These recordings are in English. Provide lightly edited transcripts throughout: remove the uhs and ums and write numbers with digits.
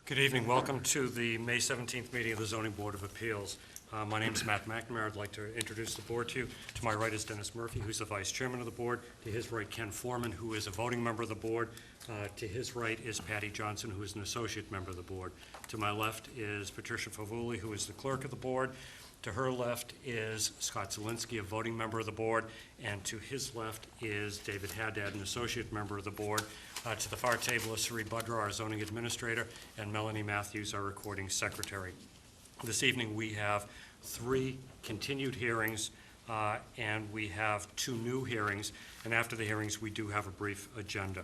Good evening. Welcome to the May 17th meeting of the Zoning Board of Appeals. My name is Matt McNamara. I'd like to introduce the board to you. To my right is Dennis Murphy, who's the vice chairman of the board. To his right, Ken Foreman, who is a voting member of the board. To his right is Patty Johnson, who is an associate member of the board. To my left is Patricia Favuli, who is the clerk of the board. To her left is Scott Zielinski, a voting member of the board, and to his left is David Haddad, an associate member of the board. To the far table is Sri Budra, our zoning administrator, and Melanie Matthews, our recording secretary. This evening we have 3 continued hearings and we have 2 new hearings, and after the hearings we do have a brief agenda.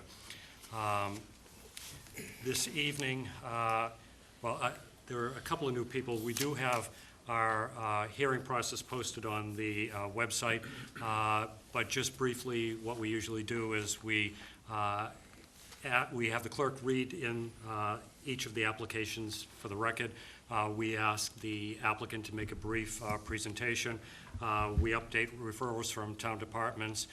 This evening, there are a couple of new people. We do have our hearing process posted on the website, but just briefly, what we usually do is we have the clerk read in each of the applications for the record. We ask the applicant to make a brief presentation. We update referrals from town departments,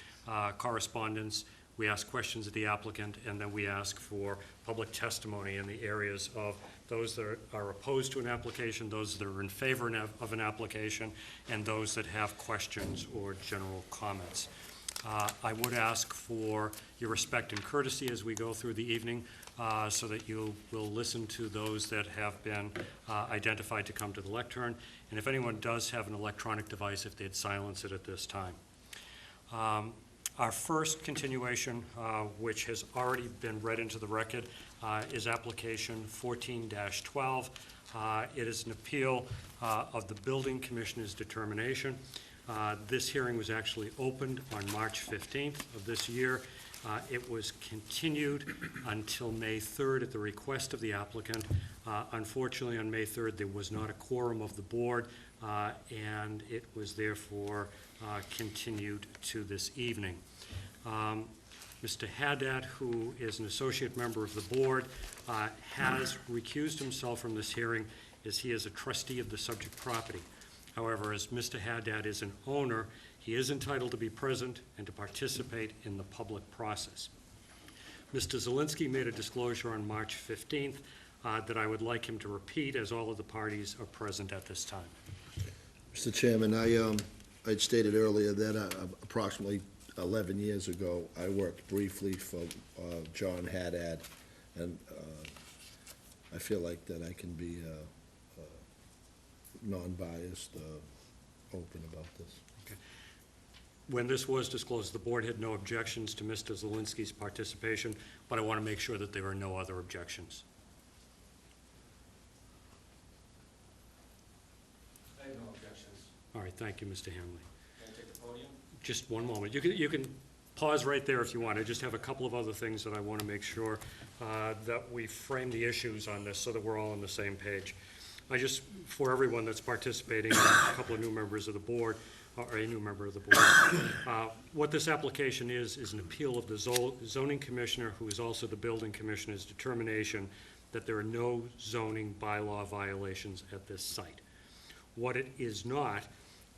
correspondence. We ask questions of the applicant, and then we ask for public testimony in the areas of those that are opposed to an application, those that are in favor of an application, and those that have questions or general comments. I would ask for your respect and courtesy as we go through the evening so that you will listen to those that have been identified to come to the lectern. And if anyone does have an electronic device, if they'd silence it at this time. Our first continuation, which has already been read into the record, is application 14-12. It is an appeal of the building commissioner's determination. This hearing was actually opened on March 15th of this year. It was continued until May 3rd at the request of the applicant. Unfortunately, on May 3rd, there was not a quorum of the board, and it was therefore continued to this evening. Mr. Haddad, who is an associate member of the board, has recused himself from this hearing as he is a trustee of the subject property. However, as Mr. Haddad is an owner, he is entitled to be present and to participate in the public process. Mr. Zielinski made a disclosure on March 15th that I would like him to repeat, as all of the parties are present at this time. Mr. Chairman, I'd stated earlier that approximately 11 years ago, I worked briefly for John Haddad, and I feel like that I can be non-biased, open about this. Okay. When this was disclosed, the board had no objections to Mr. Zielinski's participation, but I want to make sure that there are no other objections. I have no objections. All right, thank you, Mr. Hanley. Can I take the podium? Just one moment. You can pause right there if you want. I just have a couple of other things that I want to make sure that we frame the issues on this so that we're all on the same page. For everyone that's participating, a couple of new members of the board, or a new member of the board, what this application is an appeal of the zoning commissioner, who is also the building commissioner's determination that there are no zoning bylaw violations at this site. What it is not,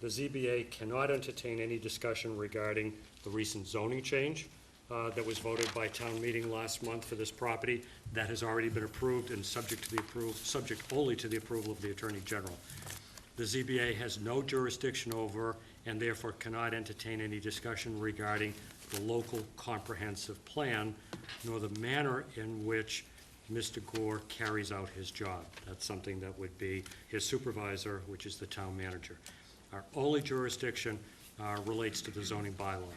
the ZBA cannot entertain any discussion regarding the recent zoning change that was voted by town meeting last month for this property. That has already been approved and subject only to the approval of the Attorney General. The ZBA has no jurisdiction over and therefore cannot entertain any discussion regarding the local comprehensive plan, nor the manner in which Mr. Gore carries out his job. That's something that would be his supervisor, which is the town manager. Our only jurisdiction relates to the zoning bylaw.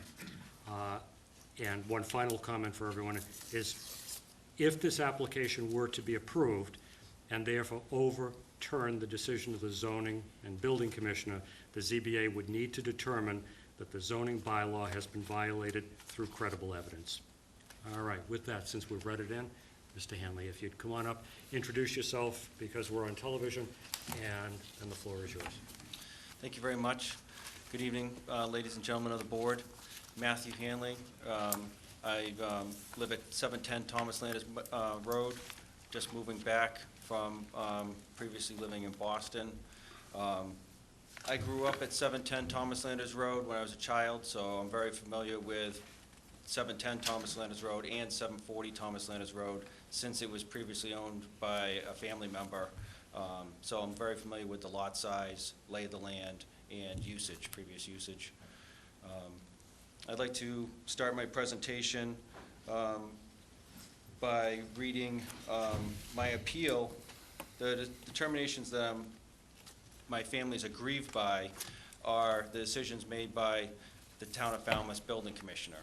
And one final comment for everyone is, if this application were to be approved and therefore overturn the decision of the zoning and building commissioner, the ZBA would need to determine that the zoning bylaw has been violated through credible evidence. All right, with that, since we've read it in, Mr. Hanley, if you'd come on up, introduce yourself, because we're on television, and then the floor is yours. Thank you very much. Good evening, ladies and gentlemen of the board. Matthew Hanley. I live at 710 Thomas Landers Road, just moving back from previously living in Boston. I grew up at 710 Thomas Landers Road when I was a child, so I'm very familiar with 710 Thomas Landers Road and 740 Thomas Landers Road, since it was previously owned by a family member. So I'm very familiar with the lot size, lay of the land, and usage, previous usage. I'd like to start my presentation by reading my appeal. The determinations that my family's aggrieved by are the decisions made by the Town of Falmouth Building Commissioner.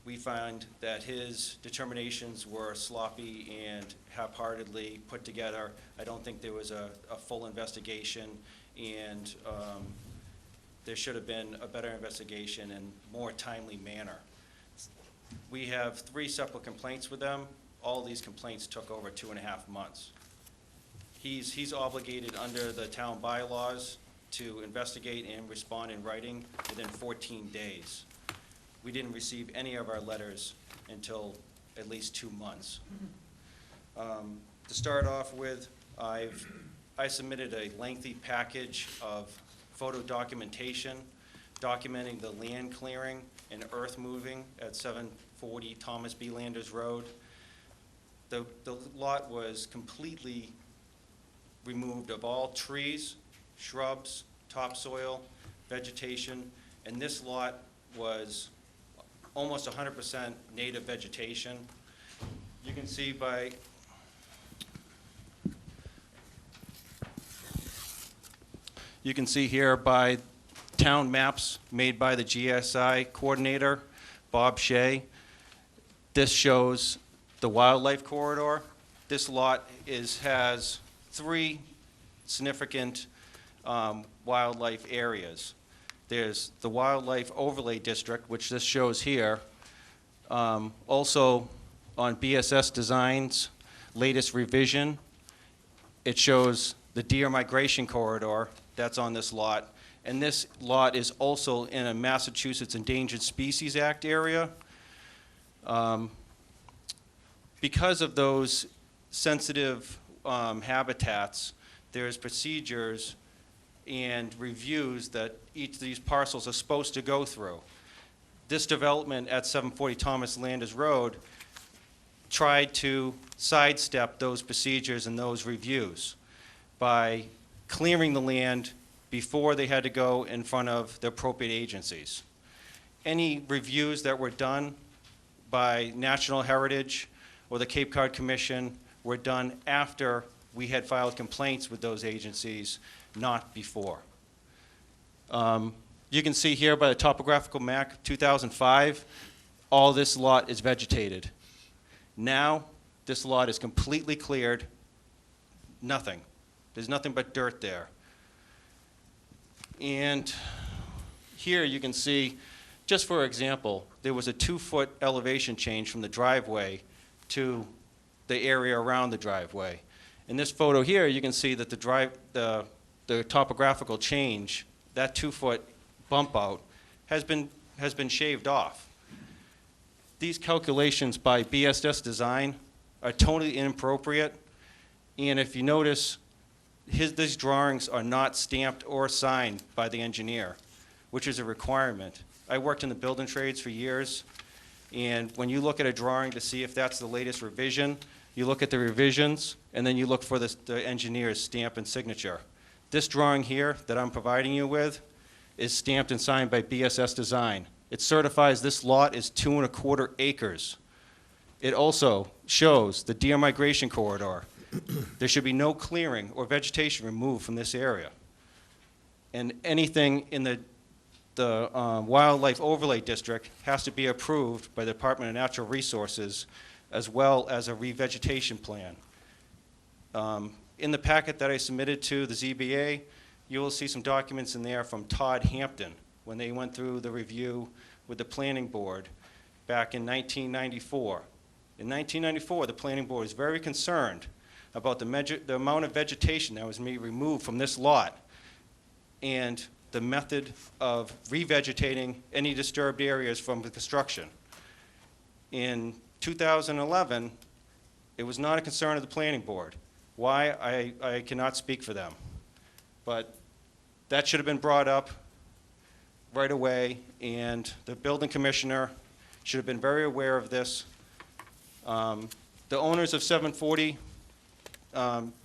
We find that his determinations were sloppy and half-heartedly put together. I don't think there was a full investigation, and there should have been a better investigation and more timely manner. We have 3 separate complaints with them. All these complaints took over 2.5 months. He's obligated under the town bylaws to investigate and respond in writing within 14 days. We didn't receive any of our letters until at least 2 months. To start off with, I submitted a lengthy package of photo documentation documenting the land clearing and earth moving at 740 Thomas B. Landers Road. The lot was completely removed of all trees, shrubs, topsoil, vegetation, and this lot was almost 100% native vegetation. You can see by here by town maps made by the GSI coordinator, Bob Shea. This shows the wildlife corridor. This lot has 3 significant wildlife areas. There's the Wildlife Overlay District, which this shows here. Also on BSS Design's latest revision, it shows the deer migration corridor that's on this lot. And this lot is also in a Massachusetts Endangered Species Act area. Because of those sensitive habitats, there's procedures and reviews that each of these parcels are supposed to go through. This development at 740 Thomas Landers Road tried to sidestep those procedures and those reviews by clearing the land before they had to go in front of the appropriate agencies. Any reviews that were done by National Heritage or the Cape Cod Commission were done after we had filed complaints with those agencies, not before. You can see here by the topographical map 2005, all this lot is vegetated. Now, this lot is completely cleared, nothing. There's nothing but dirt there. And here you can see, just for example, there was a 2-foot elevation change from the driveway to the area around the driveway. In this photo here, you can see that the topographical change, that 2-foot bump out, has been shaved off. These calculations by BSS Design are totally inappropriate, and if you notice, these drawings are not stamped or signed by the engineer, which is a requirement. I worked in the building trades for years, and when you look at a drawing to see if that's the latest revision, you look at the revisions, and then you look for the engineer's stamp and signature. This drawing here that I'm providing you with is stamped and signed by BSS Design. It certifies this lot is 2¼ acres. It also shows the deer migration corridor. There should be no clearing or vegetation removed from this area. And anything in the Wildlife Overlay District has to be approved by the Department of Natural Resources, as well as a revegetation plan. In the packet that I submitted to the ZBA, you will see some documents in there from Todd Hampton when they went through the review with the planning board back in 1994. In 1994, the planning board was very concerned about the amount of vegetation that was being removed from this lot and the method of revegetating any disturbed areas from the construction. In 2011, it was not a concern of the planning board. Why? I cannot speak for them. But that should have been brought up right away, and the building commissioner should have been very aware of this. The owners of 740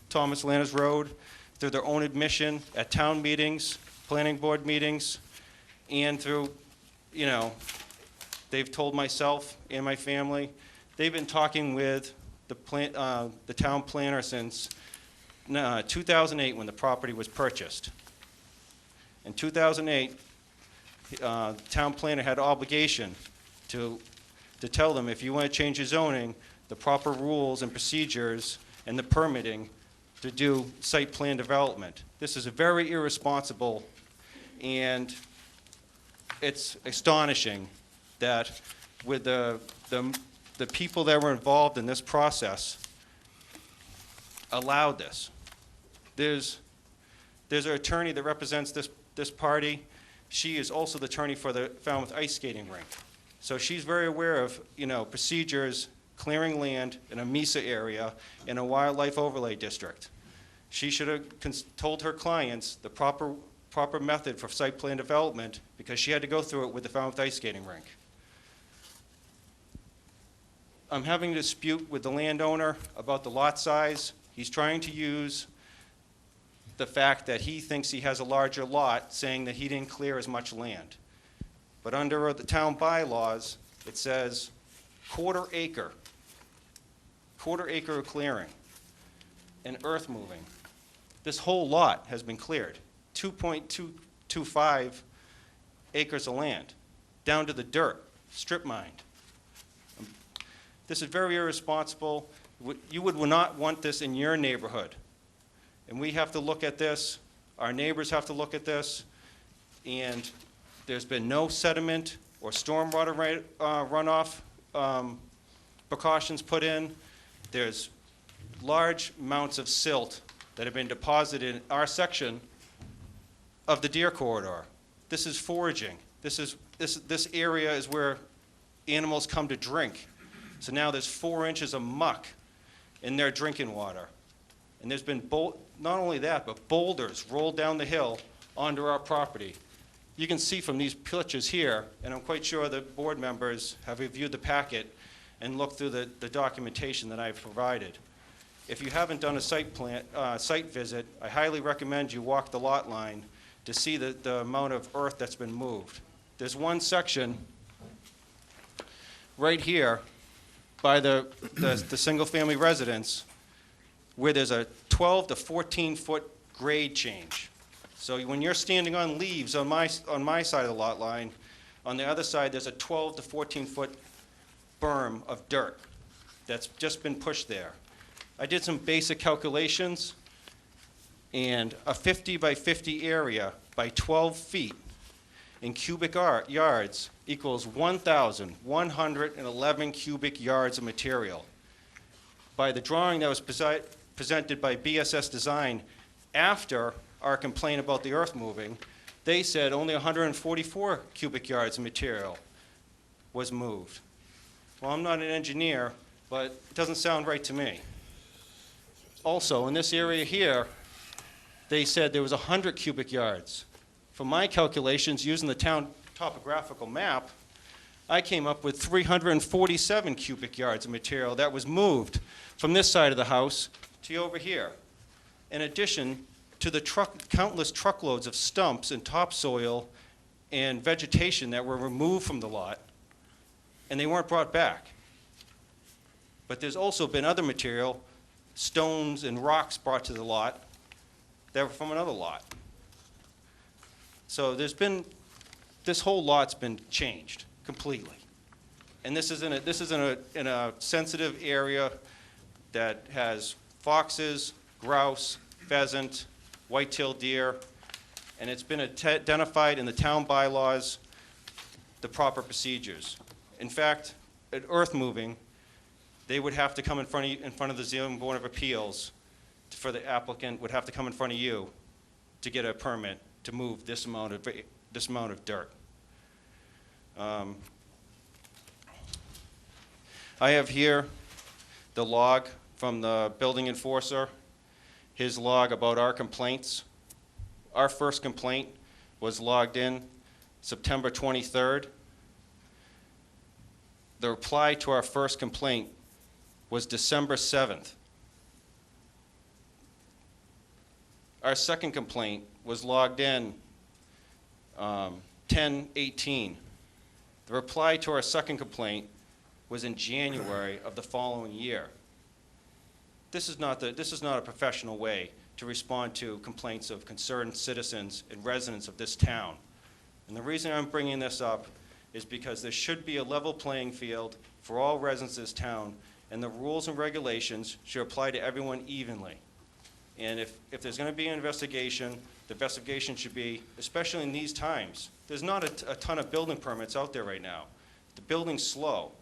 Thomas Landers Road, through their own admission at town meetings, planning board meetings, and through, you know, they've told myself and my family, they've been talking with the town planner since 2008 when the property was purchased. In 2008, the town planner had an obligation to tell them if you want to change your zoning, the proper rules and procedures and the permitting to do site plan development. This is very irresponsible, and it's astonishing that with the people that were involved in this process allowed this. There's an attorney that represents this party. She is also the attorney for the Falmouth ice skating rink. So she's very aware of, you know, procedures, clearing land in a MESA area in a wildlife overlay district. She should have told her clients the proper method for site plan development because she had to go through it with the Falmouth ice skating rink. I'm having a dispute with the landowner about the lot size. He's trying to use the fact that he thinks he has a larger lot, saying that he didn't clear as much land. But under the town bylaws, it says quarter acre of clearing and earth moving. This whole lot has been cleared, 2.225 acres of land, down to the dirt, strip mined. This is very irresponsible. You would not want this in your neighborhood. And we have to look at this, our neighbors have to look at this, and there's been no sediment or stormwater runoff precautions put in. There's large amounts of silt that have been deposited in our section of the deer corridor. This is foraging. This area is where animals come to drink. So now there's 4 inches of muck in their drinking water. And there's been, not only that, but boulders rolled down the hill onto our property. You can see from these pictures here, and I'm quite sure the board members have reviewed the packet and looked through the documentation that I've provided. If you haven't done a site visit, I highly recommend you walk the lot line to see the amount of earth that's been moved. There's one section right here by the single-family residence where there's a 12 to 14-foot grade change. So when you're standing on leaves on my side of the lot line, on the other side there's a 12 to 14-foot berm of dirt that's just been pushed there. I did some basic calculations, and a 50 by 50 area by 12 feet in cubic yards equals 1,111 cubic yards of material. By the drawing that was presented by BSS Design after our complaint about the earth moving, they said only 144 cubic yards of material was moved. Well, I'm not an engineer, but it doesn't sound right to me. Also, in this area here, they said there was 100 cubic yards. From my calculations, using the town topographical map, I came up with 347 cubic yards of material that was moved from this side of the house to over here. In addition to the countless truckloads of stumps and topsoil and vegetation that were removed from the lot, and they weren't brought back. But there's also been other material, stones and rocks brought to the lot that were from another lot. So this whole lot's been changed completely. And this is in a sensitive area that has foxes, grouse, pheasant, white-tailed deer. and it's been identified in the town bylaws, the proper procedures. In fact, at earth moving, they would have to come in front of the Zoning Board of Appeals, for the applicant would have to come in front of you to get a permit to move this amount of dirt. I have here the log from the building enforcer, his log about our complaints. Our first complaint was logged in September 23rd. The reply to our first complaint was December 7th. Our second complaint was logged in 10/18. The reply to our second complaint was in January of the following year. This is not a professional way to respond to complaints of concerned citizens and residents of this town. And the reason I'm bringing this up is because there should be a level playing field for all residents of this town, and the rules and regulations should apply to everyone evenly. And if there's going to be an investigation, the investigation should be, especially in these times, there's not a ton of building permits out there right now. The building's slow.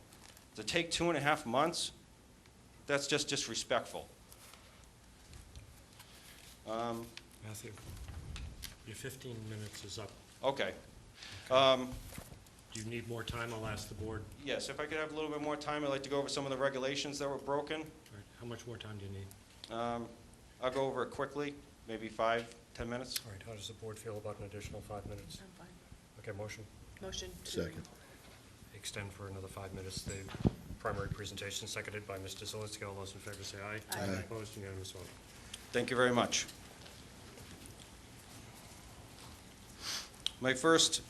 To take 2.5 months, that's just disrespectful. Matthew, your 15 minutes is up. Okay. Do you need more time? I'll ask the board. Yes, if I could have a little bit more time, I'd like to go over some of the regulations that were broken. All right, how much more time do you need? I'll go over it quickly, maybe 5-10 minutes. All right, how does the board feel about an additional 5 minutes? I'm fine. Okay, motion, Motion to. Second. extend for another 5 minutes. The primary presentation seconded by Mr. Zelinski. All those in favor say aye. Aye. Opposed, unanimous vote. Thank you very much. My first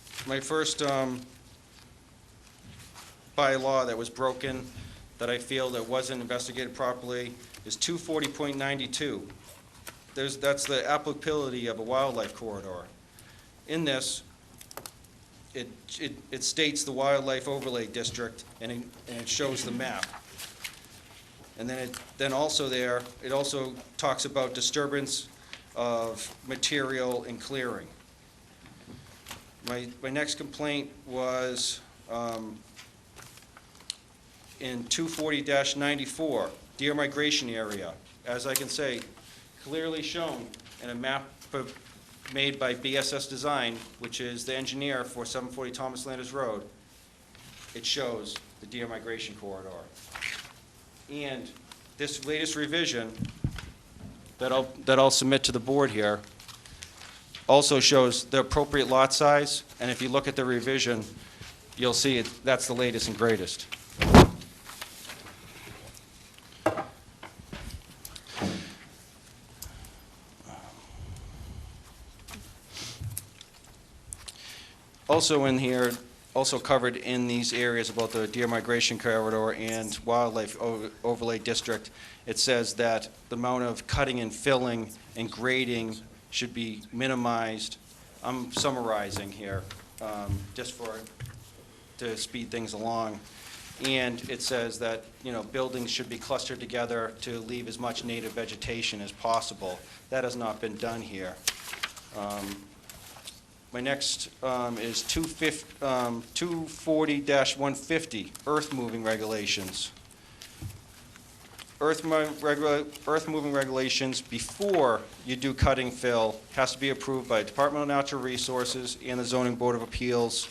bylaw that was broken, that I feel that wasn't investigated properly, is 240.92. That's the applicability of a wildlife corridor. In this, it states the wildlife overlay district, and it shows the map. And then it also talks about disturbance of material and clearing. My next complaint was in 240-94, deer migration area. As I can say, clearly shown in a map made by BSS Design, which is the engineer for 740 Thomas Landers Road. It shows the deer migration corridor. And this latest revision that I'll submit to the board here also shows the appropriate lot size, and if you look at the revision, you'll see that's the latest and greatest. Also in here, also covered in these areas about the deer migration corridor and wildlife overlay district, it says that the amount of cutting and filling and grading should be minimized. I'm summarizing here, just to speed things along. And it says that, buildings should be clustered together to leave as much native vegetation as possible. That has not been done here. My next is 240-150, earth moving regulations. Earth moving regulations before you do cutting fill has to be approved by Department of Natural Resources and the Zoning Board of Appeals.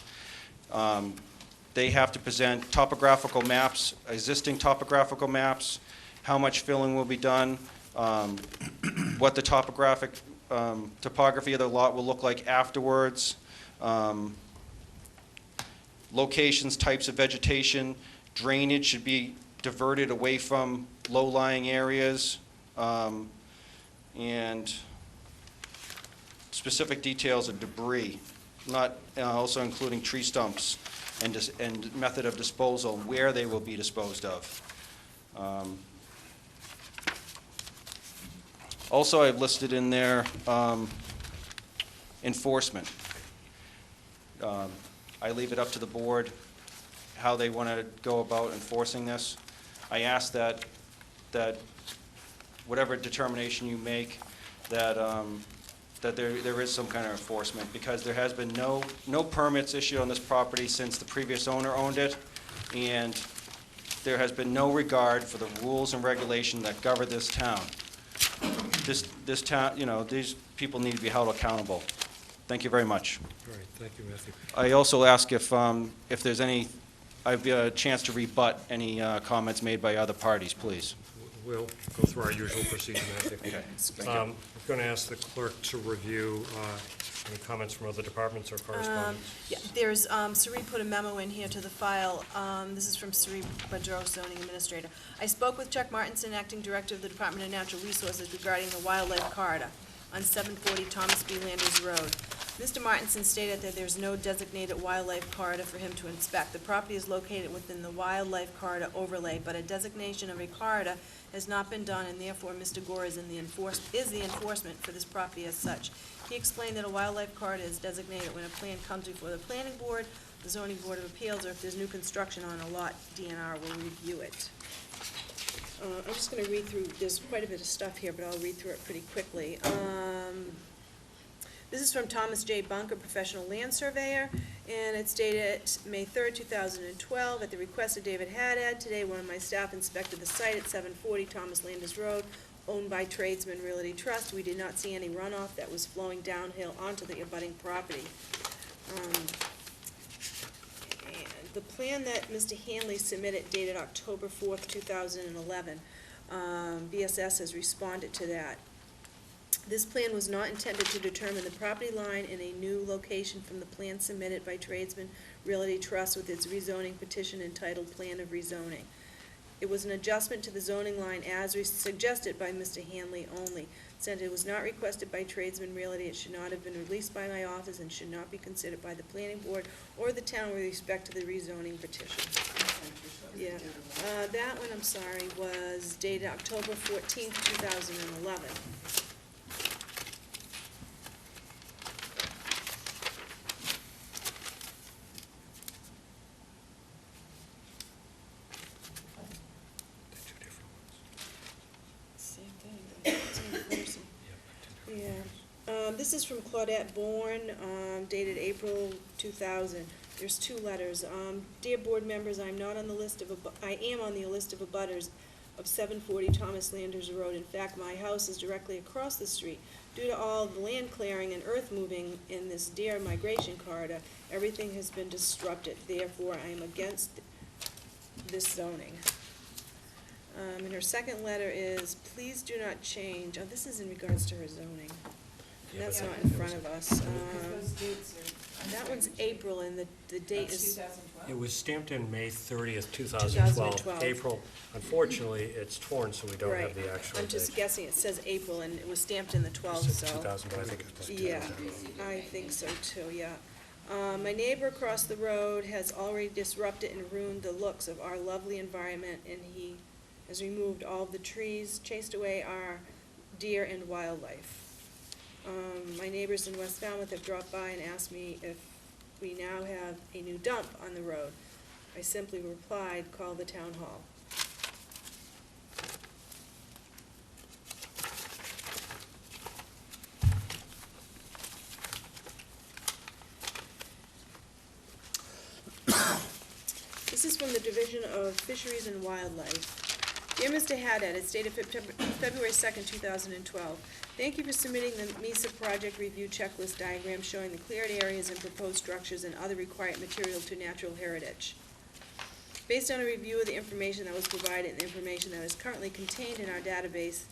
They have to present topographical maps, existing topographical maps, how much filling will be done, what the topography of the lot will look like afterwards, locations, types of vegetation, drainage should be diverted away from low-lying areas, and specific details of debris, not also including tree stumps and method of disposal, where they will be disposed of. Also, I've listed in there enforcement. I leave it up to the board how they want to go about enforcing this. I ask that whatever determination you make, that that there is some kind of enforcement, because there has been no permits issued on this property since the previous owner owned it, and there has been no regard for the rules and regulation that govern this town. This town, these people need to be held accountable. Thank you very much. All right, thank you, Matthew. I also ask if there's any, I've a chance to rebut any comments made by other parties, please. We'll go through our usual procedure, Matthew. Okay, thank you. I'm going to ask the clerk to review any comments from other departments or correspondence. Yeah, there's, Sari put a memo in here to the file. This is from Sari Badro, zoning administrator. I spoke with Chuck Martinson, acting director of the Department of Natural Resources, regarding the wildlife corridor on 740 Thomas B. Landers Road. Mr. Martinson stated that there's no designated wildlife corridor for him to inspect. The property is located within the wildlife corridor overlay, but a designation of a corridor has not been done, and therefore Mr. Gore is the enforcement for this property as such. He explained that a wildlife corridor is designated when a plan comes before the planning board, the zoning board of appeals, or if there's new construction on a lot, DNR will review it. I'm just gonna read through, there's quite a bit of stuff here, but I'll read through it pretty quickly. This is from Thomas J. Bunker, professional land surveyor, and it's dated May 3rd, 2012, at the request of David Haddad. Today, one of my staff inspected the site at 740 Thomas Landers Road, owned by Tradesman Realty Trust. We did not see any runoff that was flowing downhill onto the abutting property. And the plan that Mr. Hanley submitted dated October 4th, 2011, BSS has responded to that. This plan was not intended to determine the property line in a new location from the plan submitted by Tradesman Realty Trust with its rezoning petition entitled Plan of Rezoning. It was an adjustment to the zoning line as suggested by Mr. Hanley only. Since it was not requested by Tradesman Realty, it should not have been released by my office and should not be considered by the planning board or the town with respect to the rezoning petition. Yeah, that one, I'm sorry, was dated October 14th, 2011. This is from Claudette Bourne, dated April 2000. There's two letters. Dear board members, I am on the list of abutters of 740 Thomas Landers Road. In fact, my house is directly across the street. Due to all the land clearing and earth moving in this deer migration corridor, everything has been disrupted. Therefore, I am against this zoning. And her second letter is, please do not change. Oh, this is in regards to her zoning. And that's not in front of us. That one's April, and the date is 2012? It was stamped in May 30th, 2012. 2012. April, unfortunately, it's torn, so we don't have right. the actual I'm just date. guessing it says April, and it was stamped in the 12th, It said so. 2000, but I think it's Yeah, 2000. I think so too, yeah. My neighbor across the road has already disrupted and ruined the looks of our lovely environment, and he has removed all of the trees, chased away our deer and wildlife. My neighbors in West Falmouth have dropped by and asked me if we now have a new dump on the road. I simply replied, call the town hall. This is from the Division of Fisheries and Wildlife. Dear Mr. Haddad, it's dated February 2nd, 2012. Thank you for submitting the MESA project review checklist diagram showing the cleared areas and proposed structures and other required material to natural heritage. Based on a review of the information that was provided and the information that is currently contained in our database,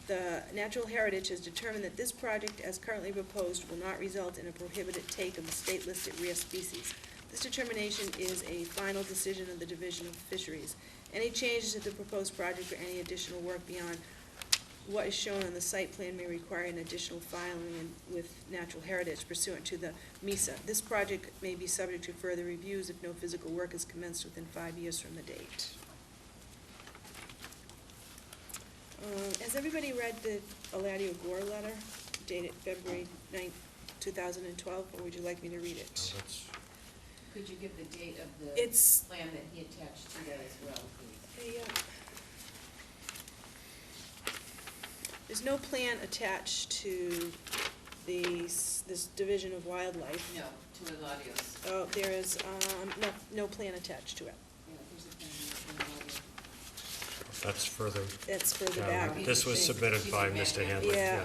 the Natural Heritage has determined that this project, as currently proposed, will not result in a prohibited take of the state-listed rare species. This determination is a final decision of the Division of Fisheries. Any changes to the proposed project or any additional work beyond what is shown on the site plan may require an additional filing with Natural Heritage pursuant to the MESA. This project may be subject to further reviews if no physical work is commenced within 5 years from the date. Has everybody read the Eladio Gore letter dated February 9th, 2012, or would you like me to read it? No, that's- Could you give the date of the It's- plan that he attached to that as well, please? There's no plan attached to this division of wildlife. No, to Eladios. Oh, there is, no plan attached to it. Yeah, there's a thing in Eladios. That's further That's further down. back. This was submitted by Mr. Handley. Yeah.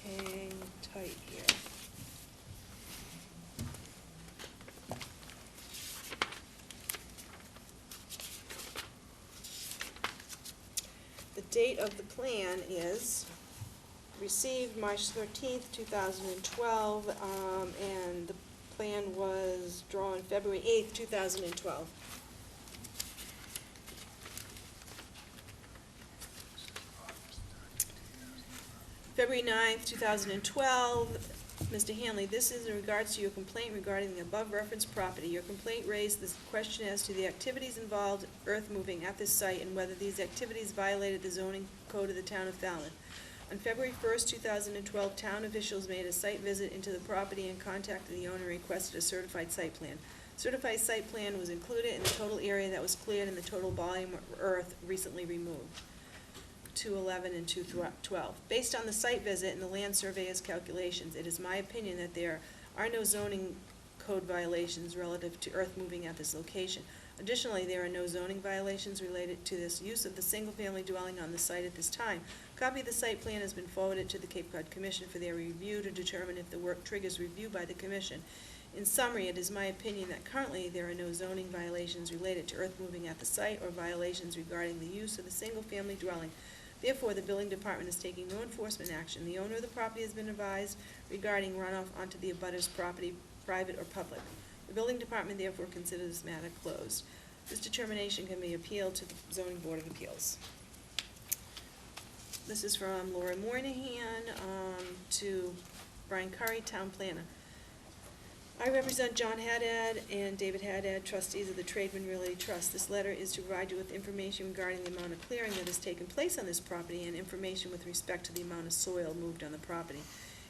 Okay. Hang tight here. The date of the plan is received March 13th, 2012, and the plan was drawn February 8th, 2012. February 9th, 2012, Mr. Hanley, this is in regards to your complaint regarding the above referenced property. Your complaint raised this question as to the activities involved earth moving at this site and whether these activities violated the zoning code of the town of Falmouth. On February 1st, 2012, town officials made a site visit into the property and contacted the owner and requested a certified site plan. Certified site plan was included in the total area that was cleared and the total volume of earth recently removed. 211 and 212. Based on the site visit and the land surveyor's calculations, it is my opinion that there are no zoning code violations relative to earth moving at this location. Additionally, there are no zoning violations related to this use of the single-family dwelling on the site at this time. A copy of the site plan has been forwarded to the Cape Cod Commission for their review to determine if the work triggers review by the Commission. In summary, it is my opinion that currently there are no zoning violations related to earth moving at the site or violations regarding the use of the single-family dwelling. Therefore, the building department is taking no enforcement action. The owner of the property has been advised regarding runoff onto the abutter's property, private or public. The building department therefore considers this matter closed. This determination can be appealed to the Zoning Board of Appeals. This is from Laura Moynihan to Brian Curry, Town Planner. I represent John Haddad and David Haddad, trustees of the Tradman Realty Trust. This letter is to provide you with information regarding the amount of clearing that has taken place on this property and information with respect to the amount of soil moved on the property.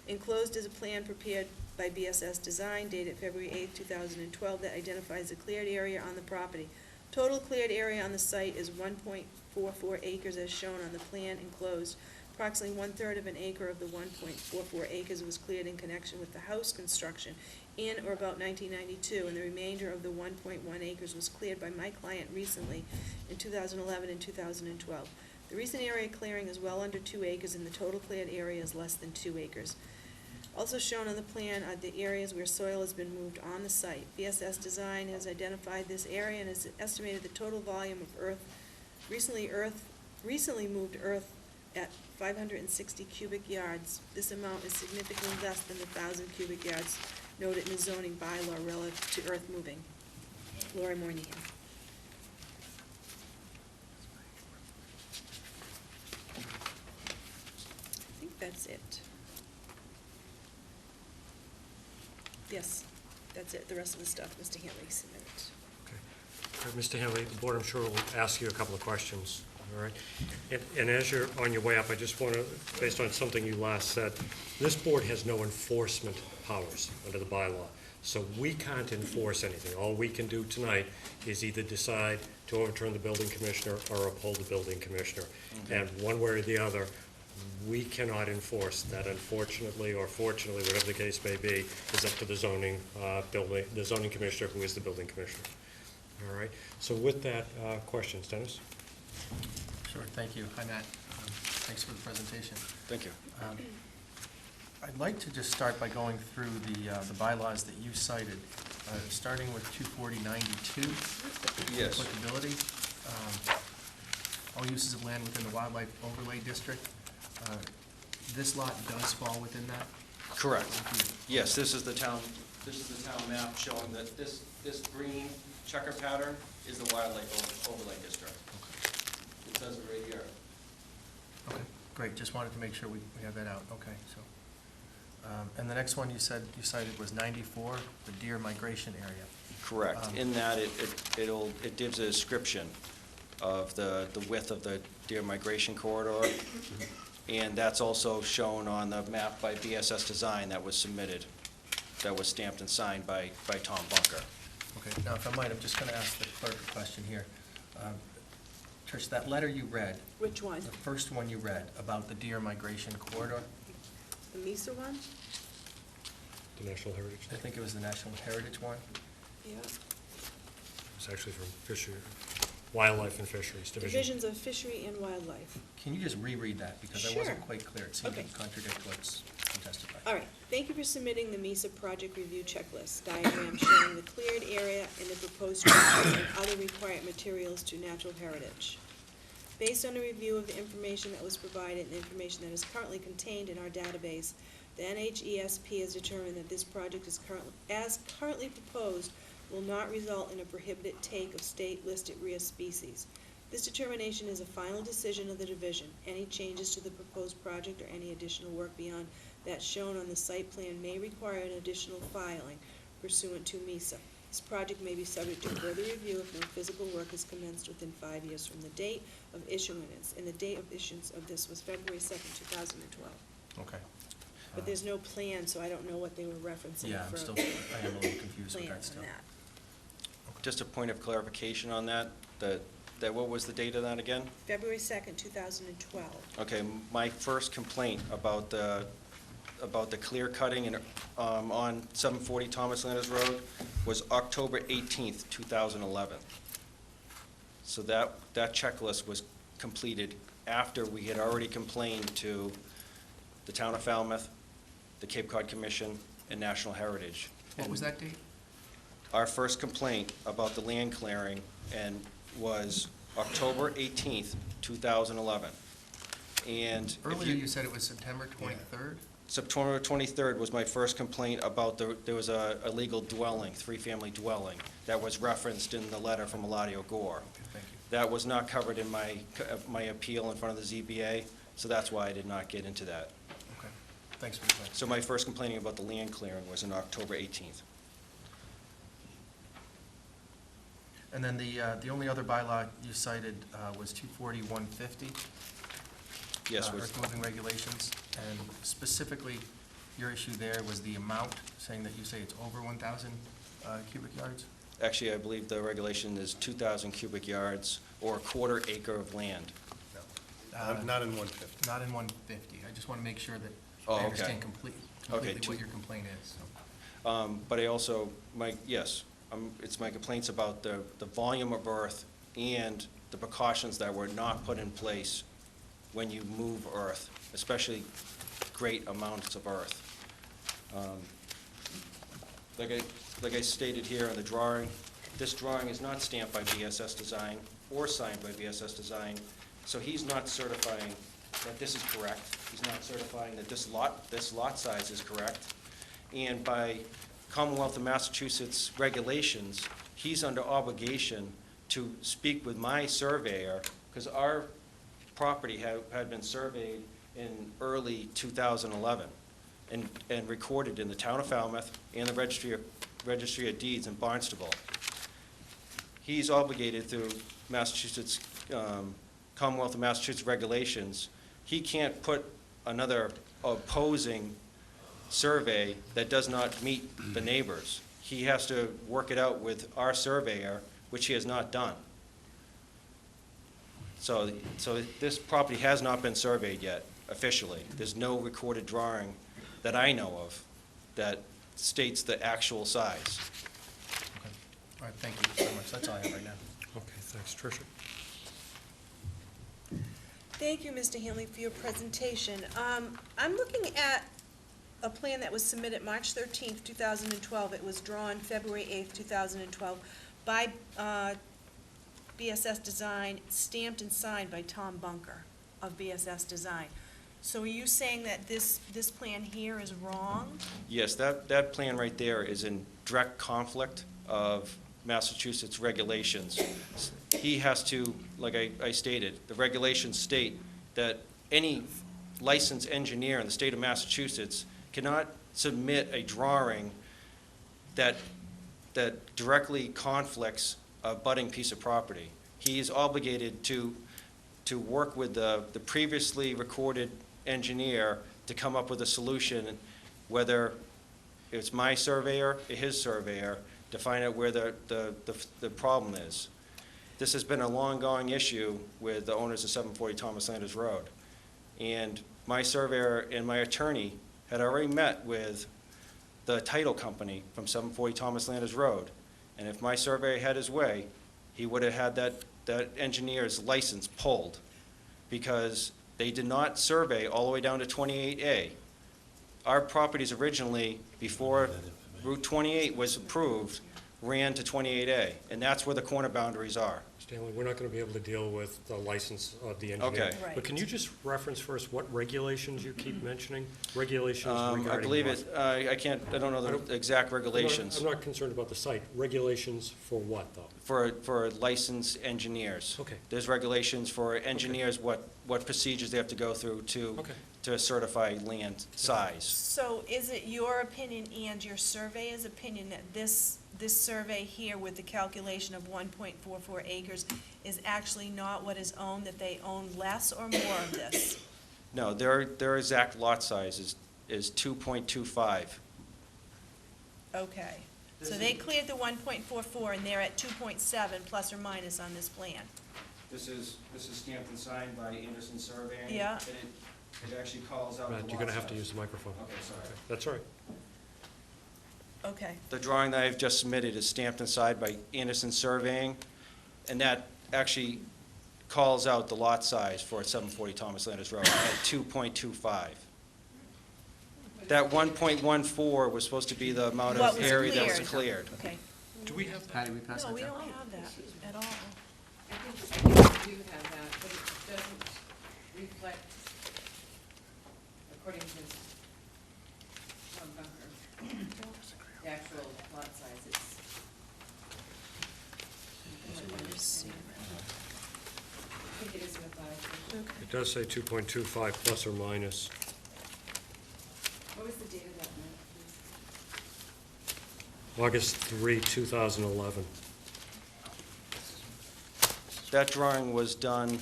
Enclosed is a plan prepared by BSS Design dated February 8, 2012 that identifies the cleared area on the property. Total cleared area on the site is 1.44 acres as shown on the plan enclosed. Approximately 1/3 of an acre of the 1.44 acres was cleared in connection with the house construction in or about 1992, and the remainder of the 1.1 acres was cleared by my client recently in 2011 and 2012. The recent area clearing is well under 2 acres, and the total cleared area is less than 2 acres. Also shown on the plan are the areas where soil has been moved on the site. BSS Design has identified this area and has estimated the total volume of recently moved earth at 560 cubic yards. This amount is significantly less than the 1,000 cubic yards noted in the zoning bylaw relative to earth moving. Laura Moynihan. I think that's it. Yes, that's it. The rest of the stuff Mr. Hanley submitted. Okay. Mr. Hanley, the board, I'm sure, will ask you a couple of questions, all right? And as you're on your way up, I just want to, based on something you last said, this board has no enforcement powers under the bylaw, so we can't enforce anything. All we can do tonight is either decide to overturn the building commissioner or uphold the building commissioner. And one way or the other, we cannot enforce that. Unfortunately, or fortunately, whatever the case may be, is up to the zoning commissioner, who is the building commissioner. All right, so with that, questions, Dennis? Sure, thank you. Hi, Matt. Thanks for the presentation. Thank you. I'd like to just start by going through the bylaws that you cited, starting with 24092. Yes. Applicability. All uses of land within the wildlife overlay district. This lot does fall within that? Correct. Yes, this is the town map showing that this green checker pattern is the wildlife overlay district. It says it right here. Okay, great. Just wanted to make sure we have that out. Okay, so. And the next one you cited was 94, the deer migration area. Correct. In that, it gives a description of the width of the deer migration corridor, and that's also shown on the map by BSS Design that was submitted, that was stamped and signed by Tom Bunker. Okay, now if I might, I'm just going to ask the clerk a question here. Trish, that letter you read, Which one? the first one you read about the deer migration corridor, The Mesa one? The National Heritage I Day. think it was the National Heritage one. Yeah. It's actually from Wildlife and Fisheries Division. Divisions of Fishery and Wildlife. Can you just reread that, because I wasn't Sure. quite clear. It seemed to Okay. contradict what's contested by. All right, thank you for submitting the MESA project review checklist diagram showing the cleared area and the proposed structures and other required materials to Natural Heritage. Based on a review of the information that was provided and the information that is currently contained in our database, the NHESP has determined that this project is currently proposed will not result in a prohibited take of state-listed rare species. This determination is a final decision of the division. Any changes to the proposed project or any additional work beyond that shown on the site plan may require an additional filing pursuant to MESA. This project may be subject to further review if no physical work is commenced within 5 years from the date of issuance, and the date of issuance of this was February 2nd, 2012. Okay. But there's no plan, so I don't know what they were referencing Yeah, for I am a little confused with plan that still. on that. Just a point of clarification on that, what was the date of that again? February 2nd, 2012. Okay, my first complaint about the clear cutting on 740 Thomas Landers Road was October 18th, 2011. So that checklist was completed after we had already complained to the Town of Falmouth, the Cape Cod Commission, and National Heritage. What was that date? Our first complaint about the land clearing was October 18th, 2011. And if Earlier you said it was September 23rd? September 23rd was my first complaint about there was a illegal dwelling, three-family dwelling, that was referenced in the letter from Eladio Gore. Okay, thank you. That was not covered in my appeal in front of the ZBA, so that's why I did not get into that. Okay, thanks for the question. So my first complaining about the land clearing was on October 18th. And then the only other bylaw you cited was 240-150. Yes, was, Earth moving regulations, and specifically, your issue there was the amount, saying that you say it's over 1,000 cubic yards? actually, I believe the regulation is 2,000 cubic yards or a quarter acre of land. Not in 150. Not in 150. I just want to make sure that Oh, I okay. understand completely two- what your complaint is. So. But I also, it's my complaints about the volume of earth and the precautions that were not put in place when you move earth, especially great amounts of earth. Like I stated here in the drawing, this drawing is not stamped by BSS Design or signed by BSS Design, so he's not certifying that this is correct. He's not certifying that this lot size is correct. And by Commonwealth of Massachusetts regulations, he's under obligation to speak with my surveyor, because our property had been surveyed in early 2011 and recorded in the town of Falmouth and the Registry of Deeds in Barnstable. He's obligated through Massachusetts, Commonwealth of Massachusetts regulations. He can't put another opposing survey that does not meet the neighbors. He has to work it out with our surveyor, which he has not done. So this property has not been surveyed yet officially. There's no recorded drawing that I know of that states the actual size. Okay. All right, thank you so much. That's all I have right now. Okay, thanks, Tricia. Thank you, Mr. Hanley, for your presentation. I'm looking at a plan that was submitted March 13th, 2012. It was drawn February 8th, 2012 by BSS Design, stamped and signed by Tom Bunker of BSS Design. So are you saying that this plan here is wrong? Yes, that plan right there is in direct conflict of Massachusetts regulations. He has to, like I stated, the regulations state that any licensed engineer in the state of Massachusetts cannot submit a drawing that directly conflicts a budding piece of property. He is obligated to work with the previously recorded engineer to come up with a solution, whether it's my surveyor or his surveyor, to find out where the problem is. This has been a long-going issue with the owners of 740 Thomas Landers Road. And my surveyor and my attorney had already met with the title company from 740 Thomas Landers Road. And if my surveyor had his way, he would have had that engineer's license pulled, because they did not survey all the way down to 28A. Our properties originally, before Route 28 was approved, ran to 28A, and that's where the corner boundaries are. Stanley, we're not going to be able to deal with the license of the engineer. Okay. Right. But can you just reference first what regulations you keep mentioning? Regulations regarding I believe what? it, I don't know the exact regulations. I'm not concerned about the site. Regulations for what, though? For licensed engineers. Okay. There's regulations for engineers, what procedures they have to go through Okay. to certify land size. So is it your opinion and your surveyor's opinion that this survey here with the calculation of 1.44 acres is actually not what is owned, that they own less or more of this? No, their exact lot size is 2.25. Okay. So they cleared the 1.44 and they're at 2.7 plus or minus on this plan. This is stamped and signed by Anderson Surveying. Yeah. And it actually calls out the lot Matt, size. you're going to have to use the microphone. Okay, sorry. That's all right. Okay. The drawing that I've just submitted is stamped and signed by Anderson Surveying, and that actually calls out the lot size for 740 Thomas Landers Road at 2.25. That 1.14 was supposed to be the amount What of was area that was cleared. cleared. Okay. Do we have Patty, we pass No, that we down? don't have that at all. I think we do have that, but it doesn't reflect, according to Tom Bunker, the actual lot size. It's. I think it is in the file. Okay. It does say 2.25 plus or minus. What was the date of that map, please? August 3, 2011. That drawing was done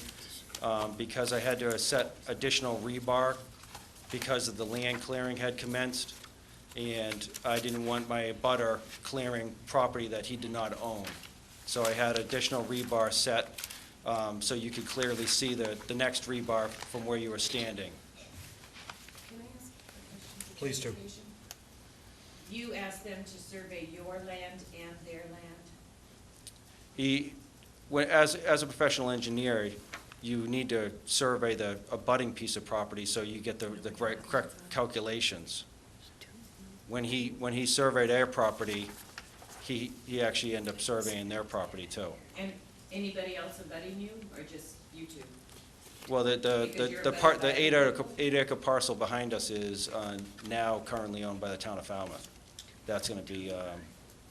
because I had to set additional rebar because of the land clearing had commenced, and I didn't want my abutter clearing property that he did not own. So I had additional rebar set so you could clearly see the next rebar from where you were standing. Can I ask a question? for Please do. clarification? You asked them to survey your land and their land? As a professional engineer, you need to survey the abutting piece of property so you get the correct calculations. When he surveyed our property, he actually ended up surveying their property too. And anybody else abutting you, or just you two? Well, Because you're the abutted by- 8-acre parcel behind us is now currently owned by the town of Falmouth. That's going to be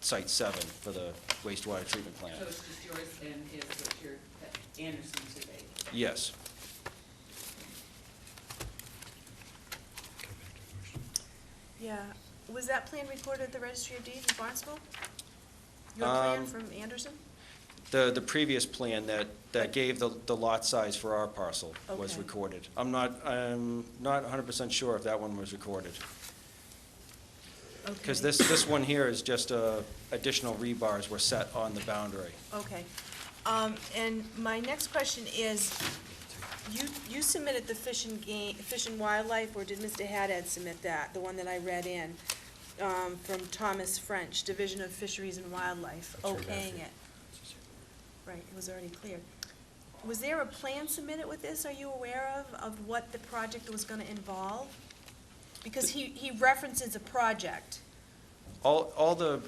Site 7 for the wastewater treatment plant. So it's just yours and his, what you're, that Anderson surveyed? Yes. Yeah. Was that plan recorded at the Registry of Deeds in Barnstable? Your plan from Anderson? The previous plan that gave the lot size for our parcel was Okay. recorded. I'm not 100% sure if that one was recorded. Because Okay. this one here is just additional rebars were set on the boundary. Okay. And my next question is, you submitted the Fish and Wildlife, or did Mr. Haddad submit that, the one that I read in, from Thomas French, Division of Fisheries and Wildlife, That's right, okaying Matthew. it? Right, it was already cleared. Was there a plan submitted with this, are you aware of what the project was gonna involve? Because he references a project. All the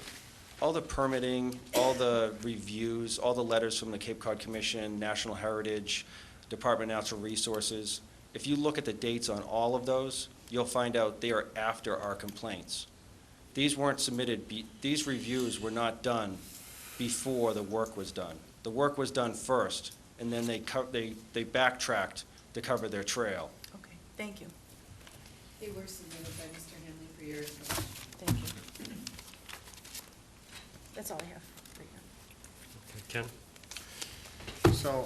permitting, all the reviews, all the letters from the Cape Cod Commission, National Heritage, Department of Natural Resources, if you look at the dates on all of those, you'll find out they are after our complaints. These weren't submitted, these reviews were not done before the work was done. The work was done first, and then they backtracked to cover their trail. Okay, thank you, They were submitted by Mr. Henley for your information. thank you. That's all I have right now. Okay, Ken? So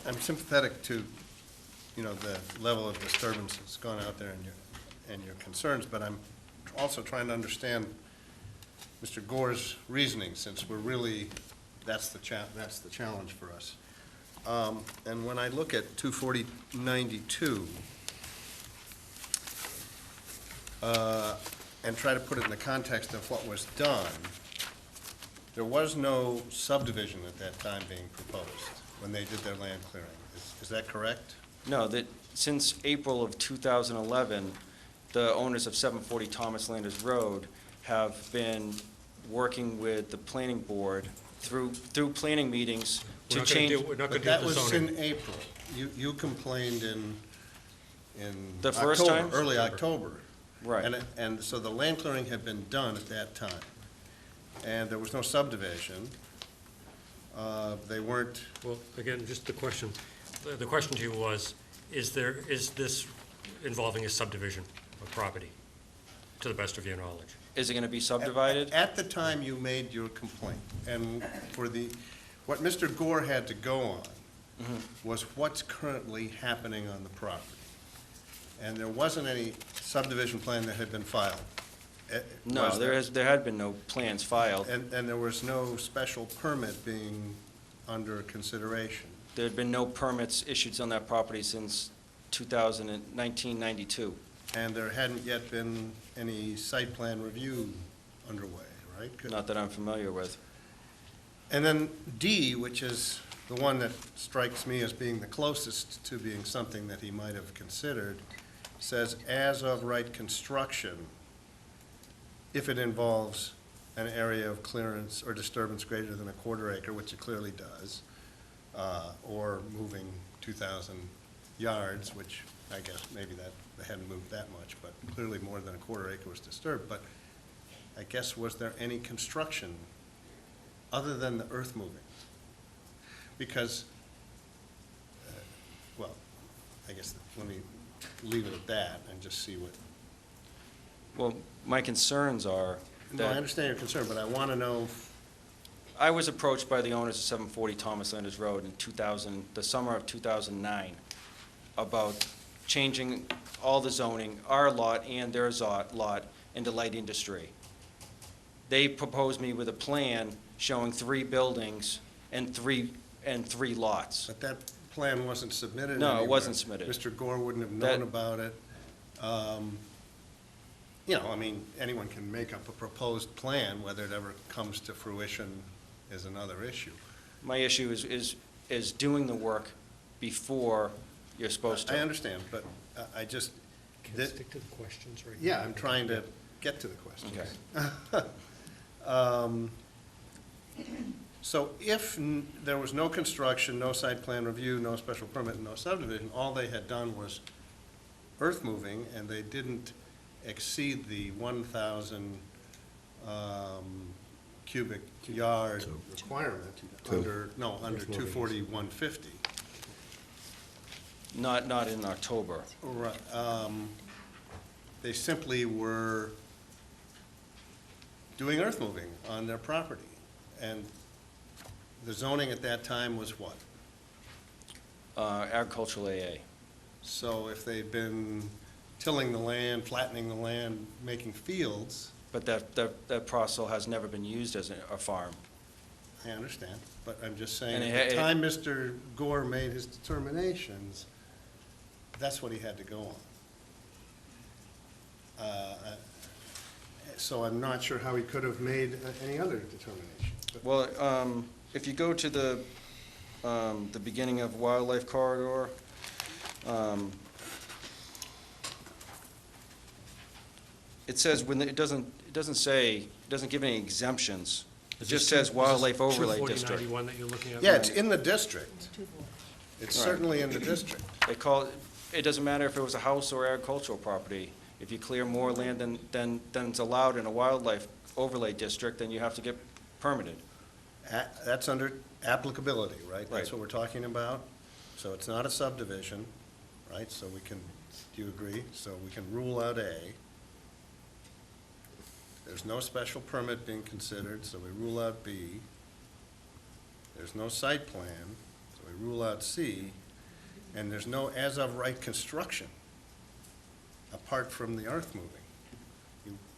I'm sympathetic to, the level of disturbance that's gone out there and your concerns, but I'm also trying to understand Mr. Gore's reasoning, since we're really, that's the challenge for us. And when I look at 24092, and try to put it in the context of what was done, there was no subdivision at that time being proposed when they did their land clearing. Is that correct? No, that, since April of 2011, the owners of 740 Thomas Landers Road have been working with the planning board through planning meetings to change. We're not But going to that do the was zoning. in April. You complained in The first October, time? early October. Right. And so the land clearing had been done at that time. And there was no subdivision. They weren't, Well, again, just the question to you was, is this involving a subdivision of property, to the best of your knowledge? Is it going to be subdivided? at the time you made your complaint, and what Mr. Gore had to go on was what's currently happening on the property. And there wasn't any subdivision plan that had been filed. No, Was there had been no plans filed. And there was no special permit being under consideration. There had been no permits issued on that property since 1992. And there hadn't yet been any site plan review underway, right? Not that I'm familiar with. And then D, which is the one that strikes me as being the closest to being something that he might have considered, says as of right construction, if it involves an area of clearance or disturbance greater than a quarter acre, which it clearly does, or moving 2,000 yards, which I guess maybe that they hadn't moved that much, but clearly more than a quarter acre was disturbed. But I guess, was there any construction other than the earth moving? Because, well, I guess, let me leave it at that and just see what. Well, my concerns are No, I that understand your concern, but I want to know, I was approached by the owners of 740 Thomas Landers Road in the summer of 2009, about changing all the zoning, our lot and their lot, into light industry. They proposed me with a plan showing 3 buildings and three lots. but that plan wasn't submitted No, it anywhere. wasn't submitted. Mr. Gore wouldn't have That- known about it. You know, I mean, anyone can make up a proposed plan, whether it ever comes to fruition is another issue. My issue is doing the work before you're supposed to. I understand, but I just, Can you stick to the questions right now? yeah, I'm trying to get to the questions. Okay. So if there was no construction, no site plan review, no special permit, and no subdivision, all they had done was earth moving, and they didn't exceed the 1,000 cubic yard requirement under 240-150. Not in October. Right. They simply were doing earth moving on their property. And the zoning at that time was what? Agricultural AA. So if they'd been tilling the land, flattening the land, making fields, But that parcel has never been used as a farm. I understand, but I'm just saying, And at the time Mr. Gore made his determinations, that's what he had to go on. So I'm not sure how he could have made any other determination. But- Well, if you go to the beginning of Wildlife Corridor, it says, it doesn't give any exemptions. It just says Wildlife Overlay District. 24091 that you're looking at? Yeah, it's in the district. It's Right. certainly in the district. It doesn't matter if it was a house or agricultural property. If you clear more land than is allowed in a wildlife overlay district, then you have to get permitted. That's under applicability, right? Right. That's what we're talking about. So it's not a subdivision, right? So we can, do you agree? So we can rule out A. There's no special permit being considered, so we rule out B. There's no site plan, so we rule out C. And there's no as-of-right construction, apart from the earth moving.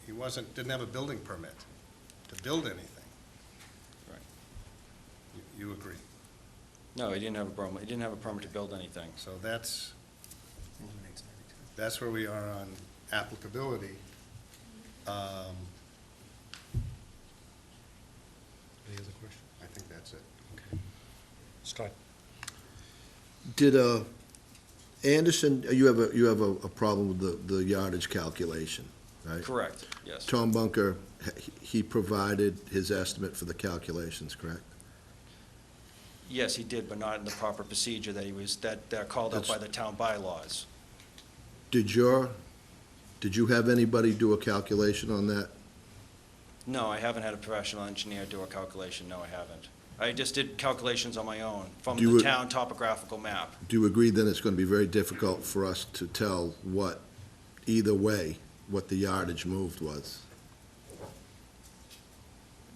He didn't have a building permit to build anything. Right. You agree? No, he didn't have a permit. He didn't have a permit to build anything. So that's where we are on applicability. Any other questions? I think that's it. Scott? Did, Anderson, you have a problem with the yardage calculation, right? Correct, yes. Tom Bunker, he provided his estimate for the calculations, correct? Yes, he did, but not in the proper procedure that they're called out by the town bylaws. Did you have anybody do a calculation on that? No, I haven't had a professional engineer do a calculation, no, I haven't. I just did calculations on my own from Do you- the town topographical map. Do you agree then it's going to be very difficult for us to tell either way, what the yardage moved was?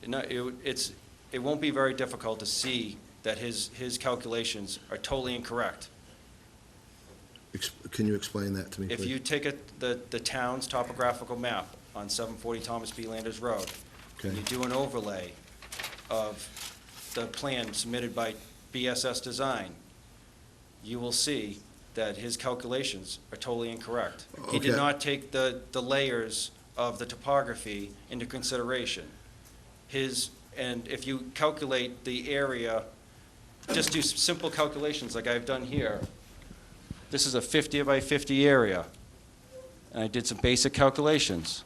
No, it won't be very difficult to see that his calculations are totally incorrect. Can you explain that to me, please? If you take the town's topographical map on 740 Thomas B. Landers Road, and you Okay. do an overlay of the plan submitted by BSS Design, you will see that his calculations are totally incorrect. He did Okay. not take the layers of the topography into consideration. And if you calculate the area, just do simple calculations like I've done here. This is a 50 by 50 area, and I did some basic calculations.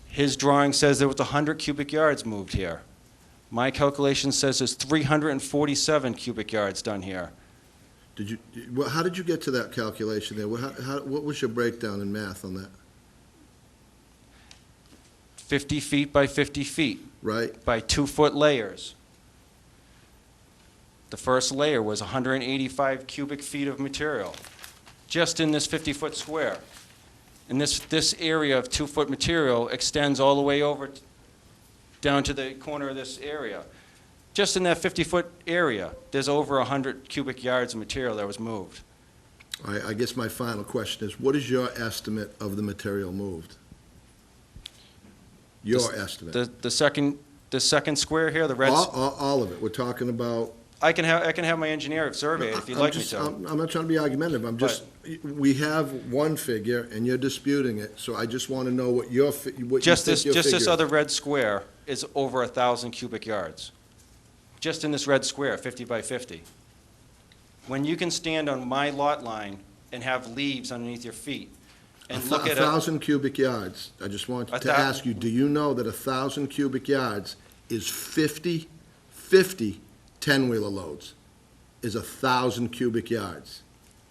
His drawing says there was 100 cubic yards moved here. My calculation says there's 347 cubic yards done here. How did you get to that calculation there? What was your breakdown in math on that, 50 feet by 50 feet right? by 2-foot layers. The first layer was 185 cubic feet of material, just in this 50-foot square. And this area of 2-foot material extends all the way over down to the corner of this area. Just in that 50-foot area, there's over 100 cubic yards of material that was moved. I guess my final question is, what is your estimate of the material moved? Your estimate? The second square here, the red, All of it. We're talking about. I can have my engineer survey it if you'd like me to. I'm not trying to be argumentative. We have one figure and you're disputing it, so I just want to know what you think your Just this figure- other red square is over 1,000 cubic yards. Just in this red square, 50 by 50. When you can stand on my lot line and have leaves underneath your feet and look at 1,000 cubic yards. I just want to ask you, do you know that 1,000 cubic yards is 50 10-wheeler loads? Is 1,000 cubic yards.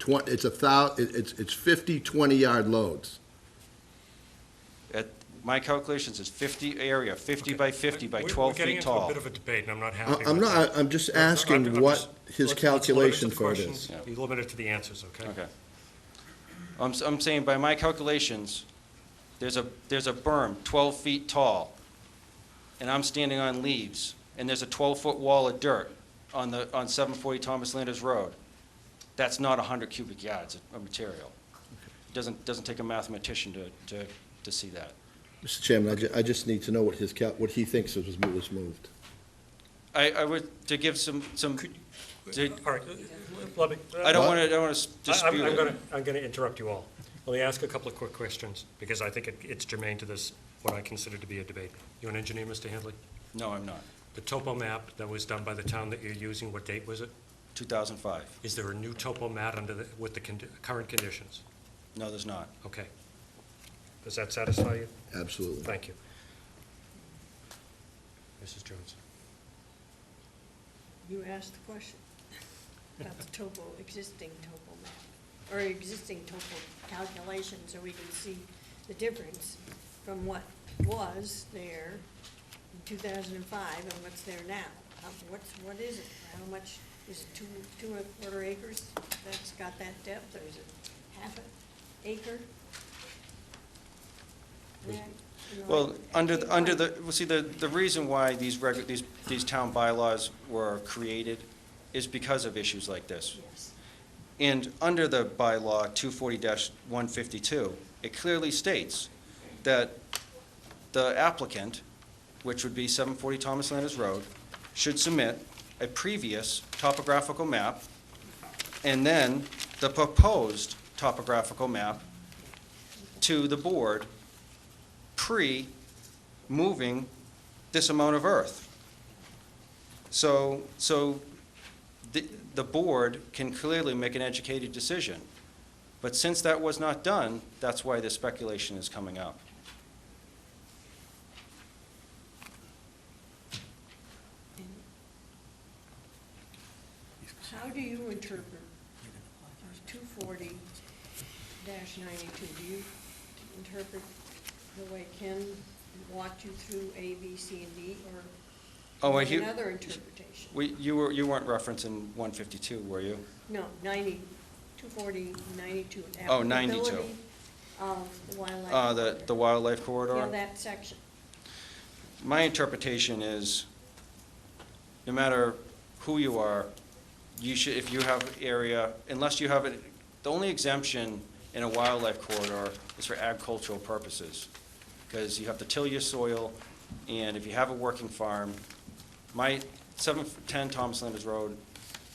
It's 50 20-yard loads. My calculations is 50 area, 50 by 50 by 12 We're getting feet into a tall. bit of a debate, and I'm not happy I'm with that. not, I'm just asking what his let's calculation limit it to the for it questions. is. You limit it to the answers, okay? Okay. I'm saying by my calculations, there's a berm 12 feet tall, and I'm standing on leaves, and there's a 12-foot wall of dirt on 740 Thomas Landers Road. That's not 100 cubic yards of material. It doesn't take a mathematician to see that. Mr. Chairman, I just need to know what he thinks was moved. I would, to give some, All right, let me. I don't want to dispute it. I'm going to interrupt you all. Let me ask a couple of quick questions, because I think it's germane to this, what I consider to be a debate. You an engineer, Mr. Handley? No, I'm not. The topo map that was done by the town that you're using, what date was it? 2005. Is there a new topo map with the current conditions? No, there's not. Okay. Does that satisfy you? Absolutely. Thank you. Mrs. Jones? You asked the question about the existing topo map, or existing topo calculation, so we can see the difference from what was there in 2005 and what's there now. What is it? How much, is it 2.25 acres that's got that depth, or is it half an acre? Well, the reason why these town bylaws were created is because of issues like this. Yes. And under the bylaw 240-152, it clearly states that the applicant, which would be 740 Thomas Landers Road, should submit a previous topographical map and then the proposed topographical map to the board pre-moving this amount of earth. So the board can clearly make an educated decision. But since that was not done, that's why this speculation is coming up. How do you interpret 240-92? Do you interpret the way Ken walked you through A, B, C, and D, or Oh, do and you he- have another interpretation? You weren't referencing 152, were you? No, 240-92. Oh, 92. Applicability of the wildlife. The wildlife corridor? Yeah, that section. My interpretation is, no matter who you are, you should, if you have area, unless you have it, the only exemption in a wildlife corridor is for agricultural purposes, because you have to till your soil, and if you have a working farm, my 710 Thomas Landers Road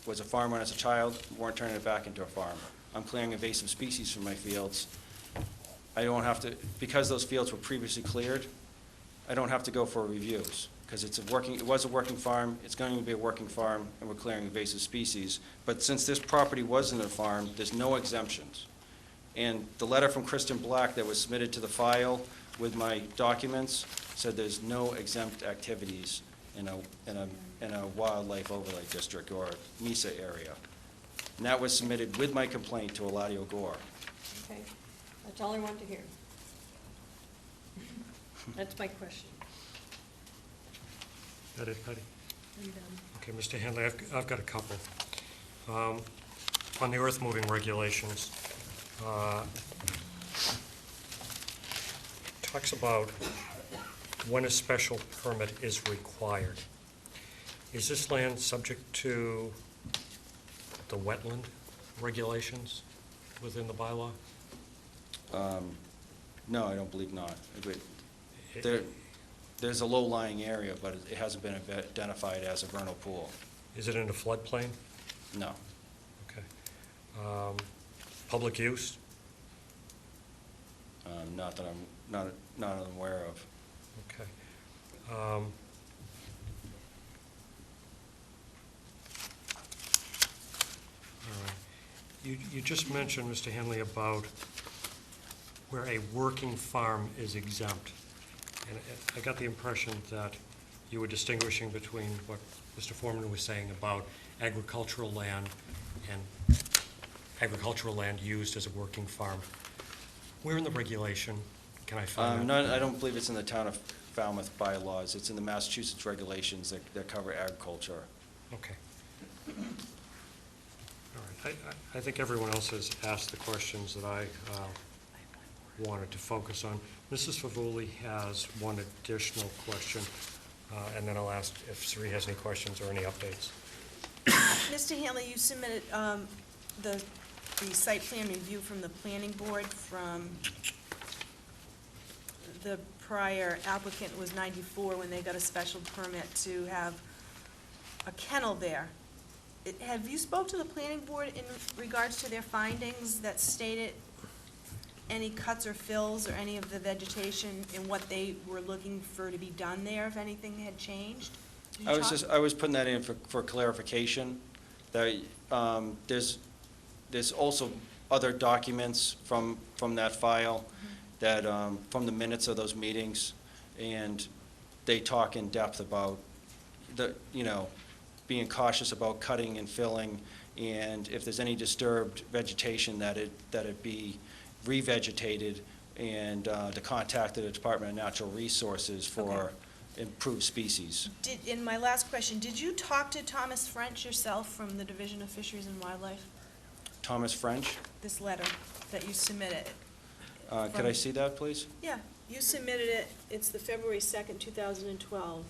was a farm when I was a child, weren't turning it back into a farm. I'm clearing invasive species from my fields. I don't have to, because those fields were previously cleared, I don't have to go for reviews, because it was a working farm, it's going to be a working farm, and we're clearing invasive species. But since this property wasn't a farm, there's no exemptions. And the letter from Kristen Black that was submitted to the file with my documents said there's no exempt activities in a wildlife overlay district or MESA area. And that was submitted with my complaint to Eladio Gore. Okay, that's all I want to hear. That's my question. That it, Patty? I'm done. Okay, Mr. Hanley, I've got a couple. On the earth-moving regulations, talks about when a special permit is required. Is this land subject to the wetland regulations within the bylaw? No, I don't believe not. There's a low-lying area, but it hasn't been identified as a vernal pool. Is it in a floodplain? No. Okay. Public use? Not that I'm aware of. Okay. All right. You just mentioned, Mr. Henley, about where a working farm is exempt. And I got the impression that you were distinguishing between what Mr. Foreman was saying about agricultural land and agricultural land used as a working farm. Where in the regulation can I find that? I don't believe it's in the town of Falmouth bylaws. It's in the Massachusetts regulations that cover agriculture. Okay. All right. I think everyone else has asked the questions that I wanted to focus on. Mrs. Favuli has one additional question, and then I'll ask if Sri has any questions or any updates. Mr. Hanley, you submitted the site plan review from the planning board from the prior applicant was 94 when they got a special permit to have a kennel there. Have you spoke to the planning board in regards to their findings that stated any cuts or fills or any of the vegetation and what they were looking for to be done there, if anything had changed? Did you talk- I was putting that in for clarification, that there's also other documents from that file that, from the minutes of those meetings, and they talk in depth about being cautious about cutting and filling, and if there's any disturbed vegetation, that it be revegetated, and to contact the Department of Natural Resources for improved species. In my last question, did you talk to Thomas French yourself from the Division of Fisheries and Wildlife? Thomas French, This letter that you submitted? could I see that, please? Yeah, you submitted it, it's the February 2nd, 2012.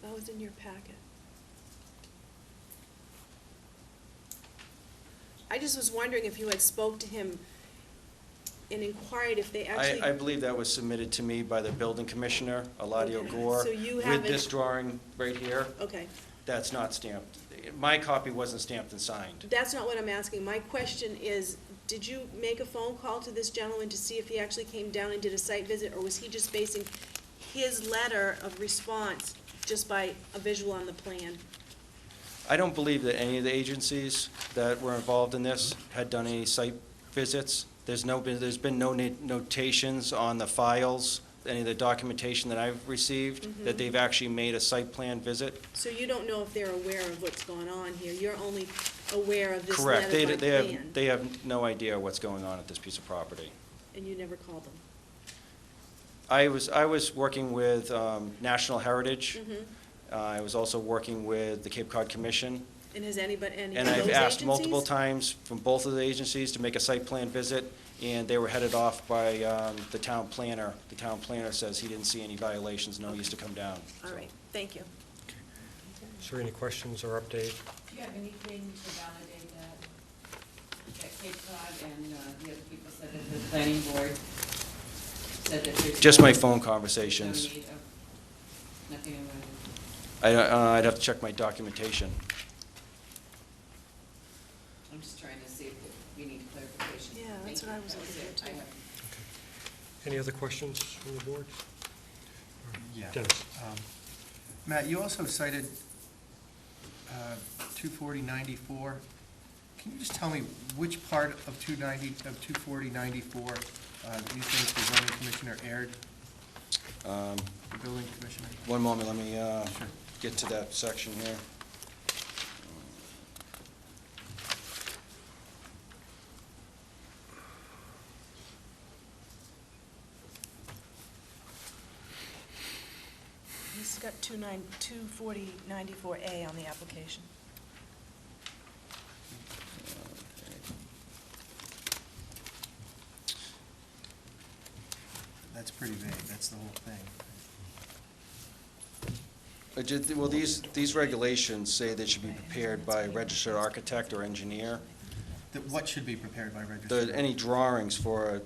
That was in your packet. I just was wondering if you had spoke to him and inquired if they actually... I believe that was submitted to me by the building commissioner, Eladio Okay, Gore. so you With haven't- this drawing right here, Okay, that's not stamped. My copy wasn't stamped and signed. that's not what I'm asking. My question is, did you make a phone call to this gentleman to see if he actually came down and did a site visit, or was he just basing his letter of response just by a visual on the plan? I don't believe that any of the agencies that were involved in this had done any site visits. There's been no notations on the files, any of the documentation that I've received, that they've actually made a site plan visit. So you don't know if they're aware of what's going on here, you're only aware of this Correct. letter by They plan, they have no idea what's going on at this piece of property. and you never called them? I was working with National Heritage. Mm-hmm. I was also working with the Cape Cod Commission. And has anybody, any of And those I've agencies? asked multiple times from both of the agencies to make a site plan visit, and they were headed off by the town planner. The town planner says he didn't see any violations, no use to come down. All right, thank you. Is there any questions or update? Do you have anything to validate that Cape Cod and the other people said that the planning board said that there's Just no- my phone no conversations. need of- Nothing in writing? I'd have to check my documentation. I'm just trying to see if we need clarification. Yeah, Thank that's you. what I was That looking it. for, I too. have- Any other questions from the board? Yeah. Dennis? Matt, you also cited 24094. Can you just tell me which part of 24094 you think the zoning commissioner erred, the building commissioner? One moment, let me Sure. get to that section here. He's got 24094A on the application. That's pretty vague, that's the whole thing. Well, these regulations say they should be prepared by a registered architect or engineer. What should be prepared by registered? Any drawings for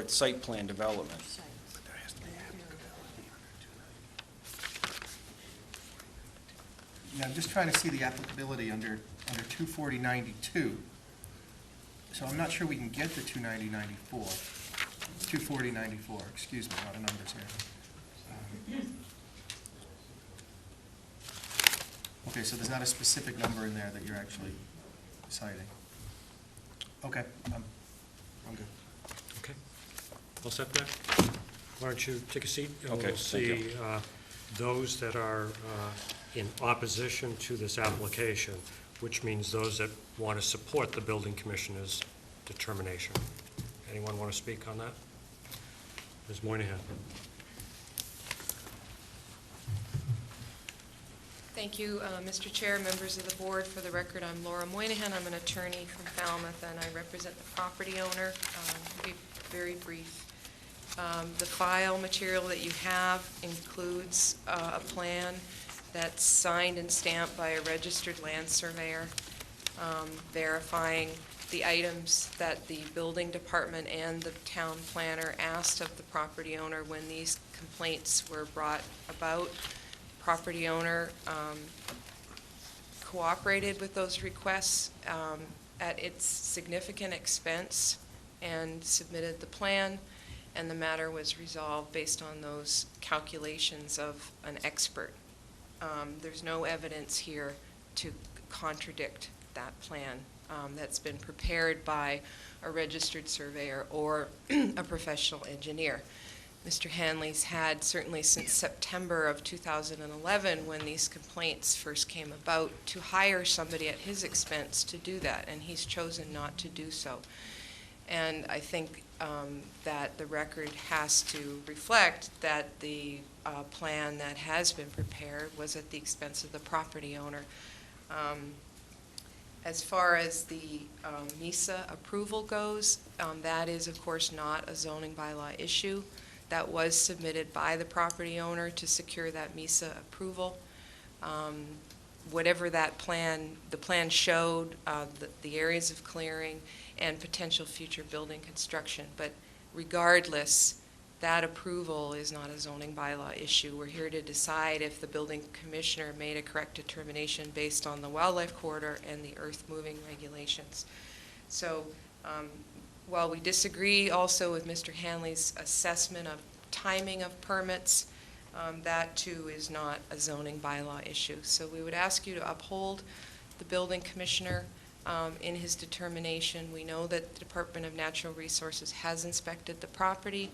site plan development. Yeah, I'm just trying to see the applicability under 24092. So I'm not sure we can get to 29094, 24094, excuse me, a lot of numbers here. Okay, so there's not a specific number in there that you're actually citing. Okay, I'm good. Okay. All set there? Why don't you take a seat? And Okay, we'll thank you. see those that are in opposition to this application, which means those that want to support the building commissioner's determination. Anyone want to speak on that? Ms. Moynihan? Thank you, Mr. Chair, members of the board. For the record, I'm Laura Moynihan. I'm an attorney from Falmouth, and I represent the property owner. I'll be very brief. The file material that you have includes a plan that's signed and stamped by a registered land surveyor, verifying the items that the building department and the town planner asked of the property owner when these complaints were brought about. Property owner cooperated with those requests at its significant expense and submitted the plan, and the matter was resolved based on those calculations of an expert. There's no evidence here to contradict that plan that's been prepared by a registered surveyor or a professional engineer. Mr. Hanley's had, certainly since September of 2011, when these complaints first came about, to hire somebody at his expense to do that, and he's chosen not to do so. And I think that the record has to reflect that the plan that has been prepared was at the expense of the property owner. As far as the MISA approval goes, that is, of course, not a zoning bylaw issue. That was submitted by the property owner to secure that MISA approval. Whatever that plan, the plan showed the areas of clearing and potential future building construction. But regardless, that approval is not a zoning bylaw issue. We're here to decide if the building commissioner made a correct determination based on the wildlife corridor and the earth-moving regulations. So while we disagree also with Mr. Hanley's assessment of timing of permits, that too is not a zoning bylaw issue. So we would ask you to uphold the building commissioner in his determination. We know that the Department of Natural Resources has inspected the property.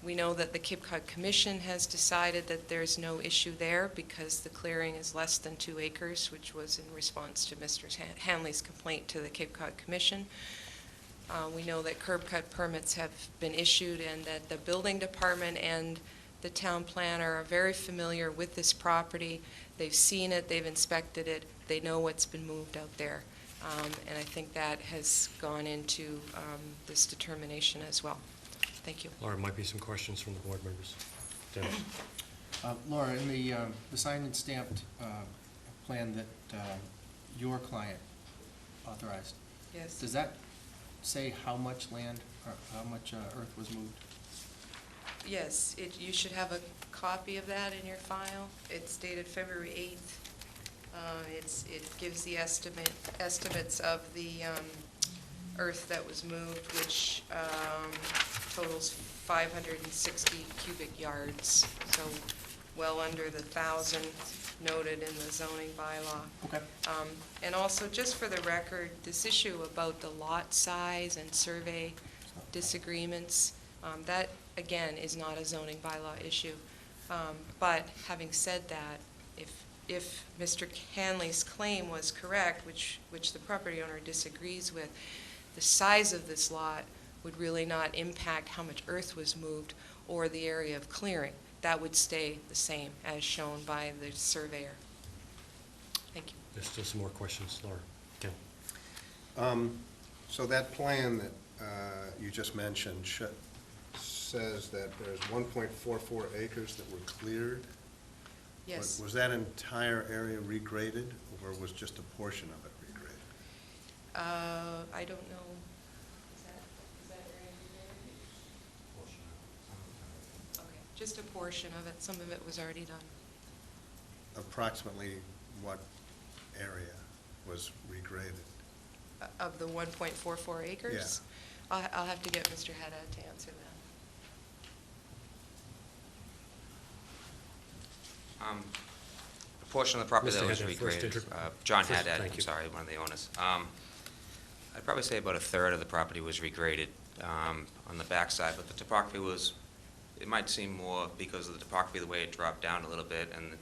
We know that the Cape Cod Commission has decided that there's no issue there because the clearing is less than 2 acres, which was in response to Mr. Hanley's complaint to the Cape Cod Commission. We know that curb cut permits have been issued and that the building department and the town planner are very familiar with this property. They've seen it, they've inspected it, they know what's been moved out there. And I think that has gone into this determination as well. Thank you. Laura, might be some questions from the board members. Dennis? Laura, in the signed and stamped plan that your client authorized, Yes. does that say how much land or how much earth was moved? Yes, you should have a copy of that in your file. It's dated February 8th. It gives the estimates of the earth that was moved, which totals 560 cubic yards, so well under the 1,000 noted in the zoning bylaw. Okay. And also, just for the record, this issue about the lot size and survey disagreements, that, again, is not a zoning bylaw issue. But having said that, if Mr. Hanley's claim was correct, which the property owner disagrees with, the size of this lot would really not impact how much earth was moved or the area of clearing. That would stay the same as shown by the surveyor. Thank you. There's still some more questions, Laura. Ken? So that plan that you just mentioned says that there's 1.44 acres that were cleared? Yes. Was that entire area regraded, or was just a portion of it regraded? I don't know. Is that area regraded? Okay, just a portion of it. Some of it was already done. Approximately what area was regraded? Of the 1.44 acres? Yeah. I'll have to get Mr. Haddad to answer that. A portion of the property Mr. that was Haddad, first regraded, intro- John first- Haddad, thank I'm you. sorry, one of the owners. I'd probably say about a third of the property was regraded on the backside, but the topography was, it might seem more because of the topography, the way it dropped down a little bit, and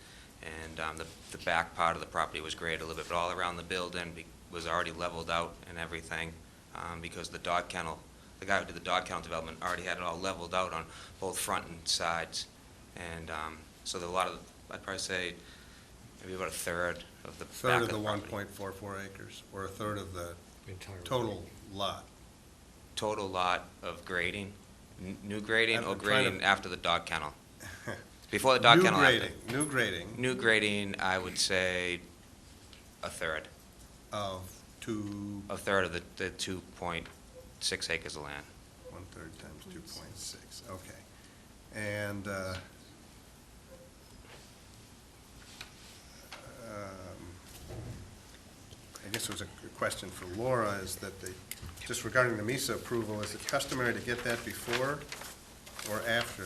the back part of the property was graded a little bit, but all around the building was already leveled out and everything, because the dog kennel, the guy who did the dog kennel development already had it all leveled out on both front and sides. And so there were a lot of, I'd probably say maybe about a third of the back Third of the property. 1.44 acres, or a third of the Entire total lot? Total lot of grading, new grading or I'm trying to- grading after the dog kennel? Before the dog kennel. after. New grading New grading, I would say a third. of two, A third of the 2.6 acres of land. 1/3 times 2.6, okay. And I guess it was a question for Laura, is that just regarding the MISA approval, is it customary to get that before or after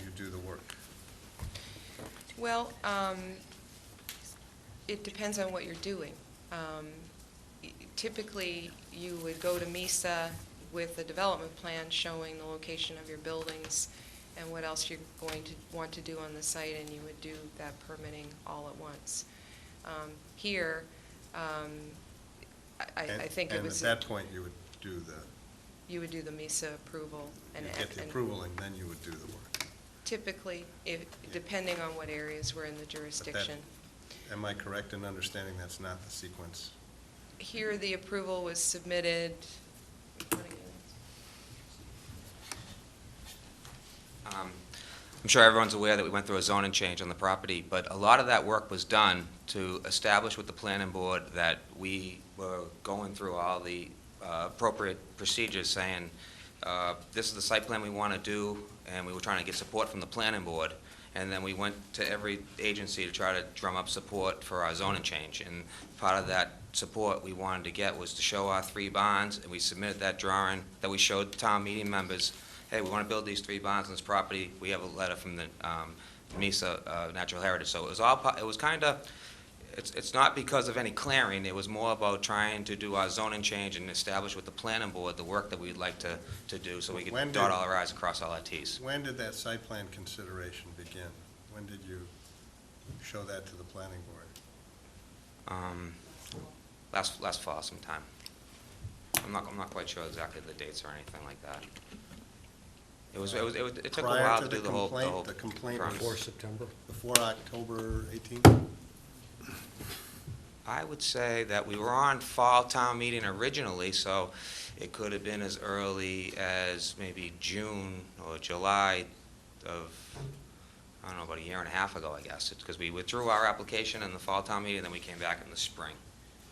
you do the work? Well, it depends on what you're doing. Typically, you would go to MISA with a development plan showing the location of your buildings and what else you're going to want to do on the site, and you would do that permitting all at once. Here, I think it was... And at that point, you would do You would do the MISA approval. you get the approval, and then you would do the work. Typically, depending on what areas were in the jurisdiction. Am I correct in understanding that's not the sequence? Here, the approval was submitted, I'm sure everyone's aware that we went through a zoning change on the property, but a lot of that work was done to establish with the planning board that we were going through all the appropriate procedures, saying this is the site plan we want to do, and we were trying to get support from the planning board. And then we went to every agency to try to drum up support for our zoning change. And part of that support we wanted to get was to show our 3 barns, and we submitted that drawing that we showed town meeting members. Hey, we want to build these 3 barns on this property. We have a letter from the MESA Natural Heritage. So it was all, it was kind of, it's not because of any clearing. It was more about trying to do our zoning change and establish with the planning board the work that we'd like to do, so we could When dot did- all our i's, across all our t's. When did that site plan consideration begin? When did you show that to the planning board? Last fall sometime. I'm not quite sure exactly the dates or anything like that. It took a Prior while to to do the the whole complaint? The complaint was- premise. Before September? Before October 18th? I would say that we were on fall town meeting originally, so it could have been as early as maybe June or July of, I don't know, about a year and a half ago, I guess. It's because we withdrew our application in the fall town meeting, and then we came back in the spring.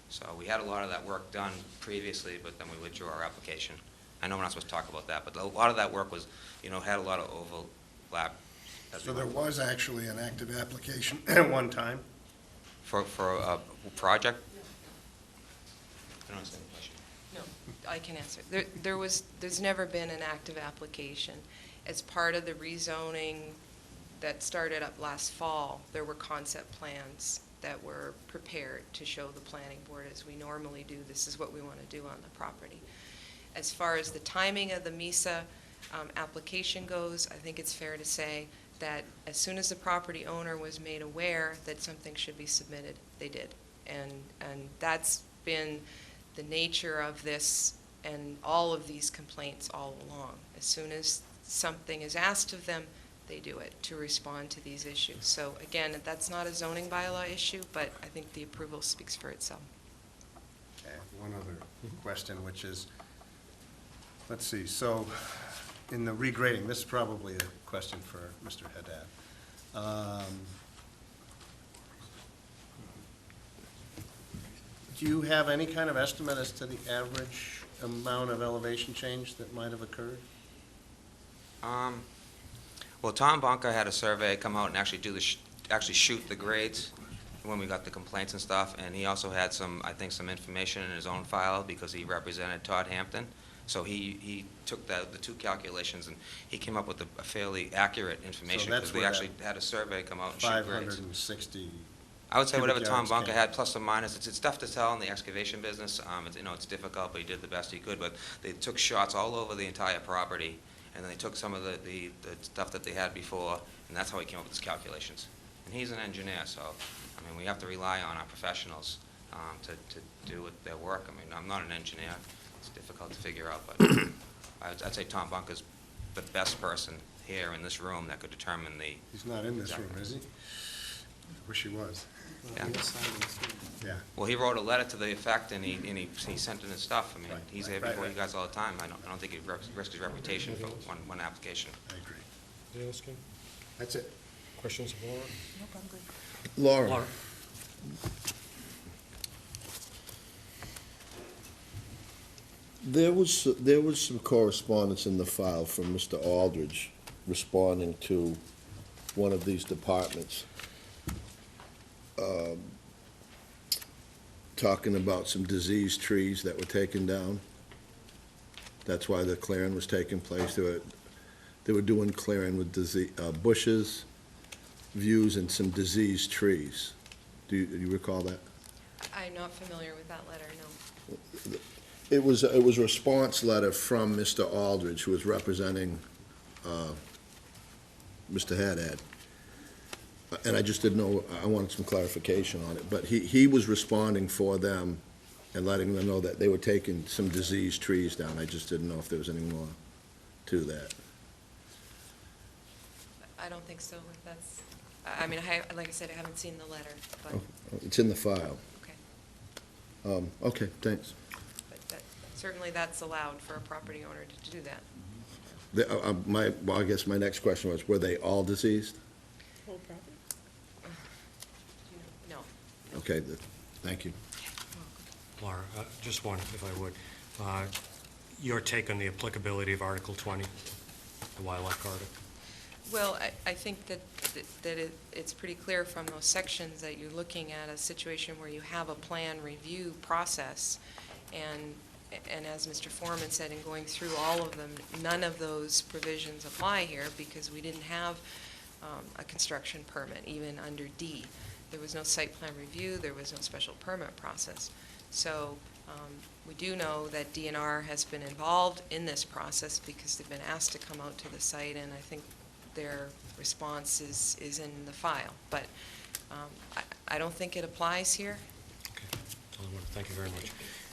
So we had a lot of that work done previously, but then we withdrew our application. I know we're not supposed to talk about that, but a lot of that work was, had a lot of overlap. as we So there went was actually an active application at one time? For a project? I don't understand the question. No, I can answer. There's never been an active application. As part of the rezoning that started up last fall, there were concept plans that were prepared to show the planning board, as we normally do, this is what we want to do on the property. As far as the timing of the MESA application goes, I think it's fair to say that as soon as the property owner was made aware that something should be submitted, they did. And that's been the nature of this and all of these complaints all along. As soon as something is asked of them, they do it to respond to these issues. So again, that's not a zoning bylaw issue, but I think the approval speaks for itself. Okay, one other question, which is, let's see, so in the regrading, this is probably a question for Mr. Haddad. Do you have any kind of estimate as to the average amount of elevation change that might have occurred? Well, Tom Bonka had a survey come out and actually actually shoot the grades when we got the complaints and stuff, and he also had some information in his own file because he represented Todd Hampton. So he took the 2 calculations and he came up with a fairly accurate information that's because they where actually had a survey come out and shoot grades. 560. I would say whatever cubic Tom yards Bonka came. had, plus or minus, it's tough to tell in the excavation business. It's difficult, but he did the best he could. But they took shots all over the entire property, and then they took some of the stuff that they had before, and that's how he came up with his calculations. And he's an engineer, so, we have to rely on our professionals to do their work. I'm not an engineer. It's difficult to figure out, but I'd say Tom Bunker's the best person here in this room that could determine the... He's not in this room, Exactly. is he? Wish he was. Yeah. Yeah. Well, he wrote a letter to the effect, and he sent in his stuff. Right, He's right, here right, before you right. guys all the time. I don't think he'd risk his reputation for one application. I agree. Anything else, Ken? That's it. Questions of Laura? Laura, Laura? there was some correspondence in the file from Mr. Aldridge responding to one of these departments, talking about some diseased trees that were taken down. That's why the clearing was taking place. They were doing clearing with bushes, views, and some diseased trees. Do you recall that? I'm not familiar with that letter, no. It was a response letter from Mr. Aldridge, who was representing Mr. Haddad. And I just didn't know, I wanted some clarification on it. But he was responding for them and letting them know that they were taking some diseased trees down. I just didn't know if there was any more to that. I don't think so. If that's, like I said, I haven't seen the letter, but, It's in the file. okay. Okay, thanks. But certainly that's allowed for a property owner to do that. I guess my next question was, were they all diseased? Whole property? No. Okay, thank you. Laura, just one, if I would. your take on the applicability of Article 20, the wildlife corridor? Well, I think that it's pretty clear from those sections that you're looking at a situation where you have a plan review process, and as Mr. Foreman said, in going through all of them, none of those provisions apply here because we didn't have a construction permit, even under D. There was no site plan review, there was no special permit process. So we do know that DNR has been involved in this process because they've been asked to come out to the site, and I think their response is in the file. But I don't think it applies here. Okay, that's all I want. Thank you very much.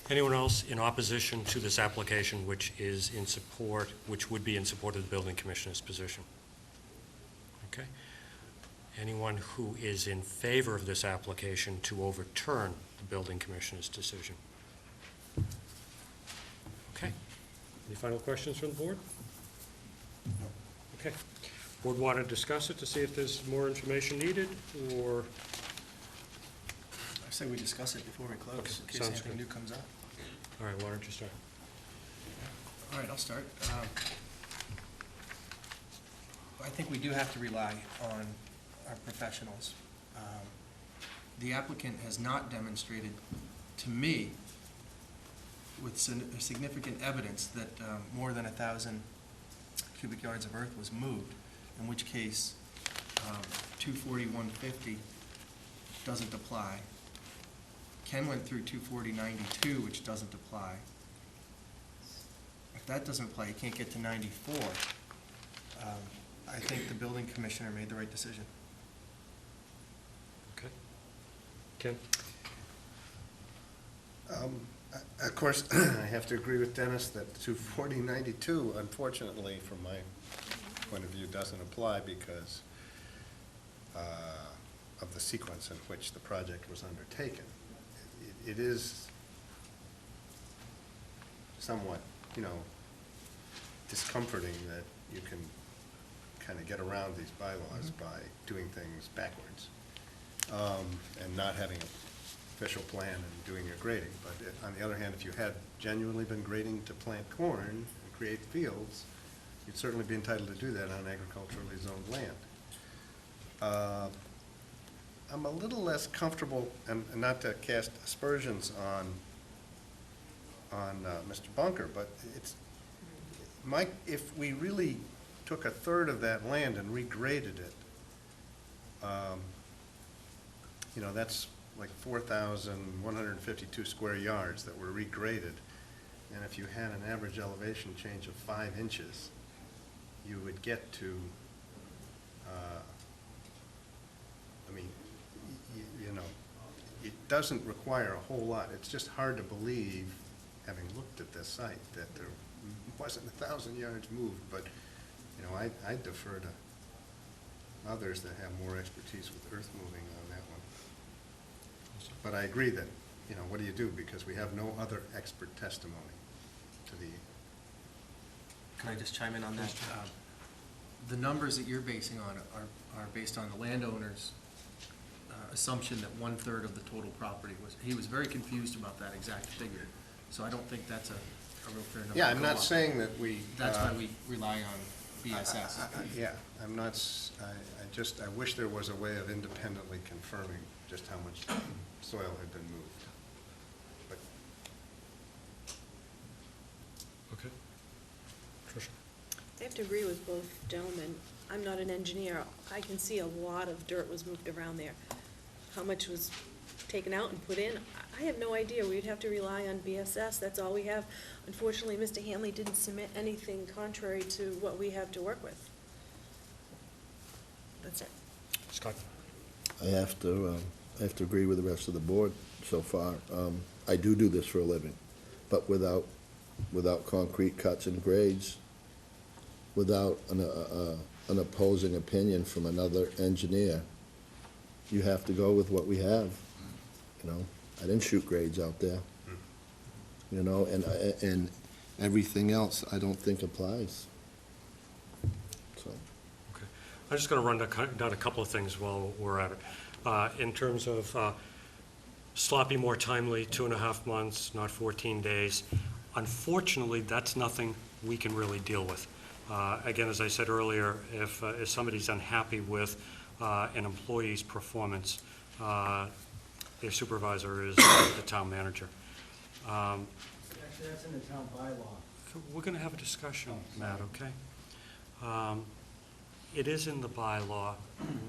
Anyone else in opposition to this application which is in support, which would be in support of the building commissioner's position? Okay. Anyone who is in favor of this application to overturn the building commissioner's decision? Okay. Any final questions from the board? Okay. Board want to discuss it to see if there's more information needed, or? I say we discuss it before we close, Okay, in case sounds anything good. new comes up. All right, why don't you start? All right, I'll start. I think we do have to rely on our professionals. The applicant has not demonstrated to me with significant evidence that more than 1,000 cubic yards of earth was moved, in which case 240-150 doesn't apply. Ken went through 240-92, which doesn't apply. If that doesn't apply, you can't get to 94. I think the building commissioner made the right decision. Okay. Ken? Of course, I have to agree with Dennis that 240-92, unfortunately, from my point of view, doesn't apply because of the sequence in which the project was undertaken. It is somewhat, discomforting that you can kind of get around these bylaws by doing things backwards and not having an official plan and doing your grading. But on the other hand, if you had genuinely been grading to plant corn and create fields, you'd certainly be entitled to do that on agriculturally zoned land. I'm a little less comfortable, and not to cast aspersions on Mr. Bunker, but if we really took a third of that land and regraded it, that's like 4,152 square yards that were regraded. And if you had an average elevation change of 5 inches, you would get to, it doesn't require a whole lot. It's just hard to believe, having looked at this site, that there wasn't 1,000 yards moved. But, I defer to others that have more expertise with earth moving on that one. But I agree that, what do you do? Because we have no other expert testimony to the. Can I just chime in on that? The numbers that you're basing on are based on the landowner's assumption that 1/3 of the total property was, he was very confused about that exact figure. So I don't think that's a real fair number. Yeah, I'm not saying that we. That's why we rely on BSS. Yeah, I'm not, I wish there was a way of independently confirming just how much soil had been moved. But Okay. Tricia? I have to agree with both gentlemen. I'm not an engineer. I can see a lot of dirt was moved around there. How much was taken out and put in? I have no idea. We'd have to rely on BSS. That's all we have. Unfortunately, Mr. Hanley didn't submit anything contrary to what we have to work with. That's it. Scott? I have to agree with the rest of the board so far. I do this for a living, but without concrete cuts and grades, without an opposing opinion from another engineer, you have to go with what we have. I didn't shoot grades out there, and everything else I don't think applies. So. Okay. I'm just going to run down a couple of things while we're at it. In terms of sloppy more timely, 2.5 months, not 14 days. Unfortunately, that's nothing we can really deal with. Again, as I said earlier, if somebody's unhappy with an employee's performance, their supervisor is the town manager. Actually, that's in the town bylaw. We're going to have a discussion, Matt, okay? It is in the bylaw.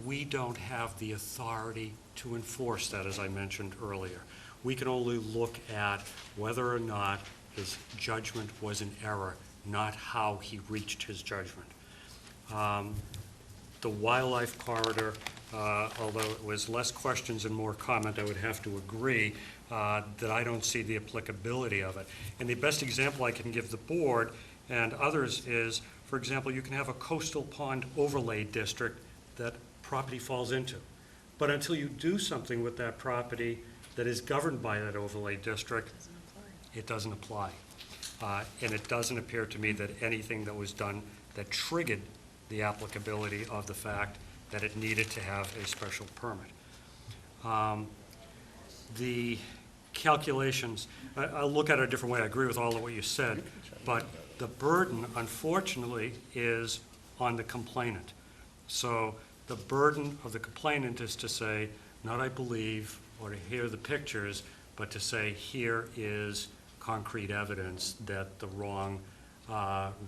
We don't have the authority to enforce that, as I mentioned earlier. We can only look at whether or not his judgment was in error, not how he reached his judgment. The wildlife corridor, although it was less questions and more comment, I would have to agree that I don't see the applicability of it. And the best example I can give the board and others is, for example, you can have a coastal pond overlay district that property falls into. But until you do something with that property that is governed by that overlay district, it doesn't apply. And it doesn't appear to me that anything that was done that triggered the applicability of the fact that it needed to have a special permit. The calculations, I'll look at it a different way. I agree with all of what you said, but the burden, unfortunately, is on the complainant. So the burden of the complainant is to say, not I believe, or to hear the pictures, but to say, here is concrete evidence that the wrong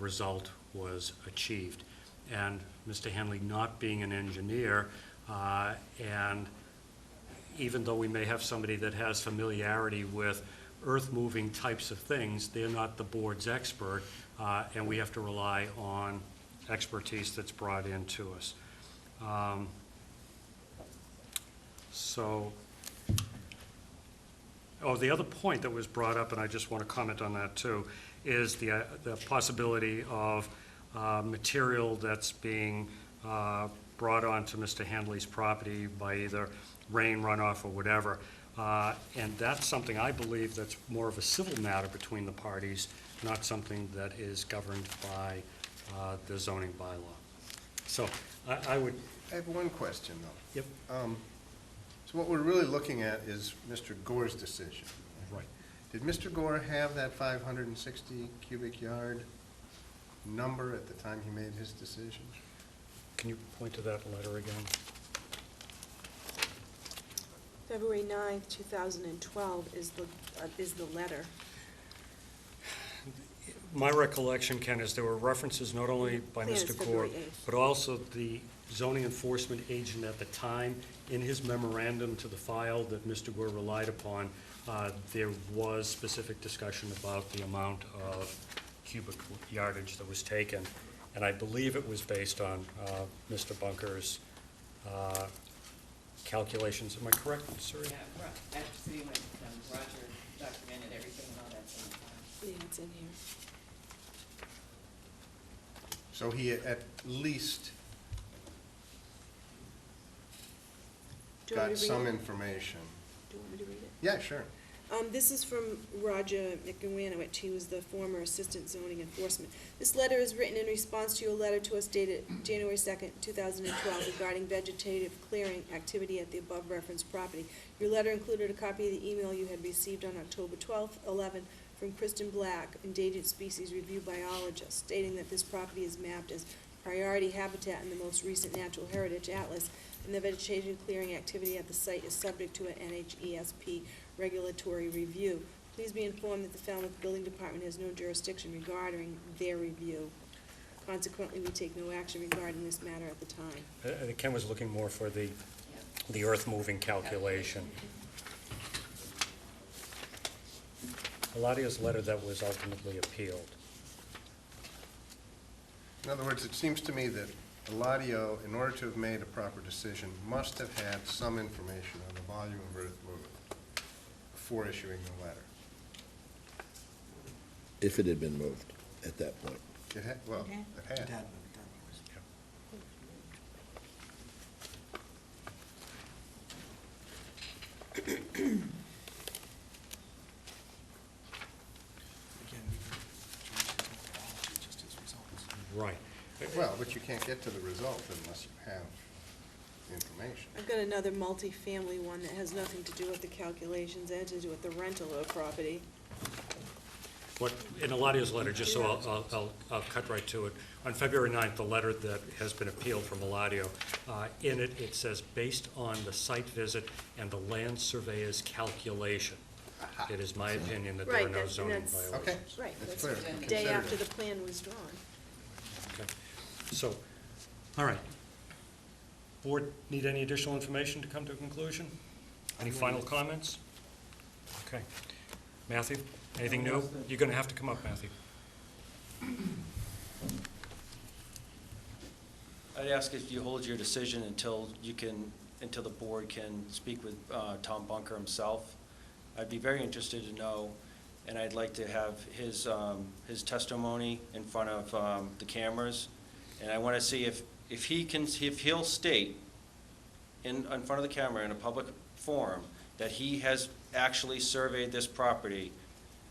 result was achieved. And Mr. Hanley not being an engineer, and even though we may have somebody that has familiarity with earth-moving types of things, they're not the board's expert, and we have to rely on expertise that's brought into us. The other point that was brought up, and I just want to comment on that too, is the possibility of material that's being brought onto Mr. Handley's property by either rain, runoff, or whatever. And that's something I believe that's more of a civil matter between the parties, not something that is governed by the zoning bylaw. So I would... I have one question, though. Yep. So what we're really looking at is Mr. Gore's decision. Right. Did Mr. Gore have that 560 cubic yard number at the time he made his decision? Can you point to that letter again? February 9th, 2012 is the letter. My recollection, Ken, is there were references not only by Plan is Mr. February Gore, 8th. but also the zoning enforcement agent at the time. In his memorandum to the file that Mr. Gore relied upon, there was specific discussion about the amount of cubic yardage that was taken. And I believe it was based on Mr. Bunker's calculations. Am I correct, sir? Yeah, actually, when Roger documented everything and all that same time. Yeah, it's in here. So he at least Do you want me got to read some it? information. Do you want me to read it? Yeah, sure. This is from Roger McEwanowicz. He was the former Assistant Zoning Enforcement. This letter is written in response to your letter to us dated January 2nd, 2012 regarding vegetative clearing activity at the above referenced property. Your letter included a copy of the email you had received on October 12th, 11, from Kristen Black, Endangered Species Review Biologist, stating that this property is mapped as priority habitat in the most recent Natural Heritage Atlas, and the vegetation clearing activity at the site is subject to an NHESP regulatory review. Please be informed that the Falmouth Building Department has no jurisdiction regarding their review. Consequently, we take no action regarding this matter at the time. I think Ken was looking more for the earth-moving calculation. Eladia's letter that was ultimately appealed. In other words, it seems to me that Eladio, in order to have made a proper decision, must have had some information on the volume of earth movement before issuing the letter. If it had been moved at that point. It had, well, Okay. it had. Dad, again, we can change just his results. Right. Well, but you can't get to the result unless you have information. I've got another multifamily one that has nothing to do with the calculations, it had to do with the rental of property. What, in Eladia's letter, just so I'll cut right to it, on February 9th, the letter that has been appealed from Eladio, in it, it says, based on the site visit and the land surveyor's calculation. It is my opinion that there are Right, no that's- zoning that's- violations. Okay, Right, that's that's clear. the day Consider after it. the plan was drawn. Okay. So, all right. Board need any additional information to come to a conclusion? Any final comments? Okay. Matthew, anything new? You're going to have to come up, Matthew. I'd ask if you hold your decision until the board can speak with Tom Bunker himself. I'd be very interested to know, and I'd like to have his testimony in front of the cameras. And I want to see if he'll state in front of the camera in a public forum that he has actually surveyed this property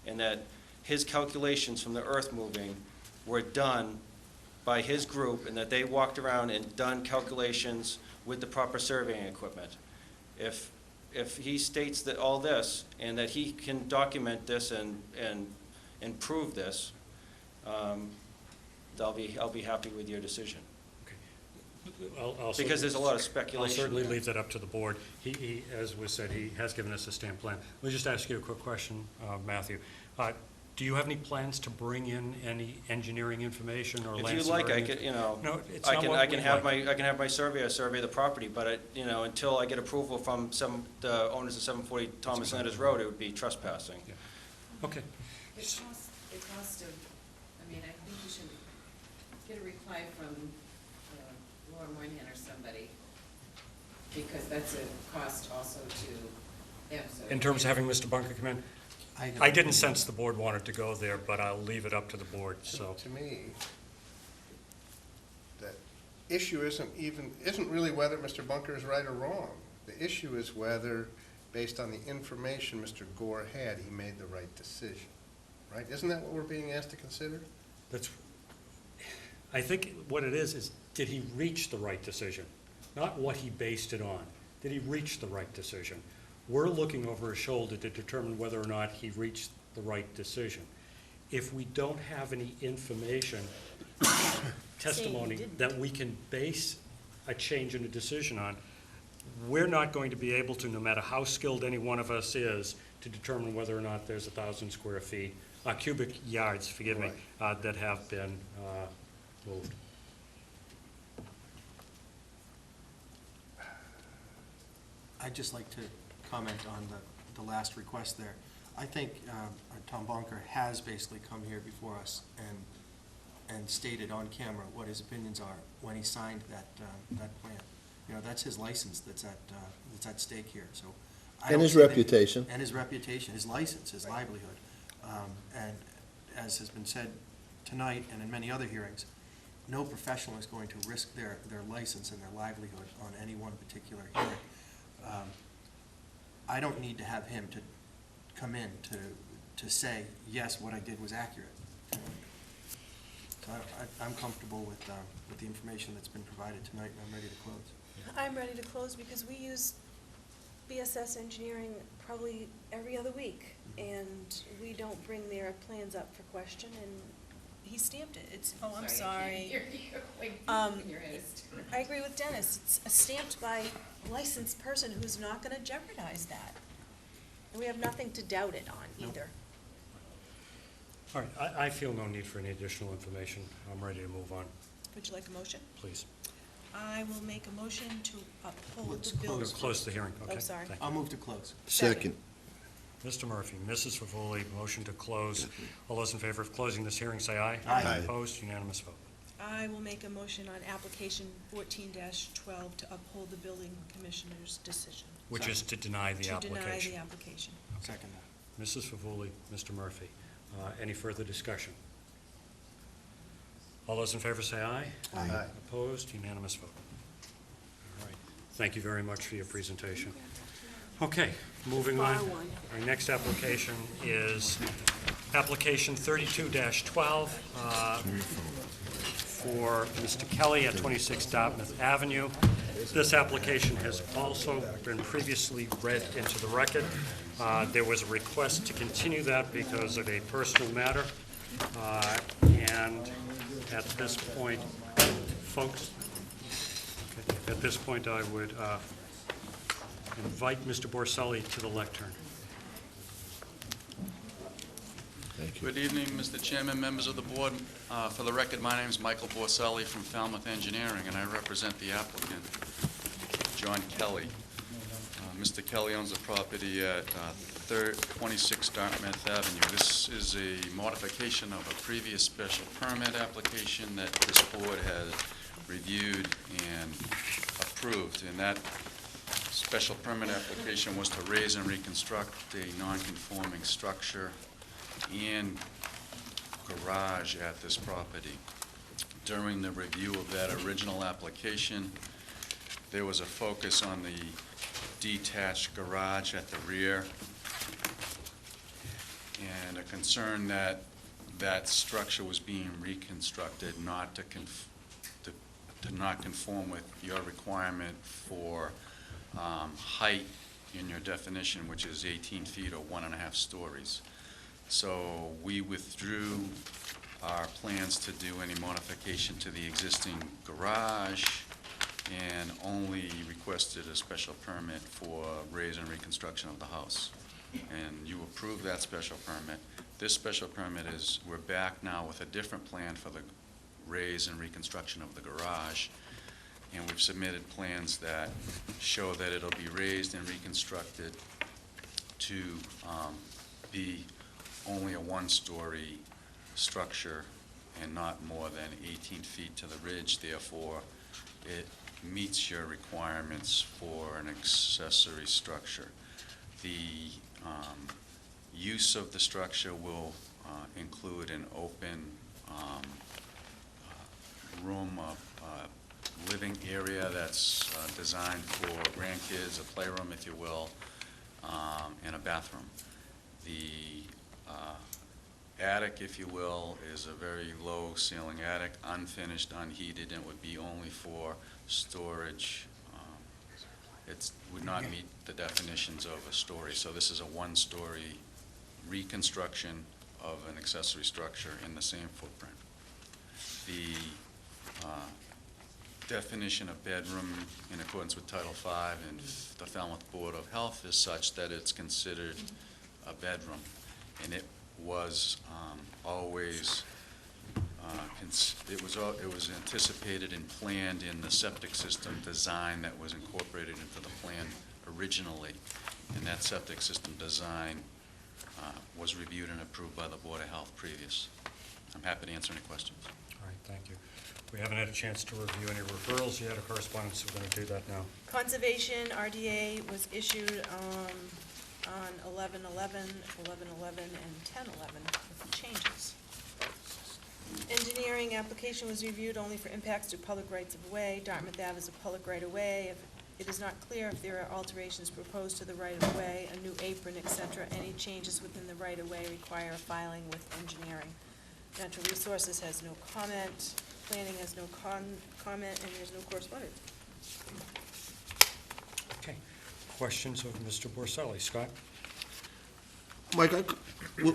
and that his calculations from the earth moving were done by his group and that they walked around and done calculations with the proper surveying equipment. If he states that all this and that he can document this and prove this, I'll be happy with your decision. Because there's a lot of speculation. I'll certainly there. leave that up to the board. He, as was said, he has given us a stamp plan. Let me just ask you a quick question, Matthew. Do you have any plans to bring in any engineering information or land If you like, I surveying? could, No, it's I not can, what I can we'd have like. I can have my surveyor survey the property, but until I get approval from the owners of 740 Thomas Landers Road, it would be trespassing. Yeah. Okay. The cost of, I mean, I think you should get a reply from Laura Moynihan or somebody, because that's a cost also to them, so. In terms of having Mr. Bunker come in, I didn't sense the board wanted to go there, but I'll leave it up to the board, so. To me, the issue isn't really whether Mr. Bunker is right or wrong. The issue is whether, based on the information Mr. Gore had, he made the right decision, right? Isn't that what we're being asked to consider? That's, I think what it is did he reach the right decision? Not what he based it on. Did he reach the right decision? We're looking over his shoulder to determine whether or not he reached the right decision. If we don't have any information, testimony didn't. that we can base a change in a decision on, we're not going to be able to, no matter how skilled any one of us is, to determine whether or not there's 1,000 square feet, cubic yards, forgive me, that have been moved. I'd just like to comment on the last request there. I think Tom Bonker has basically come here before us and stated on camera what his opinions are when he signed that plan. You know, that's his license that's at stake here, so. I And don't his see that- reputation. And his reputation, his license, his livelihood. And as has been said tonight and in many other hearings, no professional is going to risk their license and their livelihood on any one particular hearing. I don't need to have him to come in to say, yes, what I did was accurate. So I'm comfortable with the information that's been provided tonight, and I'm ready to close. I'm ready to close because we use BSS engineering probably every other week, and we don't bring their plans up for question, and he stamped it. It's, oh, I'm sorry. I agree with Dennis. It's stamped by a licensed person who's not gonna jeopardize that. And we have nothing to doubt it on either. All right, I feel no need for any additional information. I'm ready to move on, Would you like a motion? please. I will make a motion to uphold Let's the bill. We'll close the hearing, okay? sorry. Thank I'll you. move to close. Second. Mr. Murphy, Mrs. Favoli, motion to close. All those in favor of closing this hearing, say aye. Aye. Opposed, unanimous vote. I will make a motion on application 14-12 to uphold the building commissioner's decision. Which is to deny the To deny the application. application. Second. Mrs. Favoli, Mr. Murphy, any further discussion? All those in favor say aye. Aye. Opposed, unanimous vote. All right, thank you very much for your presentation. Okay, moving on. Far one. Our next application is application 32-12 for Mr. Kelly at 26 Dartmouth Avenue. This application has also been previously read into the record. There was a request to continue that because of a personal matter. And at this point, folks, okay, at this point, I would invite Mr. Borselli to the lectern. Thank you. Good evening, Mr. Chairman, members of the board. For the record, my name is Michael Borselli from Falmouth Engineering, and I represent the applicant, John Kelly. Mr. Kelly owns the property at 26 Dartmouth Avenue. This is a modification of a previous special permit application that this board has reviewed and approved. And that special permit application was to raise and reconstruct a non-conforming structure and garage at this property. During the review of that original application, there was a focus on the detached garage at the rear and a concern that that structure was being reconstructed not to not conform with your requirement for height in your definition, which is 18 feet or 1.5 stories. So we withdrew our plans to do any modification to the existing garage and only requested a special permit for raise and reconstruction of the house. And you approved that special permit. This special permit is, we're back now with a different plan for the raise and reconstruction of the garage. And we've submitted plans that show that it'll be raised and reconstructed to be only a 1-story structure and not more than 18 feet to the ridge. Therefore, it meets your requirements for an accessory structure. The use of the structure will include an open room, living area that's designed for grandkids, a playroom, if you will, and a bathroom. The attic, if you will, is a very low ceiling attic, unfinished, unheated, and would be only for storage. It would not meet the definitions of a story. So this is a 1-story reconstruction of an accessory structure in the same footprint. The definition of bedroom in accordance with Title V and the Falmouth Board of Health is such that it's considered a bedroom. And it was always, it was anticipated and planned in the septic system design that was incorporated into the plan originally. And that septic system design was reviewed and approved by the Board of Health previous. I'm happy to answer any questions. All right, thank you. We haven't had a chance to review any referrals yet or correspondence, so we're going to do that now. Conservation RDA was issued on 11/11, 11/11, and 10/11 with changes. Engineering application was reviewed only for impacts to public rights of way. Dartmouth Ave is a public right of way. If it is not clear if there are alterations proposed to the right of way, a new apron, etc., any changes within the right of way require a filing with engineering. Natural Resources has no comment. Planning has no comment, and there's no correspondence. Okay. Questions of Mr. Borselli? Scott? Mike,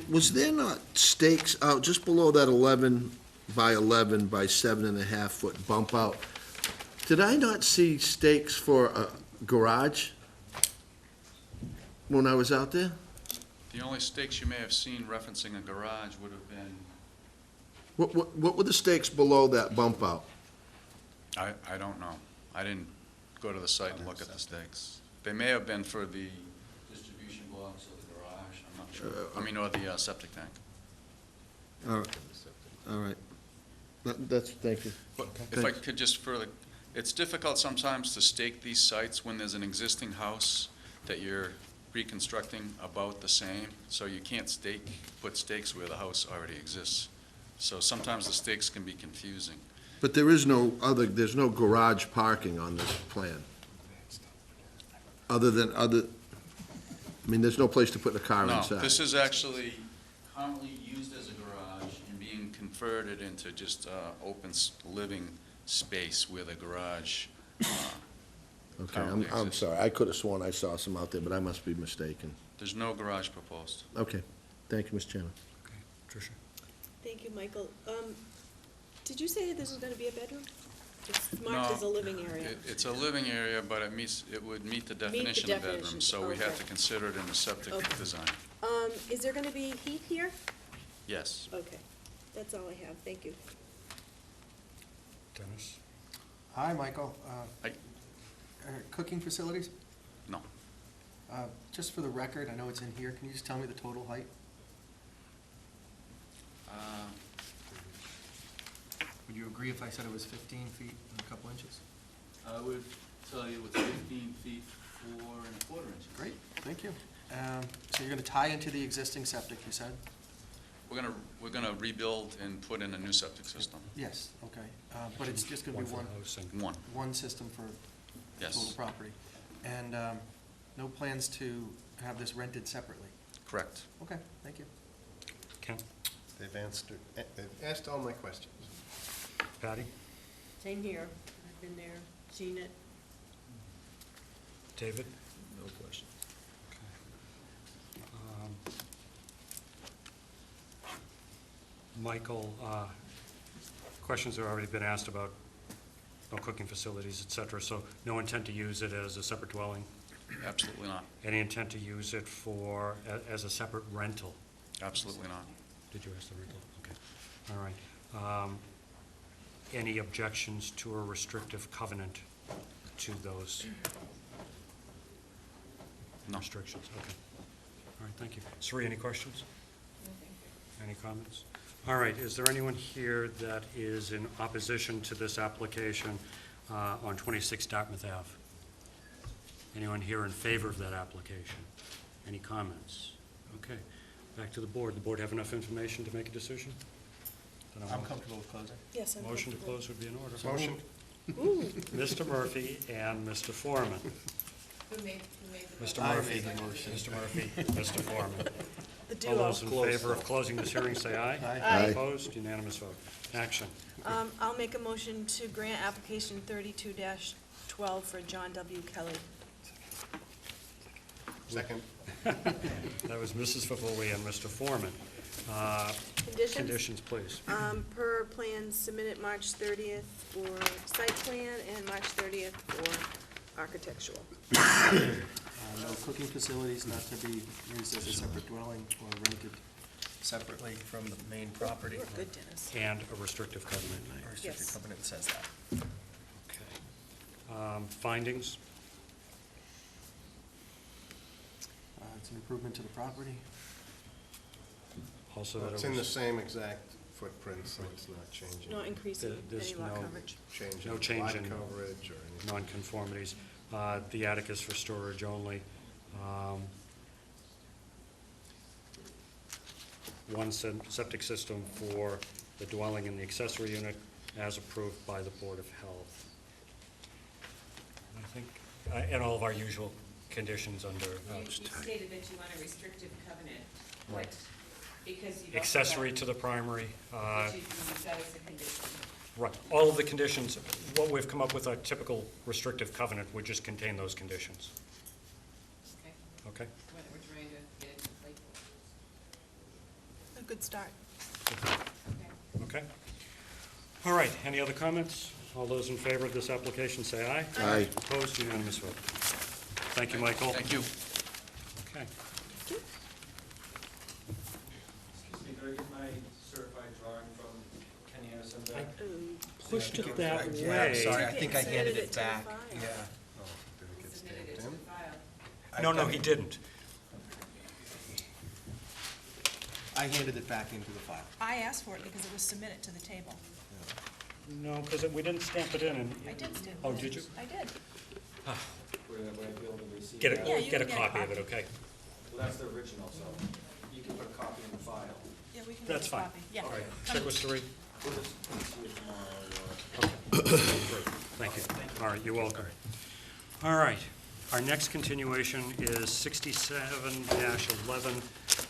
was there not stakes out just below that 11 by 11 by 7.5 foot bump out? Did I not see stakes for a garage when I was out there? The only stakes you may have seen referencing a garage would have been, What were the stakes below that bump out? I don't know. I didn't go to the site and look at the stakes. They may have been for the distribution blocks of the garage, I'm not sure. I mean, or the septic tank. All right. That's, thank you. But if I could just further, it's difficult sometimes to stake these sites when there's an existing house that you're reconstructing about the same, so you can't put stakes where the house already exists. So sometimes the stakes can be confusing. But there's no garage parking on this plan? I mean, there's no place to put the car No, inside? this is actually currently used as a garage and being converted into just open living space where the garage Okay, currently I'm exist. sorry, I could have sworn I saw some out there, but I must be mistaken. There's no garage proposed. Okay, thank you, Mr. Chairman. Okay, Tricia? Thank you, Michael. Did you say this was gonna be a bedroom? It's marked No, as a living area. It's a living area, but it would meet the definition of bedroom, definition, so we have okay. to consider it in the septic Okay. design. Is there gonna be heat here? Yes. Okay, that's all I have, thank you. Dennis? Hi, Michael. Hi. Cooking facilities? No. Just for the record, I know it's in here, can you just tell me the total height? Would you agree if I said it was 15 feet and a couple inches? I would tell you it's 15 feet 4¼ inches. Great, thank you. So you're going to tie into the existing septic, you said? We're gonna rebuild and put in a new septic system. Yes, okay. But it's just going to be for one, the house and- One, system for yes, total property? And no plans to have this rented separately? correct. Okay, thank you. Ken? They've asked all my questions. Patty? Same here. I've been there, seen it. David? No question. Michael, questions have already been asked about no cooking facilities, et cetera, so no intent to use it as a separate dwelling? Absolutely not. Any intent to use it as a separate rental? Absolutely not. Did you ask the rental? Okay, all right. Any objections to a restrictive covenant to those No. restrictions? Okay. All right, thank you. Sri, any questions? Any comments? All right, is there anyone here that is in opposition to this application on 26 Dartmouth Ave? Anyone here in favor of that application? Any comments? Okay, back to the board. The board have enough information to make a decision? Then I'll- I'm comfortable with closing. Yes, I'm Motion to comfortable. close would be in order. Motion? Ooh, Mr. Murphy and Mr. Foreman. Who made the Mr. motion? I Murphy, made the motion. Mr. Murphy, Mr. Foreman. the All duo. those in favor of closing this hearing, say aye. Aye. Aye. Opposed, unanimous vote. Action. I'll make a motion to grant application 32-12 for John W. Kelly. Second. That was Mrs. Favoli and Mr. Foreman. Conditions? Conditions, please. Per plan submitted March 30th for site plan and March 30th for architectural. No cooking facilities not to be used as a separate dwelling or rented separately from the main property. You are good, Dennis. And a restrictive covenant. Our restricted Yes. covenant says that. Okay. Findings? It's an improvement to the property. Also that it It's in the was same exact footprint, so it's not changing. Not increasing There's any lot no- coverage. Changing no change lot in coverage or anything. nonconformities. The attic is for storage only. One septic system for the dwelling and the accessory unit as approved by the Board of Health. I think, and all of our usual conditions under You stated that you want a restrictive covenant. Right. Because you've also accessory got- to the primary. That you've got as a condition. Right, all of the conditions, what we've come up with, a typical restrictive covenant would just contain those conditions, Okay, okay? what we're trying to get it in place. A good start. Okay. Okay? All right, any other comments? All those in favor of this application, say aye. Aye. Opposed, unanimous vote. Thank you, Michael. Thank you. Okay. Excuse me, could I get my certified drawing from Kenny Anderson back? Pushed it that Yeah, I'm way. sorry, I think I Submitted handed it it to the back. file. Yeah. Oh, did it get Submitted it stamped to in? the file. No, he didn't. I handed it back into the file. I asked for it because it was submitted to the table. No, because we didn't stamp it in, and. I did stamp it. Oh, did you? I did. Would I be able to receive Get that? Yeah, a, you get a can get a copy of it, copy. okay? Well, that's the original, so you can put a copy in the file. Yeah, we can That's get a fine. copy. Yeah. All right, check with Sheree. We'll just see it tomorrow or. Great, thank you. All right, you're welcome. All right, our next continuation is 67-11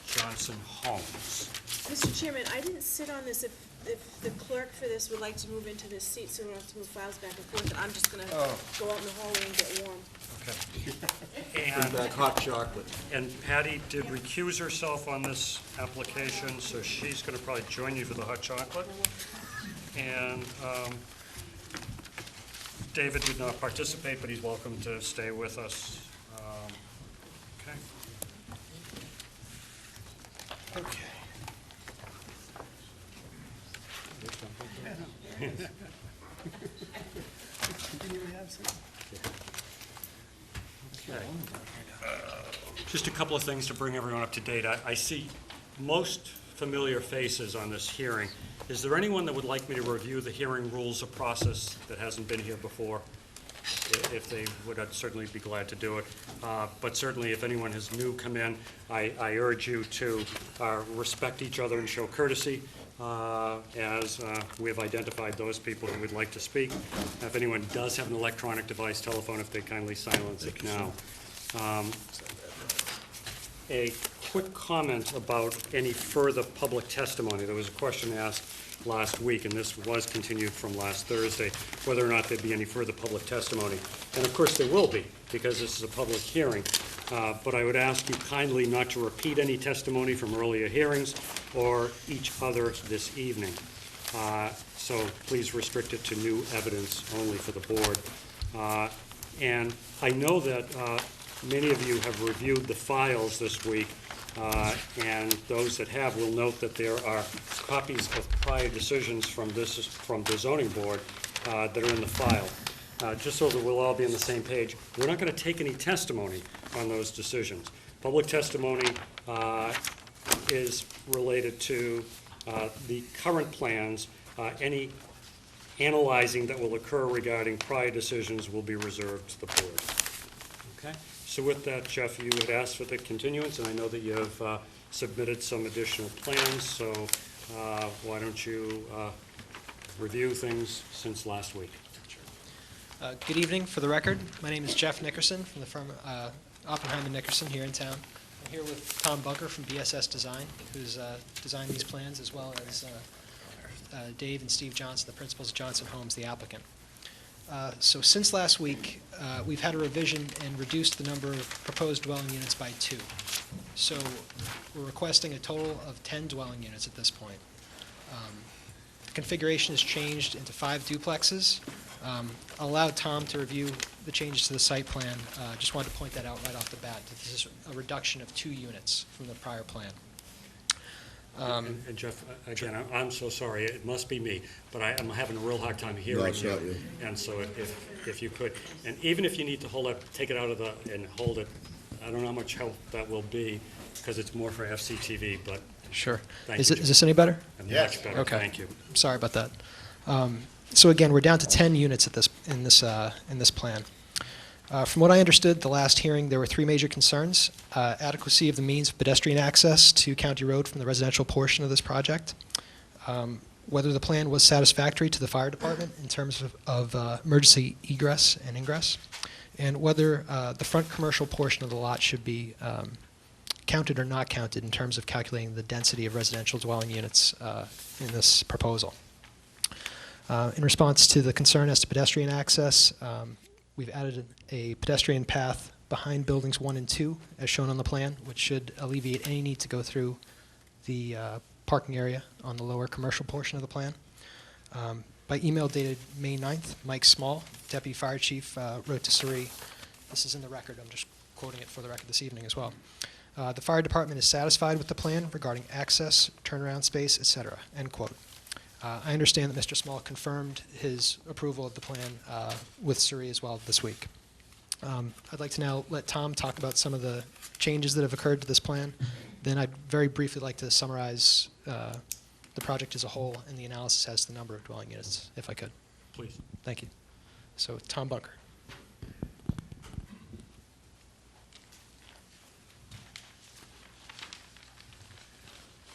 Johnson Homes. Mr. Chairman, I didn't sit on this. If if the clerk for this would like to move into this seat, so we don't have to move files back and forth, I'm just gonna Oh. go out in the hallway and get warm. And hot chocolate. And Patty did recuse herself on this application, so she's going to probably join you for the hot chocolate. And David did not participate, but he's welcome to stay with us. Okay. Okay. Okay. Just a couple of things to bring everyone up to date. I see most familiar faces on this hearing. Is there anyone that would like me to review the hearing rules of process that hasn't been here before? If they would, I'd certainly be glad to do it. But certainly, if anyone has new come in, I urge you to respect each other and show courtesy, as we have identified those people who would like to speak. If anyone does have an electronic device, telephone, if they kindly silence it now. A quick comment about any further public testimony. There was a question asked last week, and this was continued from last Thursday, whether or not there'd be any further public testimony. And of course there will be, because this is a public hearing. But I would ask you kindly not to repeat any testimony from earlier hearings or each other this evening. So please restrict it to new evidence only for the board. And I know that many of you have reviewed the files this week, and those that have will note that there are copies of prior decisions from the zoning board that are in the file. Just so that we'll all be on the same page, we're not going to take any testimony on those decisions. Public testimony is related to the current plans. Any analyzing that will occur regarding prior decisions will be reserved to the board. Okay? So with that, Jeff, you had asked for the continuance, and I know that you have submitted some additional plans, so why don't you review things since last week? Good evening. For the record, my name is Jeff Nickerson from the firm Oppenheim & Nickerson here in town. I'm here with Tom Bunker from BSS Design, who's designed these plans, as well as Dave and Steve Johnson, the principals of Johnson Homes, the applicant. So since last week, we've had a revision and reduced the number of proposed dwelling units by 2. So we're requesting a total of 10 dwelling units at this point. The configuration has changed into 5 duplexes. I'll allow Tom to review the changes to the site plan. Just wanted to point that out right off the bat. This is a reduction of 2 units from the prior plan. And Jeff, again, I'm so sorry, it must be me, but I'm having a real hard time hearing you. No, it's not you. And so if you could, and even if you need to hold it, take it out of and hold it, I don't know how much help that will be, because it's more for FCTV, but Sure. thank Is you, this any better? Yes. much better, Okay. thank you. Sorry about that. So again, we're down to 10 units in this plan. From what I understood, the last hearing, there were 3 major concerns: adequacy of the means of pedestrian access to County Road from the residential portion of this project, whether the plan was satisfactory to the fire department in terms of emergency egress and ingress, and whether the front commercial portion of the lot should be counted or not counted in terms of calculating the density of residential dwelling units in this proposal. In response to the concern as to pedestrian access, we've added a pedestrian path behind buildings 1 and 2, as shown on the plan, which should alleviate any need to go through the parking area on the lower commercial portion of the plan. By email dated May 9th, Mike Small, Deputy Fire Chief, wrote to Suri. This is in the record. I'm just quoting it for the record this evening as well. The fire department is satisfied with the plan regarding access, turnaround space, etc., end quote. I understand that Mr. Small confirmed his approval of the plan with Suri as well this week. I'd like to now let Tom talk about some of the changes that have occurred to this plan. Then I'd very briefly like to summarize the project as a whole and the analysis as to the number of dwelling units, if I could. Please. Thank you. So, Tom Bunker.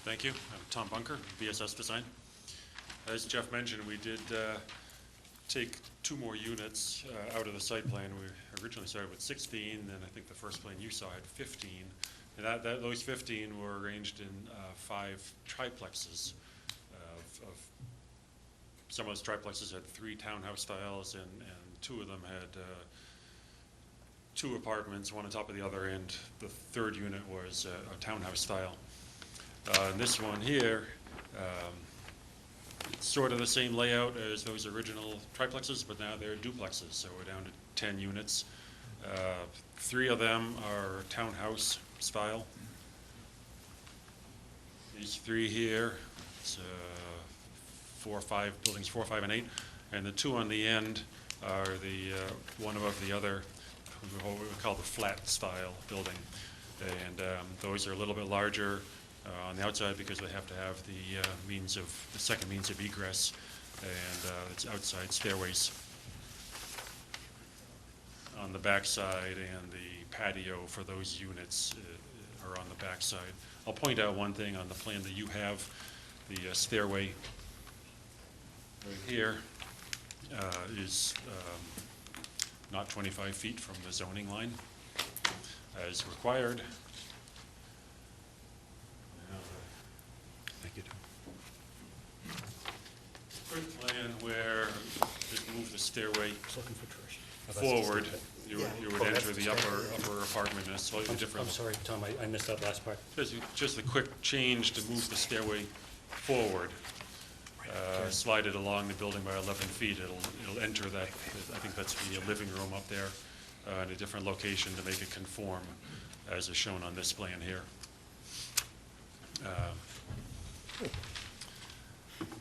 Thank you. I'm Tom Bunker, BSS Design. As Jeff mentioned, we did take 2 more units out of the site plan. We originally started with 16, and I think the first plan you saw had 15. And those 15 were arranged in 5 triplexes of some of those triplexes had 3 townhouse styles, and 2 of them had 2 apartments, one on top of the other, and the 3rd unit was a townhouse style. And this one here, it's sort of the same layout as those original triplexes, but now they're duplexes, so we're down to 10 units. 3 of them are townhouse style. These 3 here, it's 4, 5, buildings 4, 5, and 8, and the 2 on the end are the one above the other, what we would call the flat style building. And those are a little bit larger on the outside because they have to have the second means of egress, and it's outside stairways on the back side, and the patio for those units are on the back side. I'll point out one thing on the plan that you have, the stairway right here is not 25 feet from the zoning line as required. Thank you, Tom. Quick plan where just move the stairway Looking for Trish. forward. You would enter the upper apartment in a slightly different. I'm sorry, Tom, I missed that last part. Just a quick change to move the stairway forward. Slide it along the building by 11 feet. It'll enter that, I think that's the living room up there, in a different location to make it conform, as is shown on this plan here.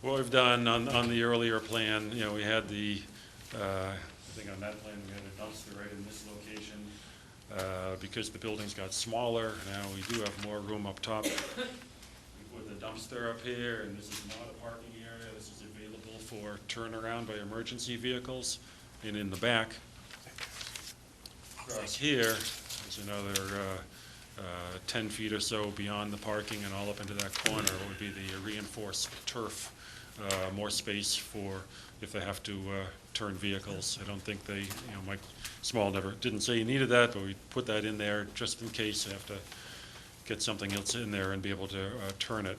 What we've done on the earlier plan, we had I think on that plan, we had a dumpster right in this location. Because the buildings got smaller, now we do have more room up top. We put the dumpster up here, and this is not a parking area. This is available for turnaround by emergency vehicles. And in the back, across here, there's another 10 feet or so beyond the parking and all up into that corner would be the reinforced turf, more space for if they have to turn vehicles. I don't think they, Mike Small didn't say he needed that, but we put that in there just in case they have to get something else in there and be able to turn it.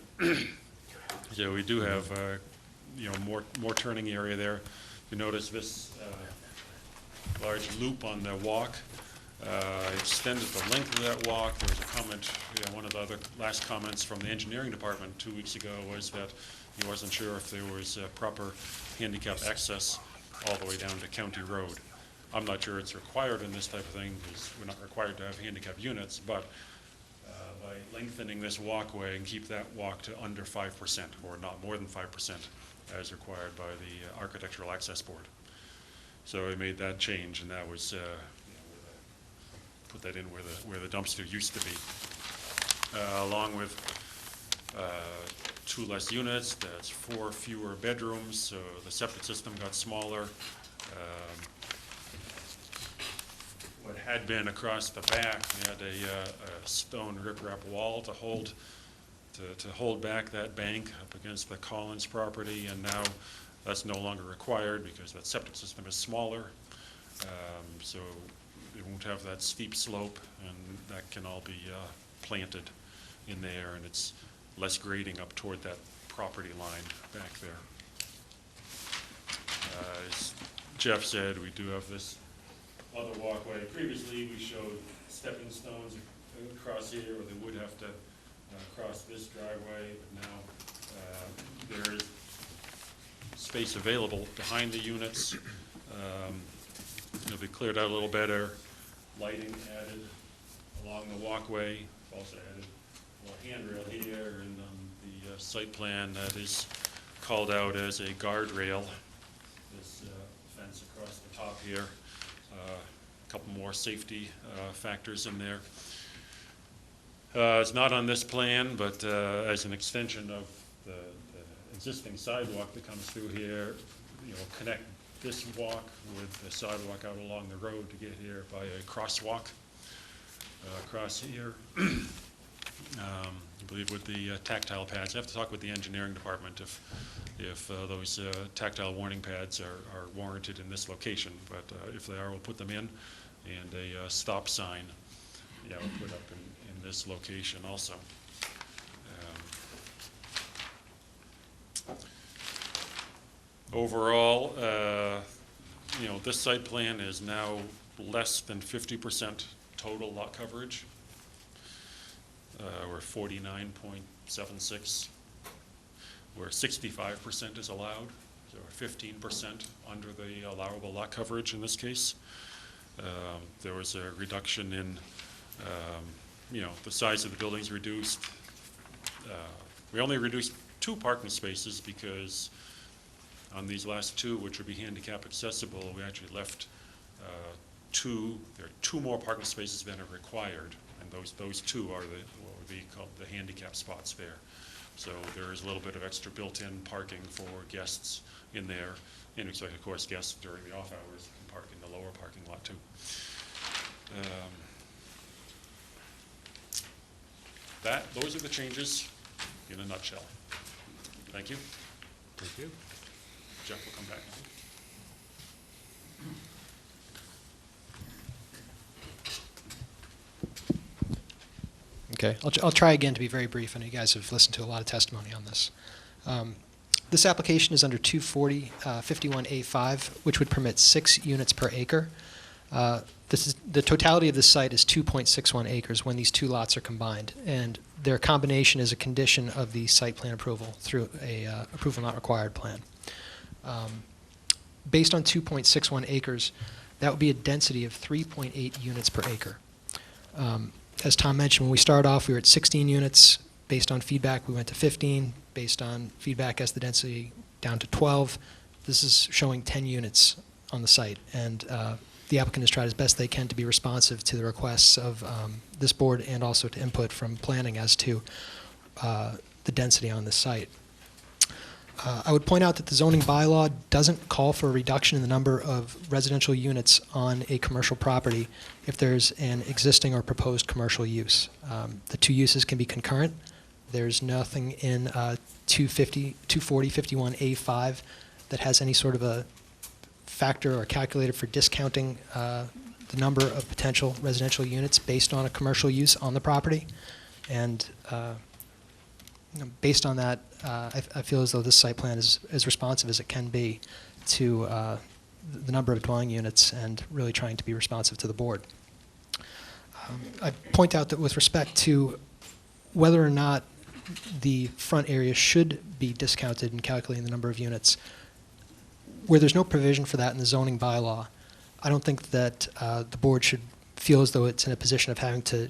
So we do have, more turning area there. You notice this large loop on the walk. I extended the length of that walk. There was a comment, one of the other last comments from the engineering department 2 weeks ago was that he wasn't sure if there was proper handicap access all the way down to County Road. I'm not sure it's required in this type of thing because we're not required to have handicap units, but by lengthening this walkway and keep that walk to under 5% or not more than 5% as required by the Architectural Access Board. So we made that change, and that was put that in where the dumpster used to be, along with 2 less units. That's 4 fewer bedrooms, so the septic system got smaller. What had been across the back, we had a stone riprap wall to hold back that bank up against the Collins property, and now that's no longer required because that septic system is smaller. So it won't have that steep slope, and that can all be planted in there, and it's less grading up toward that property line back there. As Jeff said, we do have this other walkway. Previously, we showed stepping stones across here, or they would have to cross this driveway, but now there is space available behind the units. It'll be cleared out a little better. Lighting added along the walkway. Also added a handrail here, and on the site plan that is called out as a guardrail. This fence across the top here. A couple more safety factors in there. It's not on this plan, but as an extension of the existing sidewalk that comes through here, connect this walk with the sidewalk out along the road to get here by a crosswalk across here. I believe with the tactile pads, I have to talk with the engineering department if those tactile warning pads are warranted in this location, but if they are, we'll put them in, and a stop sign, we'll put up in this location also. Overall, this site plan is now less than 50% total lot coverage. We're 49.76, where 65% is allowed, so we're 15% under the allowable lot coverage in this case. There was a reduction in, the size of the buildings reduced. We only reduced 2 parking spaces because on these last 2, which would be handicap accessible, we actually left there are 2 more parking spaces than are required, and those 2 are what would be called the handicap spots there. So there is a little bit of extra built-in parking for guests in there, and of course guests during the off hours can park in the lower parking lot too. Those are the changes in a nutshell. Thank you. Thank you. Jeff will come back. Okay, I'll try again to be very brief. I know you guys have listened to a lot of testimony on this. This application is under 240-51A5, which would permit 6 units per acre. The totality of this site is 2.61 acres when these 2 lots are combined, and their combination is a condition of the site plan approval through a approval not required plan. Based on 2.61 acres, that would be a density of 3.8 units per acre. As Tom mentioned, when we started off, we were at 16 units. Based on feedback, we went to 15. Based on feedback as the density, down to 12. This is showing 10 units on the site, and the applicant has tried as best they can to be responsive to the requests of this board and also to input from planning as to the density on this site. I would point out that the zoning bylaw doesn't call for a reduction in the number of residential units on a commercial property if there's an existing or proposed commercial use. The 2 uses can be concurrent. There's nothing in 240-51A5 that has any sort of a factor or calculator for discounting the number of potential residential units based on a commercial use on the property. And based on that, I feel as though this site plan is as responsive as it can be to the number of dwelling units and really trying to be responsive to the board. I point out that with respect to whether or not the front area should be discounted in calculating the number of units, where there's no provision for that in the zoning bylaw, I don't think that the board should feel as though it's in a position of having to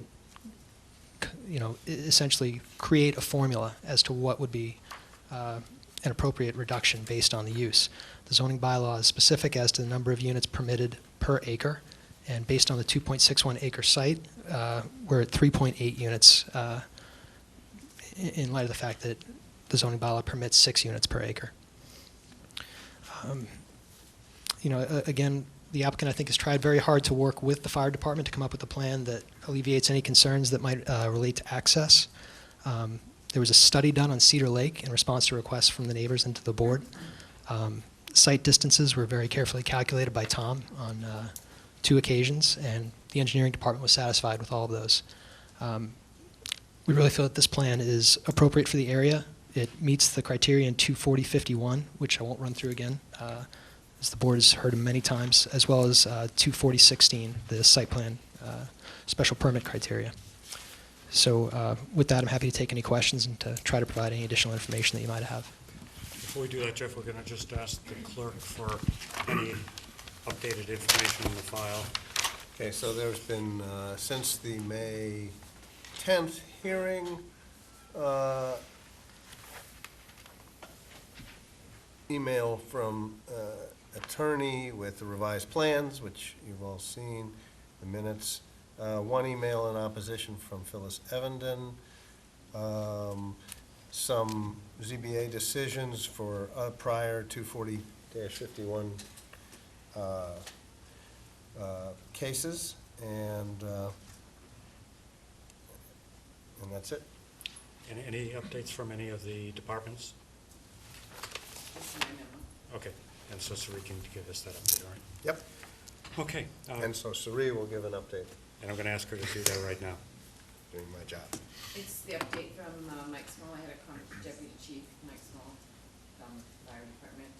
essentially create a formula as to what would be an appropriate reduction based on the use. The zoning bylaw is specific as to the number of units permitted per acre, and based on the 2.61 acre site, we're at 3.8 units in light of the fact that the zoning bylaw permits 6 units per acre. Again, the applicant, I think, has tried very hard to work with the fire department to come up with a plan that alleviates any concerns that might relate to access. There was a study done on Cedar Lake in response to requests from the neighbors and to the board. Site distances were very carefully calculated by Tom on 2 occasions, and the engineering department was satisfied with all of those. We really feel that this plan is appropriate for the area. It meets the criteria in 240-51, which I won't run through again, as the board has heard them many times, as well as 240-16, the site plan special permit criteria. So with that, I'm happy to take any questions and to try to provide any additional information that you might have. Before we do that, Jeff, we're going to just ask the clerk for any updated information in the file. Okay, so there's been, since the May 10th hearing, email from attorney with the revised plans, which you've all seen, the minutes. 1 email in opposition from Phyllis Evenden. Some ZBA decisions for prior 240-51 cases, and that's it. Any updates from any of the departments? Okay, and so Sari can give us that update, all right? Yep. Okay. And so Sari will give an update. And I'm going to ask her to do that right now. Doing my job. It's the update from Mike Small. I had a comment with Deputy Chief Mike Small from the Fire Department.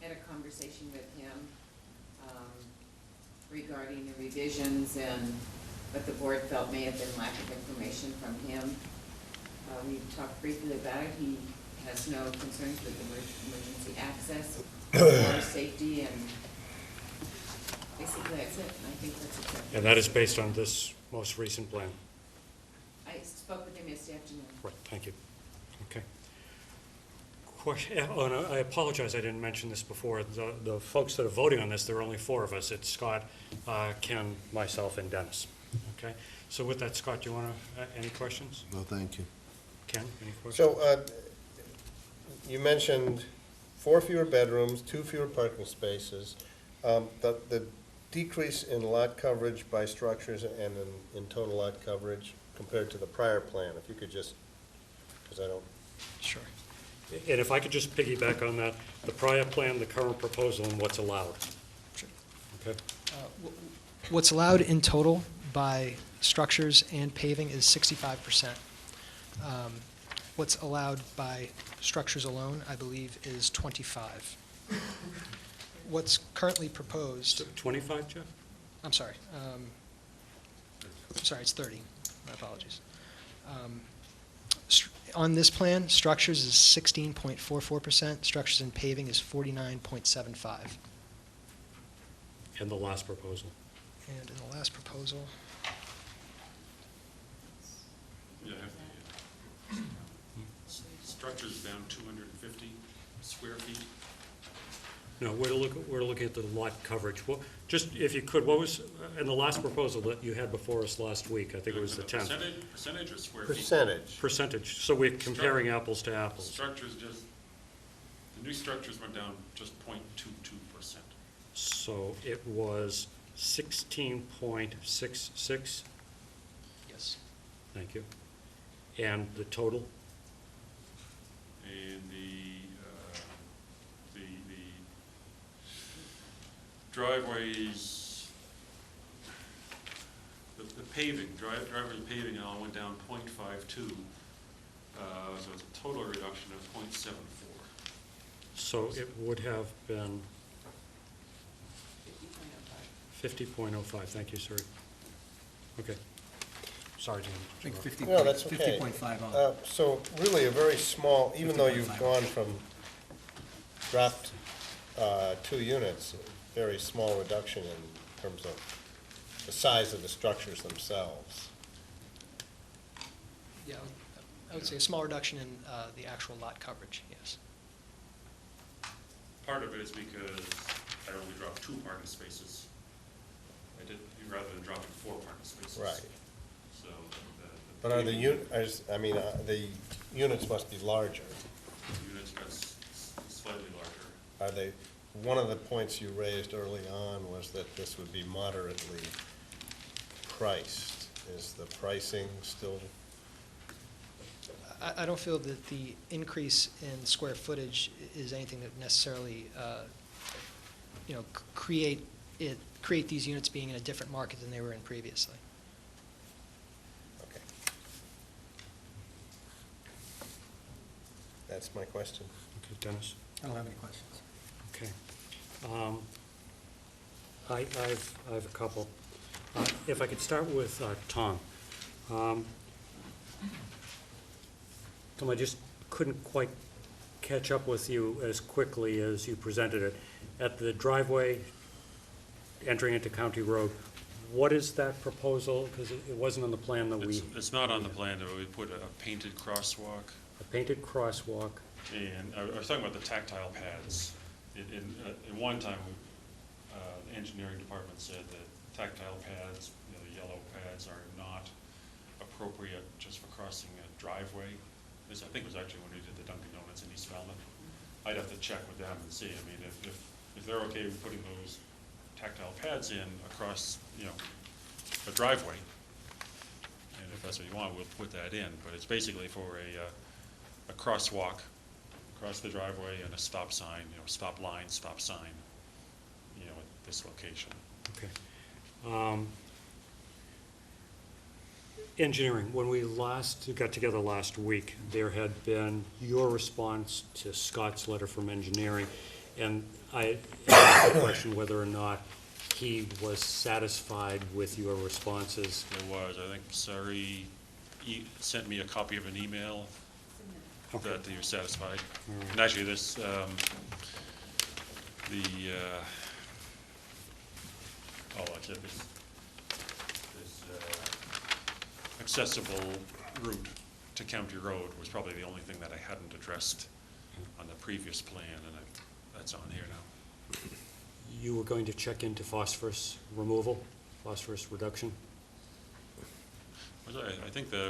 had a conversation with him regarding the revisions but the board felt may have been lack of information from him. We talked briefly about it. He has no concerns with emergency access, or safety, and basically that's it. I think that's exactly. And that is based on this most recent plan? I spoke with him yesterday afternoon. Right, thank you. Okay. Question, oh, and I apologize, I didn't mention this before. The folks that are voting on this, there are only 4 of us. It's Scott, Ken, myself, and Dennis. Okay? So with that, Scott, do you want to, any questions? No, thank you. Ken, any questions? So, you mentioned 4 fewer bedrooms, 2 fewer parking spaces. The decrease in lot coverage by structures and in total lot coverage compared to the prior plan, if you could just, because I don't. Sure. And if I could just piggyback on that, the prior plan, the current proposal, and what's allowed. Sure. Okay? What's allowed in total by structures and paving is 65%. What's allowed by structures alone, I believe, is 25. What's currently proposed, 25, Jeff? I'm sorry, it's 30, my apologies. On this plan, structures is 16.44%, structures and paving is 49.75. And the last proposal. And in the last proposal, Yeah, structure's down 250 square feet. No, we're looking at the lot coverage. Well, just, if you could, what was, in the last proposal that you had before us last week, I think it was the 10th. Percentage or square feet? Percentage. Percentage, so we're comparing apples to apples. Structures just, the new structures went down just 0.22%. So it was 16.66, yes. thank you. And the total? And the driveways, the paving, driveway paving all went down 0.52, so it's a total reduction of 0.74. So it would have been 50.05, thank you, sir. Okay. Sorry, Jim. I think 50. No, that's okay. 50.50. So really a very small, even though you've gone from, dropped 2 units, very small reduction in terms of the size of the structures themselves. Yeah, I would say a small reduction in the actual lot coverage, yes. Part of it is because I only dropped 2 parking spaces. I did, rather than dropping 4 parking spaces. Right. So But are the the units must be larger. units got slightly larger. Are they, one of the points you raised early on was that this would be moderately priced. Is the pricing still? I don't feel that the increase in square footage is anything that necessarily, create these units being in a different market than they were in previously. Okay. That's my question. Okay, Dennis? I don't have any questions. Okay. I have a couple. If I could start with Tom. Tom, I just couldn't quite catch up with you as quickly as you presented it. At the driveway entering into County Road, what is that proposal? Because it wasn't on the plan that we... It's not on the plan, but we put a painted crosswalk. A painted crosswalk. And I was talking about the tactile pads. In one time, the engineering department said that tactile pads, the yellow pads, are not appropriate just for crossing a driveway. This, I think, was actually when we did the Dunkin' Donuts in East Falmouth. I'd have to check with them and see. I mean, if they're okay with putting those tactile pads in across, a driveway, and if that's what you want, we'll put that in. But it's basically for a crosswalk across the driveway and a stop sign, stop line, stop sign, at this location. Okay. Engineering, when we last got together last week, there had been your response to Scott's letter from engineering, And I asked the question whether or not he was satisfied with your responses. There was, I think Sari sent me a copy of an email that he was satisfied. And actually, this, oh, that's it, this accessible route to County Road was probably the only thing that I hadn't addressed on the previous plan, and that's on here now. You were going to check into phosphorus removal, phosphorus reduction? I think I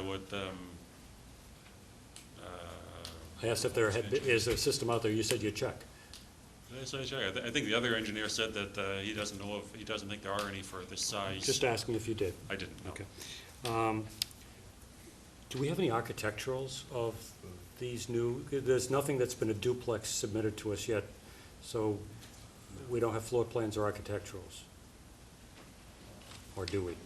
asked if there is a system out there. You said you'd check. I think the other engineer said that he doesn't think there are any for this size. Just asking if you did. I didn't, no. Okay. Do we have any architecturals of these new, there's nothing that's been a duplex submitted to us yet, so we don't have floor plans or architecturals? Or do we?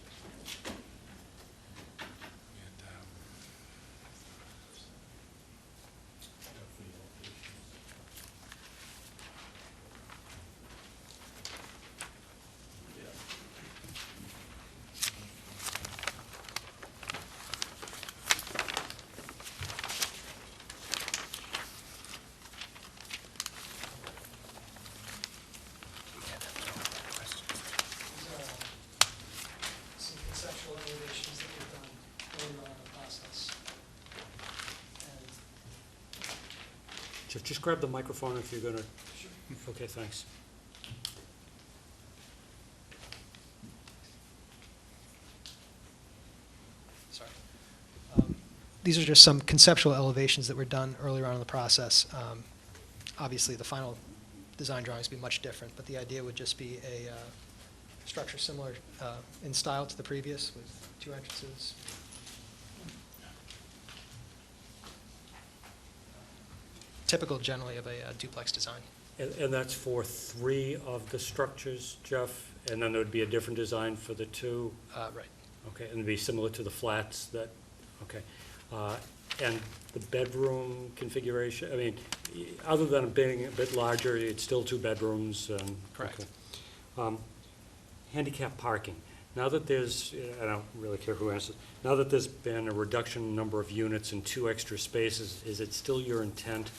Some conceptual elevations that we've done earlier on in the process. And Just grab the microphone if you're gonna. Sure. Okay, thanks. Sorry. These are just some conceptual elevations that were done earlier on in the process. Obviously, the final design drawings would be much different, but the idea would just be a structure similar in style to the previous, with 2 entrances. Typical, generally, of a duplex design. And that's for 3 of the structures, Jeff? And then there would be a different design for the 2? Right. Okay, and it'd be similar to the flats that, okay. And the bedroom configuration, I mean, other than it being a bit larger, it's still 2 bedrooms and. Correct. Okay. Handicap parking. Now that there's, I don't really care who answers, now that there's been a reduction in number of units and 2 extra spaces, is it still your intent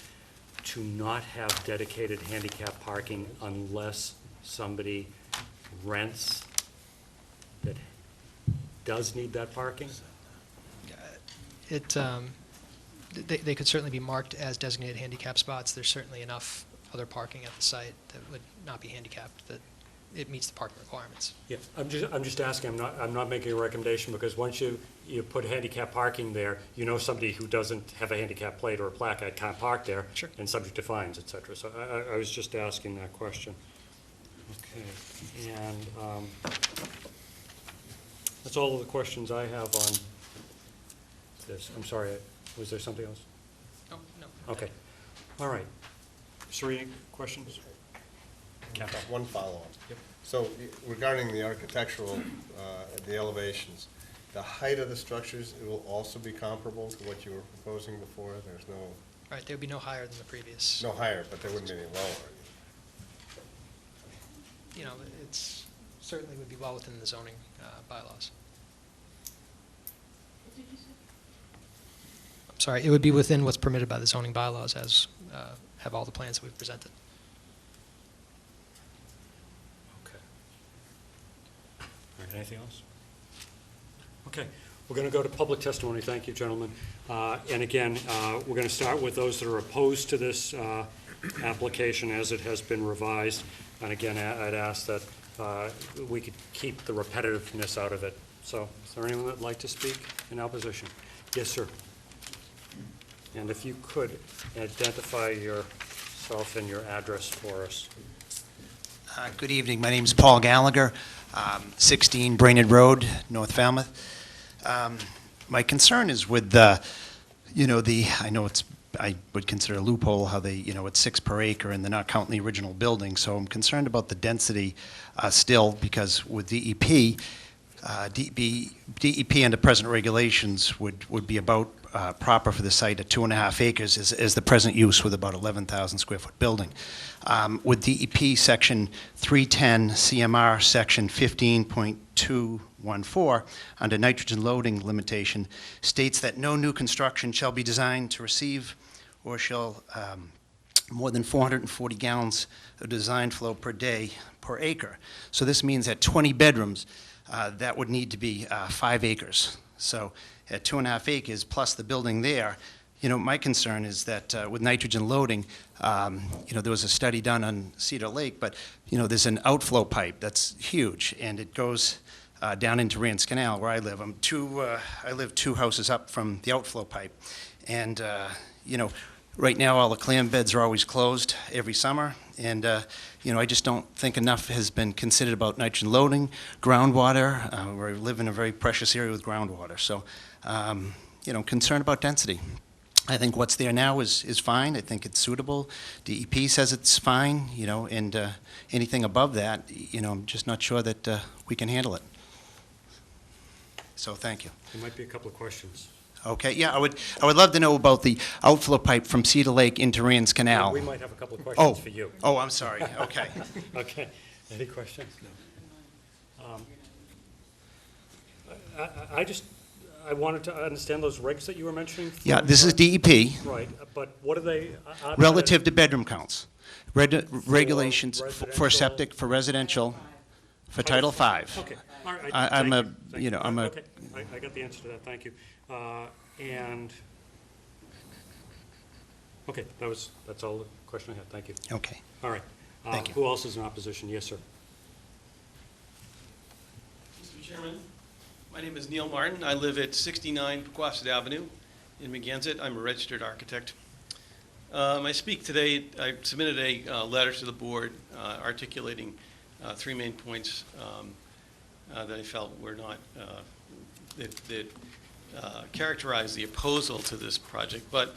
to not have dedicated handicap parking unless somebody rents that does need that parking? They could certainly be marked as designated handicap spots. There's certainly enough other parking at the site that would not be handicapped, that it meets the parking requirements. Yeah, I'm just asking, I'm not making a recommendation, because once you put handicap parking there, you know somebody who doesn't have a handicap plate or a placard can't park there. Sure. And subject to fines, et cetera. So I was just asking that question. Okay, and that's all of the questions I have on this. I'm sorry, was there something else? No. Okay, all right. Serena, questions? One follow-up. Yep. So regarding the architectural, the elevations, the height of the structures, it will also be comparable to what you were proposing before? There's no... Right, they would be no higher than the previous. No higher, but there wouldn't be any lower. You know, it's certainly would be well within the zoning bylaws. What did you say? I'm sorry, it would be within what's permitted by the zoning bylaws, as have all the plans that we've presented. Okay. All right, anything else? Okay, we're going to go to public testimony. Thank you, gentlemen. And again, we're going to start with those that are opposed to this application as it has been revised. And again, I'd ask that we could keep the repetitiveness out of it. So is there anyone that'd like to speak in opposition? Yes, sir. And if you could identify yourself and your address for us. Good evening. My name is Paul Gallagher, 16 Brainerd Road, North Falmouth. My concern is with I know I would consider a loophole how they, it's 6 per acre and they're not counting the original building. So I'm concerned about the density still, because with DEP, DEP under present regulations would be about proper for the site at 2.5 acres is the present use with about 11,000 square foot building. With DEP Section 310 CMR Section 15.214, under nitrogen loading limitation, states that no new construction shall be designed to receive or shall more than 440 gallons of design flow per day per acre. So this means at 20 bedrooms, that would need to be 5 acres. So at 2.5 acres plus the building there, my concern is that with nitrogen loading, there was a study done on Cedar Lake, but, there's an outflow pipe that's huge, and it goes down into Rance Canal where I live. I live 2 houses up from the outflow pipe. And, right now all the clam beds are always closed every summer. And, I just don't think enough has been considered about nitrogen loading, groundwater. We live in a very precious area with groundwater. So, concerned about density. I think what's there now is fine. I think it's suitable. DEP says it's fine, and anything above that, I'm just not sure that we can handle it. So thank you. There might be a couple of questions. Okay, yeah, I would love to know about the outflow pipe from Cedar Lake into Rance Canal. We might have a couple of questions for you. Oh, I'm sorry. Okay. Okay. Any questions? No. I wanted to understand those regs that you were mentioning. Yeah, this is DEP. Right, but what are they? Relative to bedroom counts. Regulations for residential? septic, for residential, for Title V. Okay, all right. I'm a, thank you. I'm a. Okay, I got the answer to that, thank you. And, okay, that's all the question I had, thank you. Okay. All right. Thank you. Who else is in opposition? Yes, sir. Mr. Chairman, my name is Neil Martin. I live at 69 Pequasset Avenue in Magansett. I'm a registered architect. I speak today, I submitted a letter to the board articulating 3 main points that I felt were not, that characterize the opposal to this project. But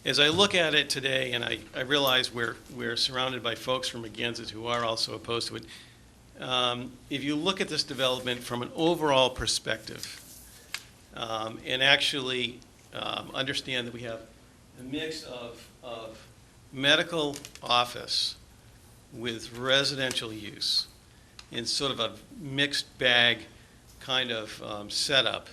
as I look at it today, and I realize we're surrounded by folks from Magansett who are also opposed to it, if you look at this development from an overall perspective, and actually understand that we have a mix of medical office with residential use in sort of a mixed bag kind of setup,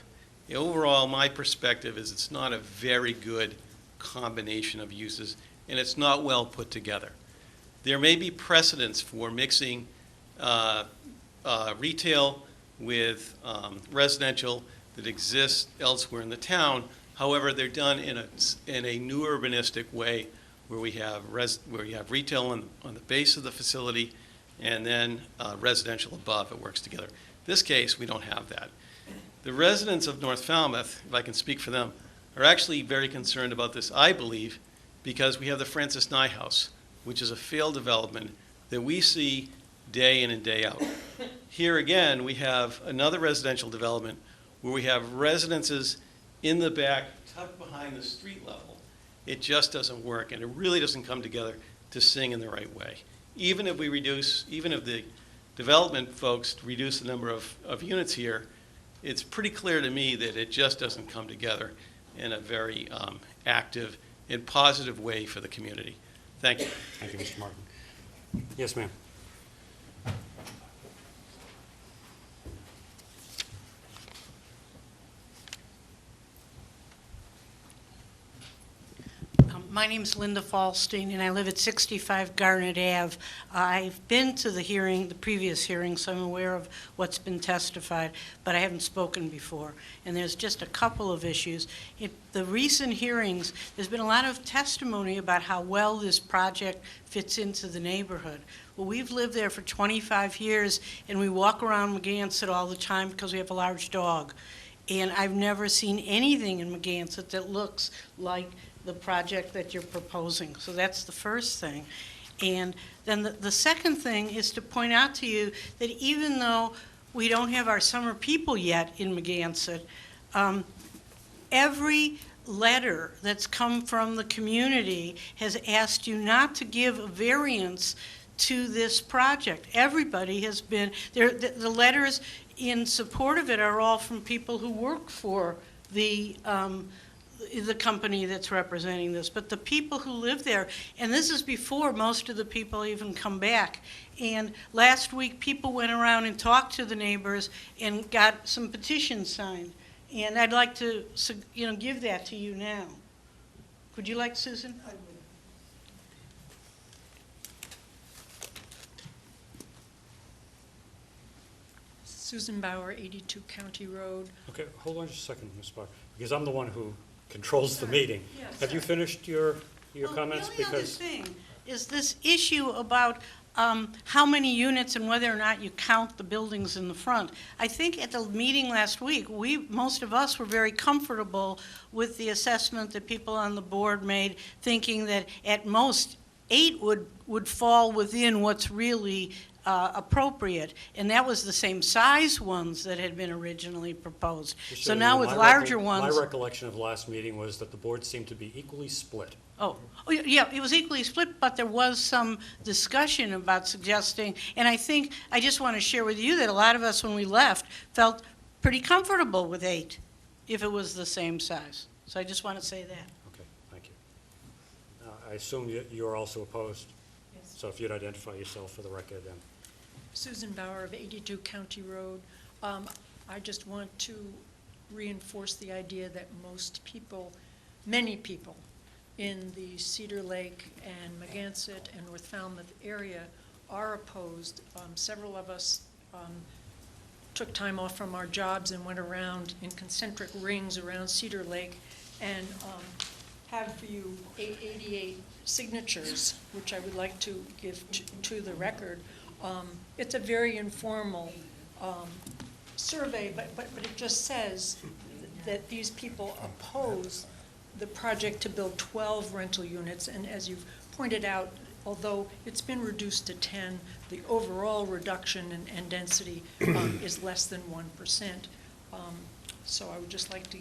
overall, my perspective is it's not a very good combination of uses, and it's not well put together. There may be precedents for mixing retail with residential that exists elsewhere in the town. However, they're done in a new urbanistic way where we have retail on the base of the facility and then residential above. It works together. This case, we don't have that. The residents of North Falmouth, if I can speak for them, are actually very concerned about this, I believe, because we have the Francis Nye House, which is a failed development that we see day in and day out. Here again, we have another residential development where we have residences in the back, tucked behind the street level. It just doesn't work, and it really doesn't come together to sing in the right way. Even if the development folks reduce the number of units here, it's pretty clear to me that it just doesn't come together in a very active and positive way for the community. Thank you. Thank you, Mr. Martin. Yes, ma'am. My name's Linda Falstein, and I live at 65 Garnet Ave. I've been to the previous hearing, so I'm aware of what's been testified, but I haven't spoken before. And there's just a couple of issues. The recent hearings, there's been a lot of testimony about how well this project fits into the neighborhood. Well, we've lived there for 25 years, and we walk around Magansett all the time because we have a large dog. And I've never seen anything in Magansett that looks like the project that you're proposing. So that's the first thing. And then the second thing is to point out to you that even though we don't have our summer people yet in Magansett, every letter that's come from the community has asked you not to give a variance to this project. Everybody has been, the letters in support of it are all from people who work for the the company that's representing this, but the people who live there. And this is before most of the people even come back. And last week, people went around and talked to the neighbors and got some petitions signed. And I'd like to, give that to you now. Would you like, Susan? Susan Bauer, 82 County Road. Okay, hold on just a second, Ms. Barr, because I'm the one who controls the meeting. Yes, Have you finished your comments? The only other Because thing is this issue about how many units and whether or not you count the buildings in the front. I think at the meeting last week, most of us were very comfortable with the assessment that people on the board made, thinking that at most 8 would fall within what's really appropriate, and that was the same size ones that had been originally proposed. So now with larger ones. My recollection of the last meeting was that the board seemed to be equally split. Oh, yeah, it was equally split, but there was some discussion about suggesting, and I just want to share with you that a lot of us, when we left, felt pretty comfortable with 8, if it was the same size. So I just want to say that. Okay, thank you. I assume you're also opposed? Yes. So if you'd identify yourself for the record then. Susan Bauer of 82 County Road. I just want to reinforce the idea that many people in the Cedar Lake and Magansett and North Falmouth area are opposed. Several of us took time off from our jobs and went around in concentric rings around Cedar Lake and have for you 88 signatures, which I would like to give to the record. It's a very informal survey, but it just says that these people oppose the project to build 12 rental units, and as you've pointed out, although it's been reduced to 10, the overall reduction in density is less than 1%. So I would just like to,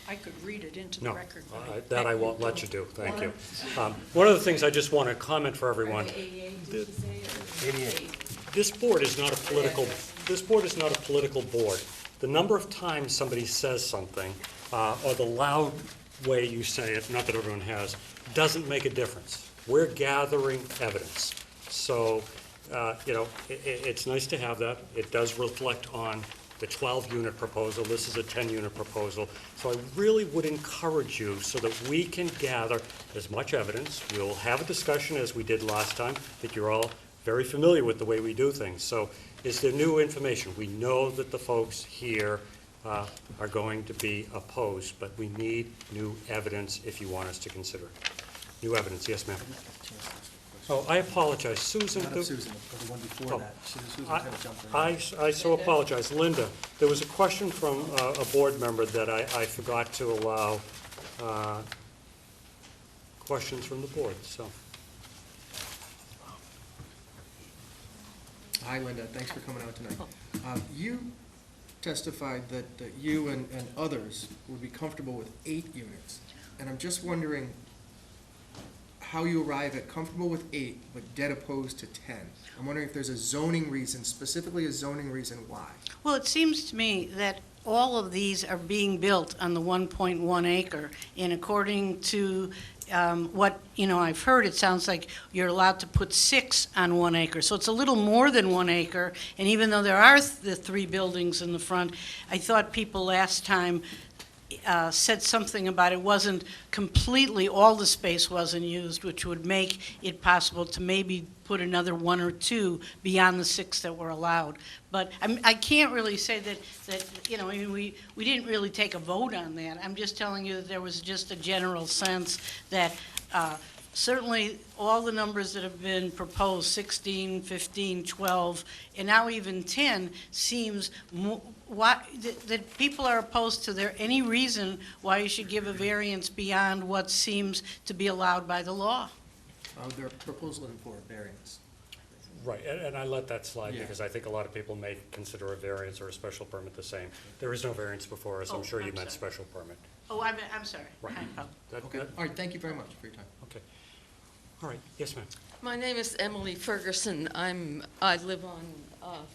I could read it into the record. No, that I won't let you do, thank you. One of the things I just want to comment for everyone. This board is not a political board. The number of times somebody says something, or the loud way you say it, not that everyone has, doesn't make a difference. We're gathering evidence. So, it's nice to have that. It does reflect on the 12-unit proposal. This is a 10-unit proposal. So I really would encourage you so that we can gather as much evidence. We'll have a discussion as we did last time, that you're all very familiar with the way we do things. So is there new information? We know that the folks here are going to be opposed, but we need new evidence if you want us to consider it. New evidence, yes, ma'am. Oh, I apologize, Susan. Not of Susan, but the one before that. Susan kind of jumped in. I so apologize. Linda, there was a question from a board member that I forgot to allow questions from the board, so. Hi, Linda. Thanks for coming out tonight. You testified that you and others would be comfortable with 8 units. And I'm just wondering how you arrive at comfortable with 8, but dead opposed to 10. I'm wondering if there's a zoning reason, specifically a zoning reason why. Well, it seems to me that all of these are being built on the 1.1 acre, and according to what I've heard, it sounds like you're allowed to put 6 on 1 acre. So it's a little more than 1 acre, and even though there are the 3 buildings in the front, I thought people last time said something about it wasn't completely, all the space wasn't used, which would make it possible to maybe put another 1 or 2 beyond the 6 that were allowed. But I can't really say that we didn't really take a vote on that. I'm just telling you that there was just a general sense that certainly all the numbers that have been proposed, 16, 15, 12, and now even 10, seems that people are opposed to there any reason why you should give a variance beyond what seems to be allowed by the law. Their proposal for a variance. Right, and I let that slide Yeah. because I think a lot of people may consider a variance or a special permit the same. There is no variance before us. I'm sure you meant special permit. Oh, I'm sorry. Right. Okay, all right, thank you very much for your time. Okay. All right, yes, ma'am. My name is Emily Ferguson. I live on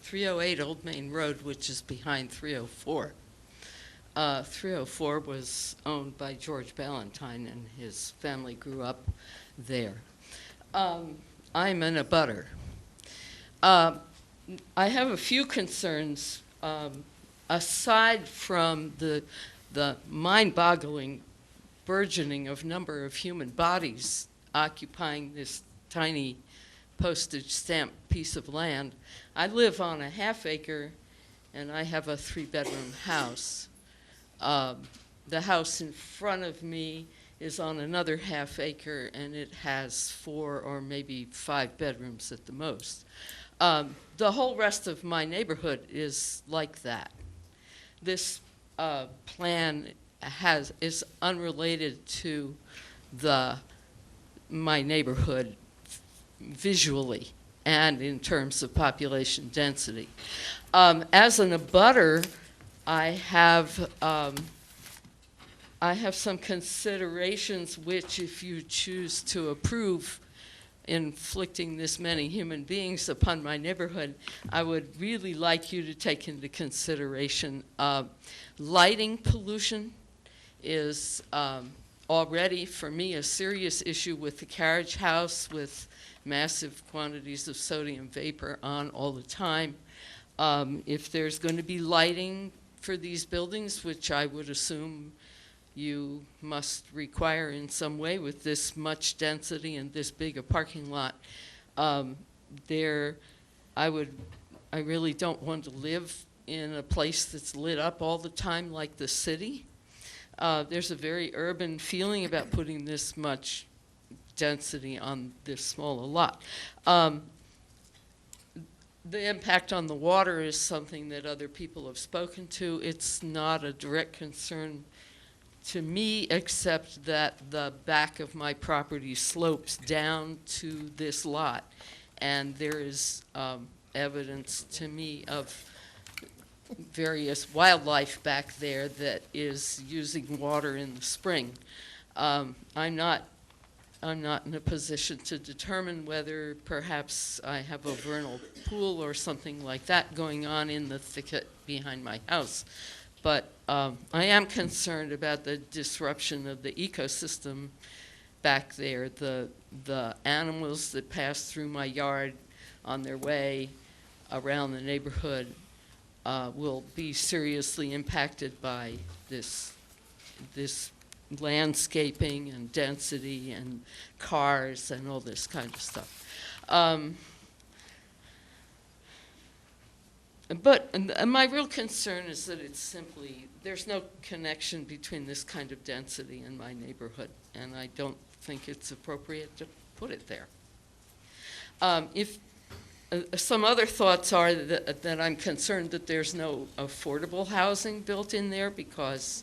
308 Old Main Road, which is behind 304. 304 was owned by George Ballantyne, and his family grew up there. I'm an abutter. I have a few concerns, aside from the mind-boggling burgeoning of number of human bodies occupying this tiny postage stamp piece of land. I live on a half-acre, and I have a 3-bedroom house. The house in front of me is on another half-acre, and it has 4 or maybe 5 bedrooms at the most. The whole rest of my neighborhood is like that. This plan is unrelated to my neighborhood visually and in terms of population density. As an abutter, I have some considerations which, if you choose to approve inflicting this many human beings upon my neighborhood, I would really like you to take into consideration. Lighting pollution is already, for me, a serious issue with the carriage house, with massive quantities of sodium vapor on all the time. If there's going to be lighting for these buildings, which I would assume you must require in some way with this much density and this big a parking lot, I really don't want to live in a place that's lit up all the time like the city. There's a very urban feeling about putting this much density on this small a lot. The impact on the water is something that other people have spoken to. It's not a direct concern to me, except that the back of my property slopes down to this lot, and there is evidence to me of various wildlife back there that is using water in the spring. I'm not in a position to determine whether perhaps I have a vernal pool or something like that going on in the thicket behind my house. But I am concerned about the disruption of the ecosystem back there. The animals that pass through my yard on their way around the neighborhood will be seriously impacted by this landscaping and density and cars and all this kind of stuff. But my real concern is that it's simply, there's no connection between this kind of density and my neighborhood, and I don't think it's appropriate to put it there. Some other thoughts are that I'm concerned that there's no affordable housing built in there, because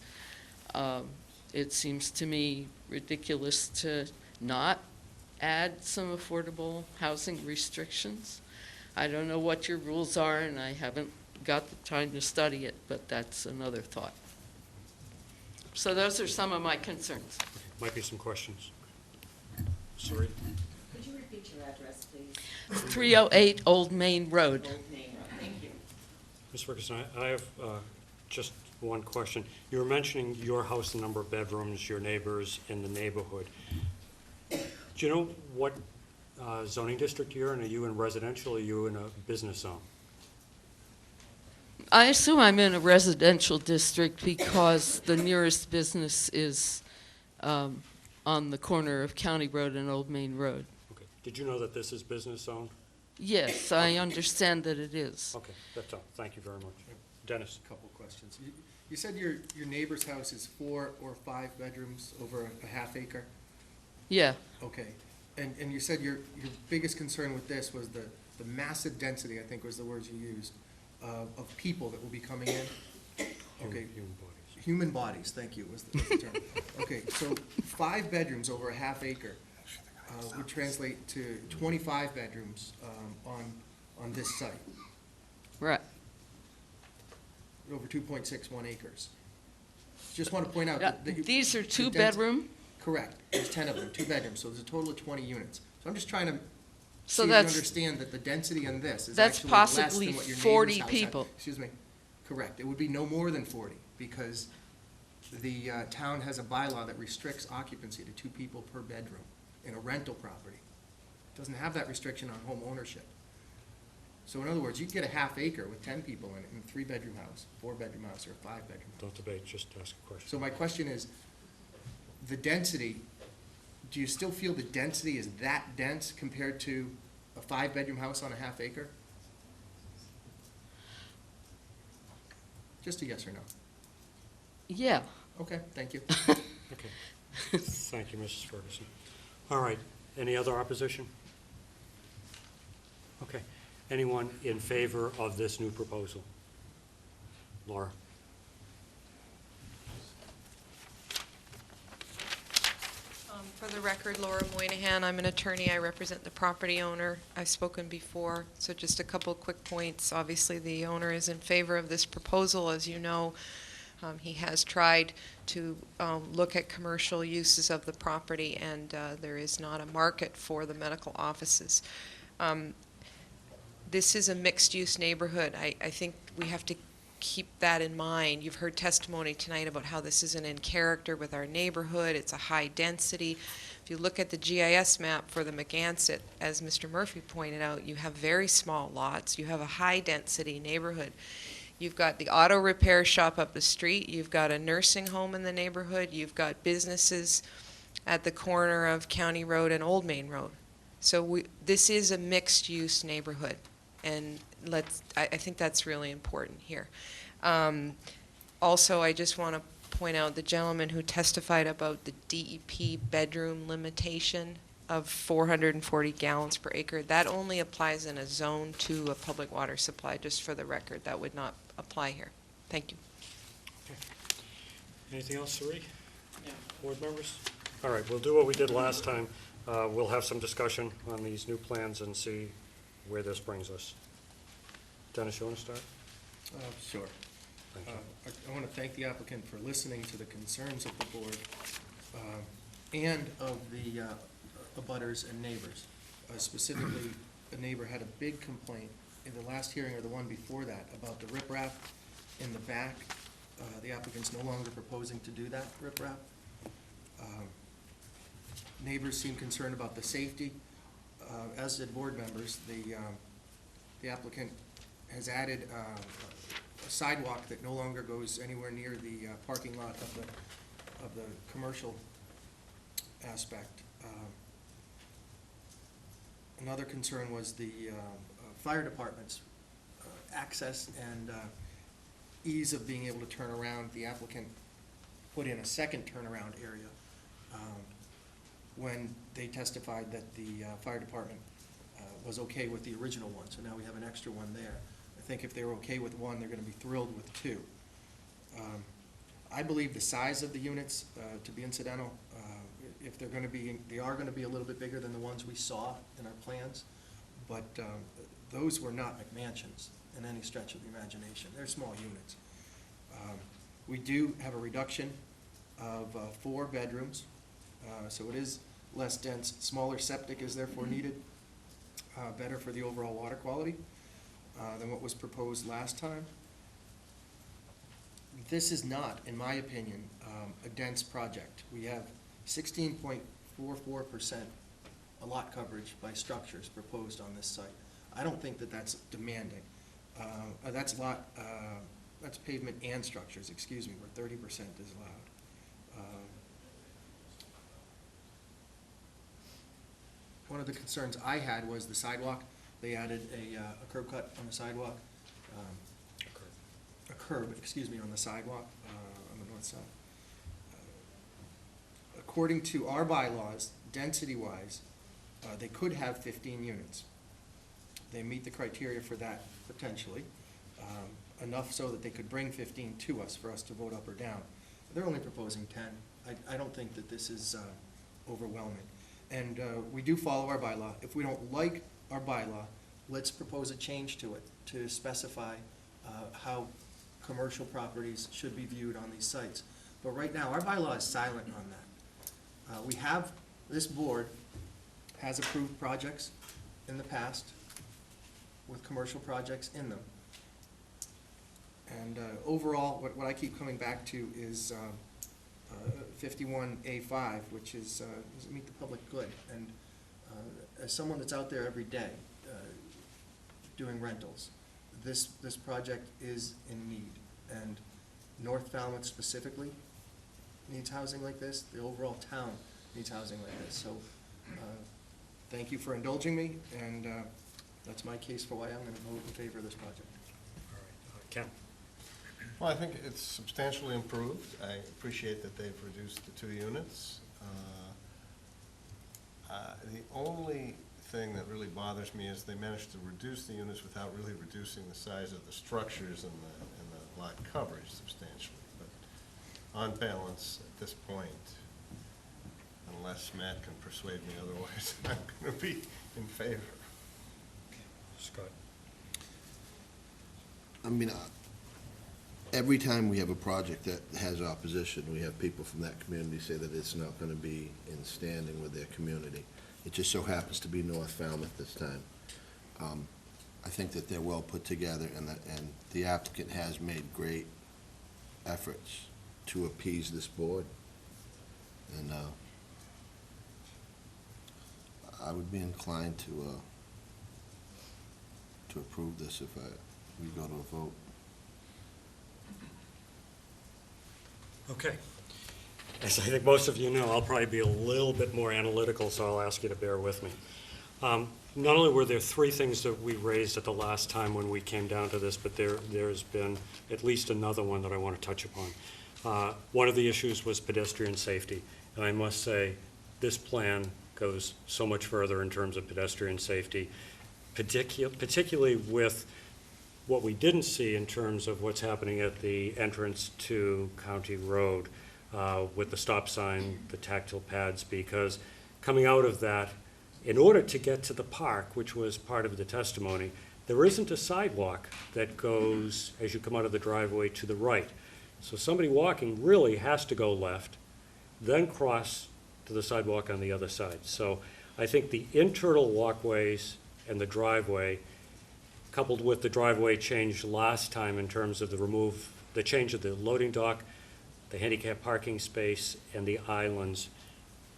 it seems to me ridiculous to not add some affordable housing restrictions. I don't know what your rules are, and I haven't got the time to study it, but that's another thought. So those are some of my concerns. Might be some questions. Sorry. Could you repeat your address, please? 308 Old Main Road. Old Main Road, thank you. Ms. Ferguson, I have just one question. You were mentioning your house, the number of bedrooms, your neighbors in the neighborhood. Do you know what zoning district you're in? Are you in residential or are you in a business zone? I assume I'm in a residential district because the nearest business is on the corner of County Road and Old Main Road. Okay. Did you know that this is business zone? Yes, I understand that it is. Okay, that's all. Thank you very much. Dennis? A couple questions. You said your neighbor's house is 4 or 5 bedrooms over a half acre? Yeah. Okay. And you said your biggest concern with this was the massive density, I think was the words you used, of people that will be coming in? Okay. Human bodies. Human bodies, thank you, was the term. Okay, so 5 bedrooms over a half acre would translate to 25 bedrooms on this site. Right. Over 2.61 acres. Just want to point out that these are 2 the bedroom? Correct. There's 10 of them, 2 bedrooms, so there's a total of 20 units. So I'm just trying to So see if you that's- understand that the density on this is That's actually less possibly than what your neighbor's 40 house had. people. Excuse me. Correct. It would be no more than 40, because the town has a bylaw that restricts occupancy to 2 people per bedroom in a rental property. It doesn't have that restriction on home ownership. So in other words, you can get a half acre with 10 people in it, in a 3-bedroom house, 4-bedroom house, or a 5-bedroom house. Don't debate, just ask a question. So my question is, the density, do you still feel the density is that dense compared to a 5-bedroom house on a half acre? Just a yes or no. Yeah. Okay, thank you. Okay. Thank you, Mrs. Ferguson. All right, any other opposition? Okay. Anyone in favor of this new proposal? Laura? For the record, Laura Moynihan, I'm an attorney. I represent the property owner. I've spoken before, so just a couple quick points. Obviously, the owner is in favor of this proposal. As you know, he has tried to look at commercial uses of the property, and there is not a market for the medical offices. This is a mixed-use neighborhood. I think we have to keep that in mind. You've heard testimony tonight about how this isn't in character with our neighborhood. It's a high density. If you look at the GIS map for the McGansett, as Mr. Murphy pointed out, you have very small lots. You have a high density neighborhood. You've got the auto repair shop up the street. You've got a nursing home in the neighborhood. You've got businesses at the corner of County Road and Old Main Road. So this is a mixed-use neighborhood, and I think that's really important here. Also, I just want to point out the gentleman who testified about the DEP bedroom limitation of 440 gallons per acre. That only applies in a zone 2 of public water supply, just for the record. That would not apply here. Thank you. Okay. Anything else, Sari? No. Board members? All right, we'll do what we did last time. We'll have some discussion on these new plans and see where this brings us. Dennis, you want to start? Sure. Thank you. I want to thank the applicant for listening to the concerns of the board and of the abutters and neighbors. Specifically, a neighbor had a big complaint in the last hearing or the one before that about the riprap in the back. The applicant's no longer proposing to do that riprap. Neighbors seem concerned about the safety, as did board members. The applicant has added a sidewalk that no longer goes anywhere near the parking lot of the commercial aspect. Another concern was the fire department's access and ease of being able to turn around. The applicant put in a second turnaround area when they testified that the fire department was okay with the original one, so now we have an extra one there. I think if they were okay with one, they're going to be thrilled with two. I believe the size of the units, to be incidental, if they're going to be, they are going to be a little bit bigger than the ones we saw in our plans, but those were not McMansions in any stretch of the imagination. They're small units. We do have a reduction of 4 bedrooms, so it is less dense. Smaller septic is therefore needed, better for the overall water quality than what was proposed last time. This is not, in my opinion, a dense project. We have 16.44% a lot coverage by structures proposed on this site. I don't think that that's demanding. That's that's pavement and structures, excuse me, where 30% is allowed. One of the concerns I had was the sidewalk. They added a curb cut on the sidewalk. A curb, excuse me, on the sidewalk on the north side. According to our bylaws, density-wise, they could have 15 units. They meet the criteria for that potentially, enough so that they could bring 15 to us for us to vote up or down. They're only proposing 10. I don't think that this is overwhelming. And we do follow our bylaw. If we don't like our bylaw, let's propose a change to it to specify how commercial properties should be viewed on these sites. But right now, our bylaw is silent on that. We have, this board has approved projects in the past with commercial projects in them. And overall, what I keep coming back to is 51A5, which is, does meet the public good. And as someone that's out there every day doing rentals, this project is in need. And North Falmouth specifically needs housing like this. The overall town needs housing like this. So thank you for indulging me, and that's my case for why I'm going to vote in favor of this project. All right. Ken? Well, I think it's substantially improved. I appreciate that they've reduced the 2 units. The only thing that really bothers me is they managed to reduce the units without really reducing the size of the structures and the lot coverage substantially. But on balance, at this point, unless Matt can persuade me otherwise, I'm going to be in favor. Scott? I mean, every time we have a project that has opposition, we have people from that community say that it's not going to be in standing with their community. It just so happens to be North Falmouth this time. I think that they're well put together, and the applicant has made great efforts to appease this board. And I would be inclined to approve this if we go to a vote. Okay. As I think most of you know, I'll probably be a little bit more analytical, so I'll ask you to bear with me. Not only were there 3 things that we raised at the last time when we came down to this, but there's been at least another one that I want to touch upon. One of the issues was pedestrian safety, and I must say, this plan goes so much further in terms of pedestrian safety, particularly with what we didn't see in terms of what's happening at the entrance to County Road with the stop sign, the tactile pads, because coming out of that, in order to get to the park, which was part of the testimony, there isn't a sidewalk that goes, as you come out of the driveway, to the right. So somebody walking really has to go left, then cross to the sidewalk on the other side. So I think the internal walkways and the driveway, coupled with the driveway change last time in terms of the change of the loading dock, the handicap parking space, and the islands,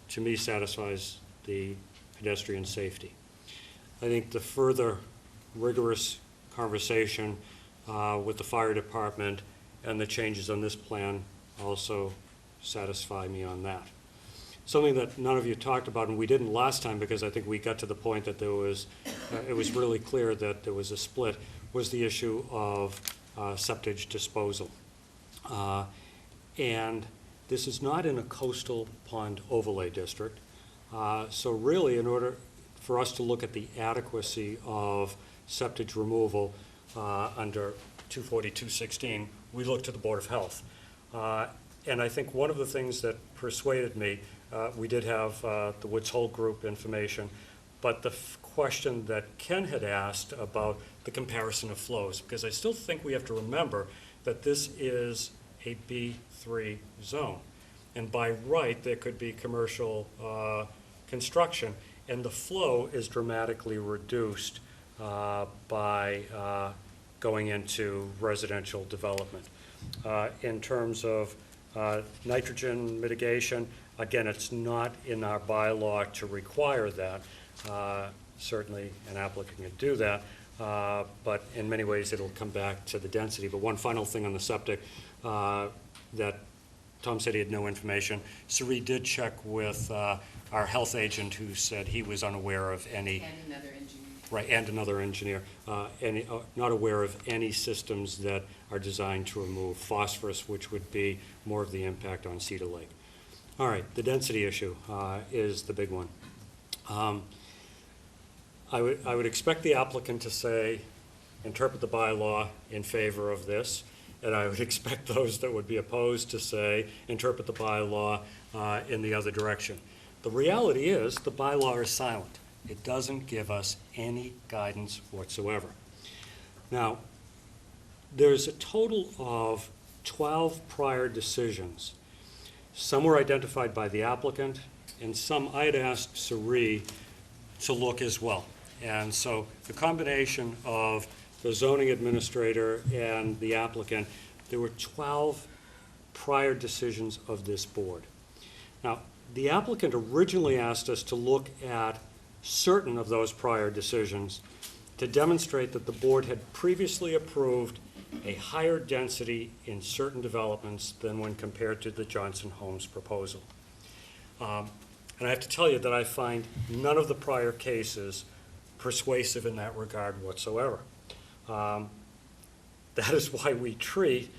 to me satisfies the pedestrian safety. I think the further rigorous conversation with the fire department and the changes on this plan also satisfy me on that. Something that none of you talked about, and we didn't last time because I think we got to the point that there was, it was really clear that there was a split, was the issue of septic disposal. And this is not in a coastal pond overlay district. So really, in order for us to look at the adequacy of septic removal under 240-216, we look to the Board of Health. And I think one of the things that persuaded me, we did have the Woods Hole Group information, but the question that Ken had asked about the comparison of flows, because I still think we have to remember that this is a B3 zone. And by right, there could be commercial construction, and the flow is dramatically reduced by going into residential development. In terms of nitrogen mitigation, again, it's not in our bylaw to require that. Certainly an applicant can do that, but in many ways it'll come back to the density. But one final thing on the septic that Tom said he had no information. Sari did check with our health agent who said he was unaware of any. And another engineer. Right, and another engineer. Not aware of any systems that are designed to remove phosphorus, which would be more of the impact on Cedar Lake. All right, the density issue is the big one. I would expect the applicant to say, interpret the bylaw in favor of this. And I would expect those that would be opposed to say, interpret the bylaw in the other direction. The reality is, the bylaw is silent. It doesn't give us any guidance whatsoever. Now, there's a total of 12 prior decisions. Some were identified by the applicant, and some I'd asked Sari to look as well. And so the combination of the zoning administrator and the applicant, there were 12 prior decisions of this board. Now, the applicant originally asked us to look at certain of those prior decisions to demonstrate that the board had previously approved a higher density in certain developments than when compared to the Johnson Homes proposal. And I have to tell you that I find none of the prior cases persuasive in that regard whatsoever. That is why we treat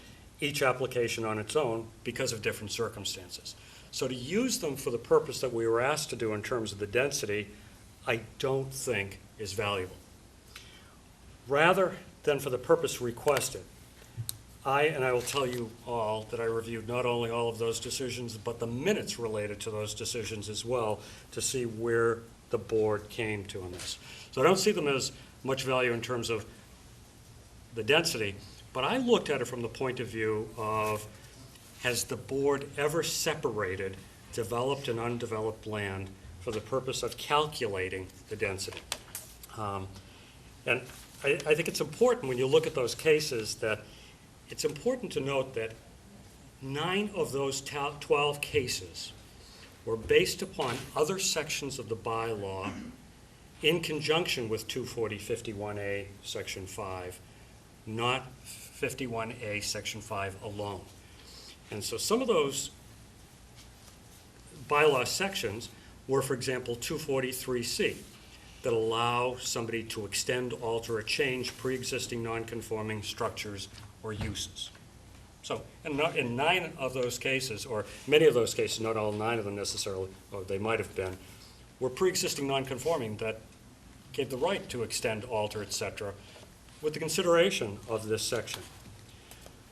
each application on its own because of different circumstances. So to use them for the purpose that we were asked to do in terms of the density, I don't think is valuable. Rather than for the purpose requested, I will tell you all that I reviewed not only all of those decisions, but the minutes related to those decisions as well to see where the board came to on this. So I don't see them as much value in terms of the density, but I looked at it from the point of view of, has the board ever separated developed and undeveloped land for the purpose of calculating the density? And I think it's important when you look at those cases that it's important to note that 9 of those 12 cases were based upon other sections of the bylaw in conjunction with 240-51A, Section 5, not 51A, Section 5 alone. And so some of those bylaw sections were, for example, 243C, that allow somebody to extend, alter, or change pre-existing non-conforming structures or uses. So in 9 of those cases, or many of those cases, not all 9 of them necessarily, or they might have been, were pre-existing non-conforming that gave the right to extend, alter, et cetera, with the consideration of this section.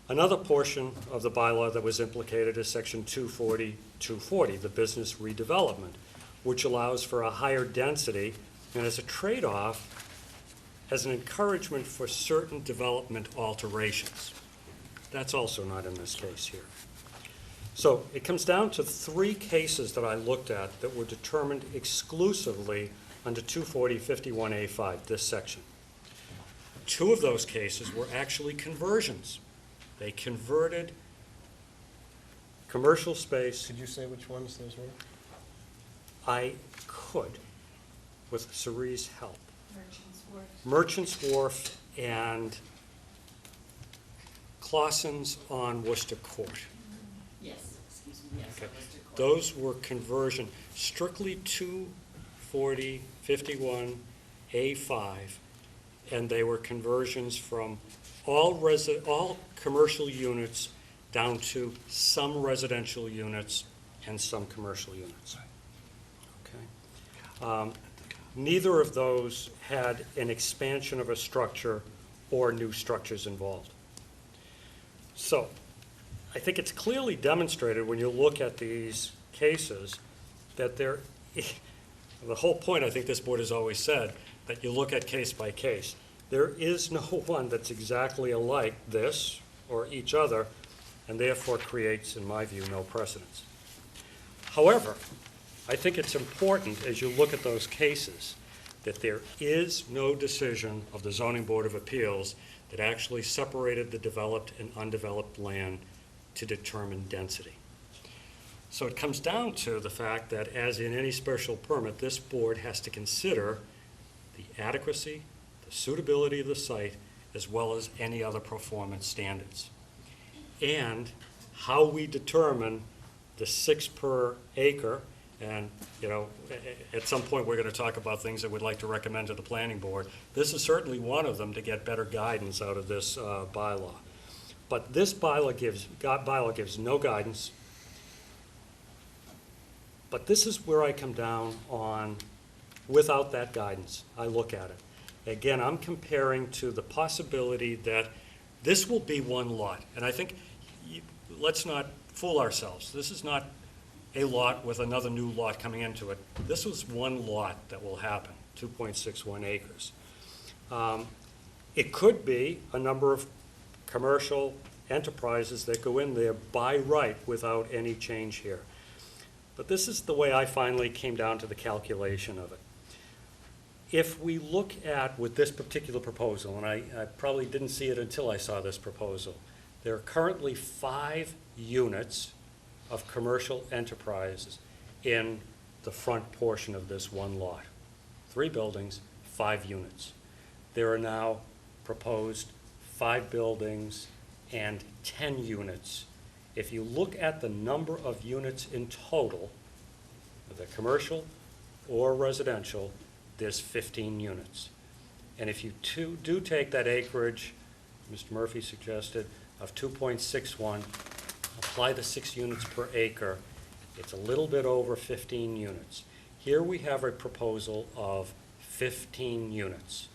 Another portion of the bylaw that was implicated is Section 240, the business redevelopment, which allows for a higher density and as a trade-off, as an encouragement for certain development alterations. That's also not in this case here. So it comes down to 3 cases that I looked at that were determined exclusively under 240-51A5, this section. 2 of those cases were actually conversions. They converted commercial space. Could you say which ones those were? I could, with Cerie's help. Merchants Wharf. Merchants Wharf and Clausen's on Worcester Court. Yes, excuse me, yes, Okay. Worcester Court. Those were conversion, strictly 240-51A5, and they were conversions from all commercial units down to some residential units and some commercial units. Okay. Neither of those had an expansion of a structure or new structures involved. So I think it's clearly demonstrated when you look at these cases that the whole point, I think this board has always said, that you look at case by case. There is no one that's exactly alike this or each other, and therefore creates, in my view, no precedence. However, I think it's important as you look at those cases that there is no decision of the Zoning Board of Appeals that actually separated the developed and undeveloped land to determine density. So it comes down to the fact that, as in any special permit, this board has to consider the adequacy, the suitability of the site, as well as any other performance standards, and how we determine the 6 per acre. And, you know, at some point, we're going to talk about things that we'd like to recommend to the planning board. This is certainly one of them to get better guidance out of this bylaw. But this bylaw gives no guidance. But this is where I come down on, without that guidance, I look at it. Again, I'm comparing to the possibility that this will be one lot. And I think, let's not fool ourselves. This is not a lot with another new lot coming into it. This was one lot that will happen, 2.61 acres. It could be a number of commercial enterprises that go in there by right without any change here. But this is the way I finally came down to the calculation of it. If we look at, with this particular proposal, and I probably didn't see it until I saw this proposal, There are currently 5 units of commercial enterprises in the front portion of this one lot. 3 buildings, 5 units. There are now proposed 5 buildings and 10 units. If you look at the number of units in total, whether commercial or residential, there's 15 units. And if you do take that acreage, Mr. Murphy suggested, of 2.61, apply the 6 units per acre, it's a little bit over 15 units. Here we have a proposal of 15 units.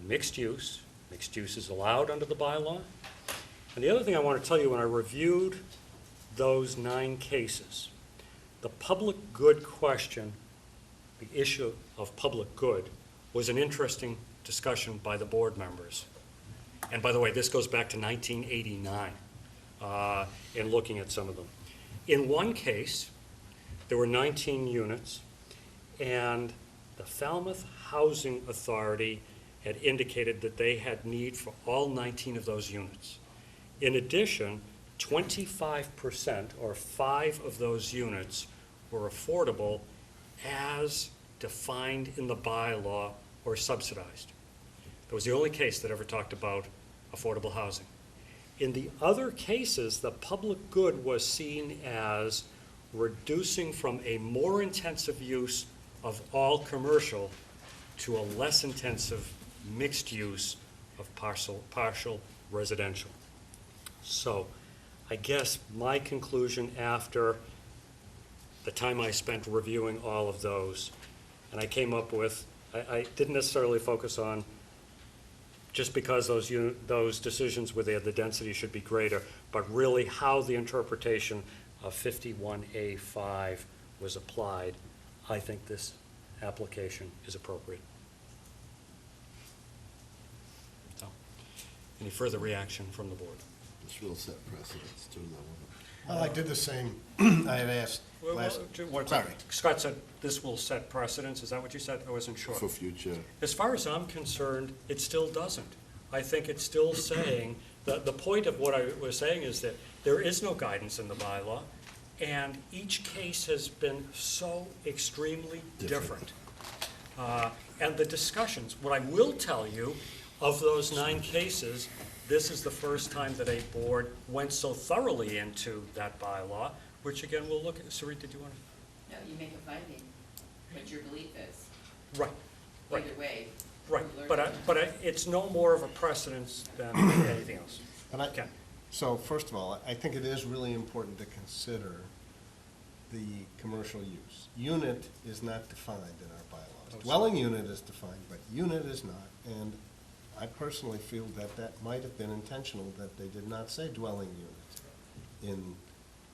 Mixed use is allowed under the bylaw. And the other thing I want to tell you, when I reviewed those 9 cases, the public good question, the issue of public good, was an interesting discussion by the board members. And by the way, this goes back to 1989 in looking at some of them. In one case, there were 19 units, and the Falmouth Housing Authority had indicated that they had need for all 19 of those units. In addition, 25%, or 5 of those units, were affordable as defined in the bylaw or subsidized. That was the only case that ever talked about affordable housing. In the other cases, the public good was seen as reducing from a more intensive use of all commercial to a less intensive mixed use of partial residential. So I guess my conclusion after the time I spent reviewing all of those, and I came up with, I didn't necessarily focus on just because those decisions where the density should be greater, but really how the interpretation of 51A5 was applied. I think this application is appropriate. So, any further reaction from the board? This will set precedents too, though. Well, I did the same. I had asked last, sorry. Scott said this will set precedents. Is that what you said? I wasn't sure. For future. As far as I'm concerned, it still doesn't. I think it's still saying, the point of what I was saying is that there is no guidance in the bylaw, and each case has been so extremely different. And the discussions, what I will tell you, of those 9 cases, this is the first time that a board went so thoroughly into that bylaw, which again, we'll look at. Sarit, did you want to? No, you make a finding, what your belief is. Right, right. Either way. Right, you learn but it. it's no more of a precedence than anything else. Okay. So first of all, I think it is really important to consider the commercial use. Unit is not defined in our bylaws. Dwelling unit is defined, but unit is not. And I personally feel that that might have been intentional, that they did not say dwelling unit in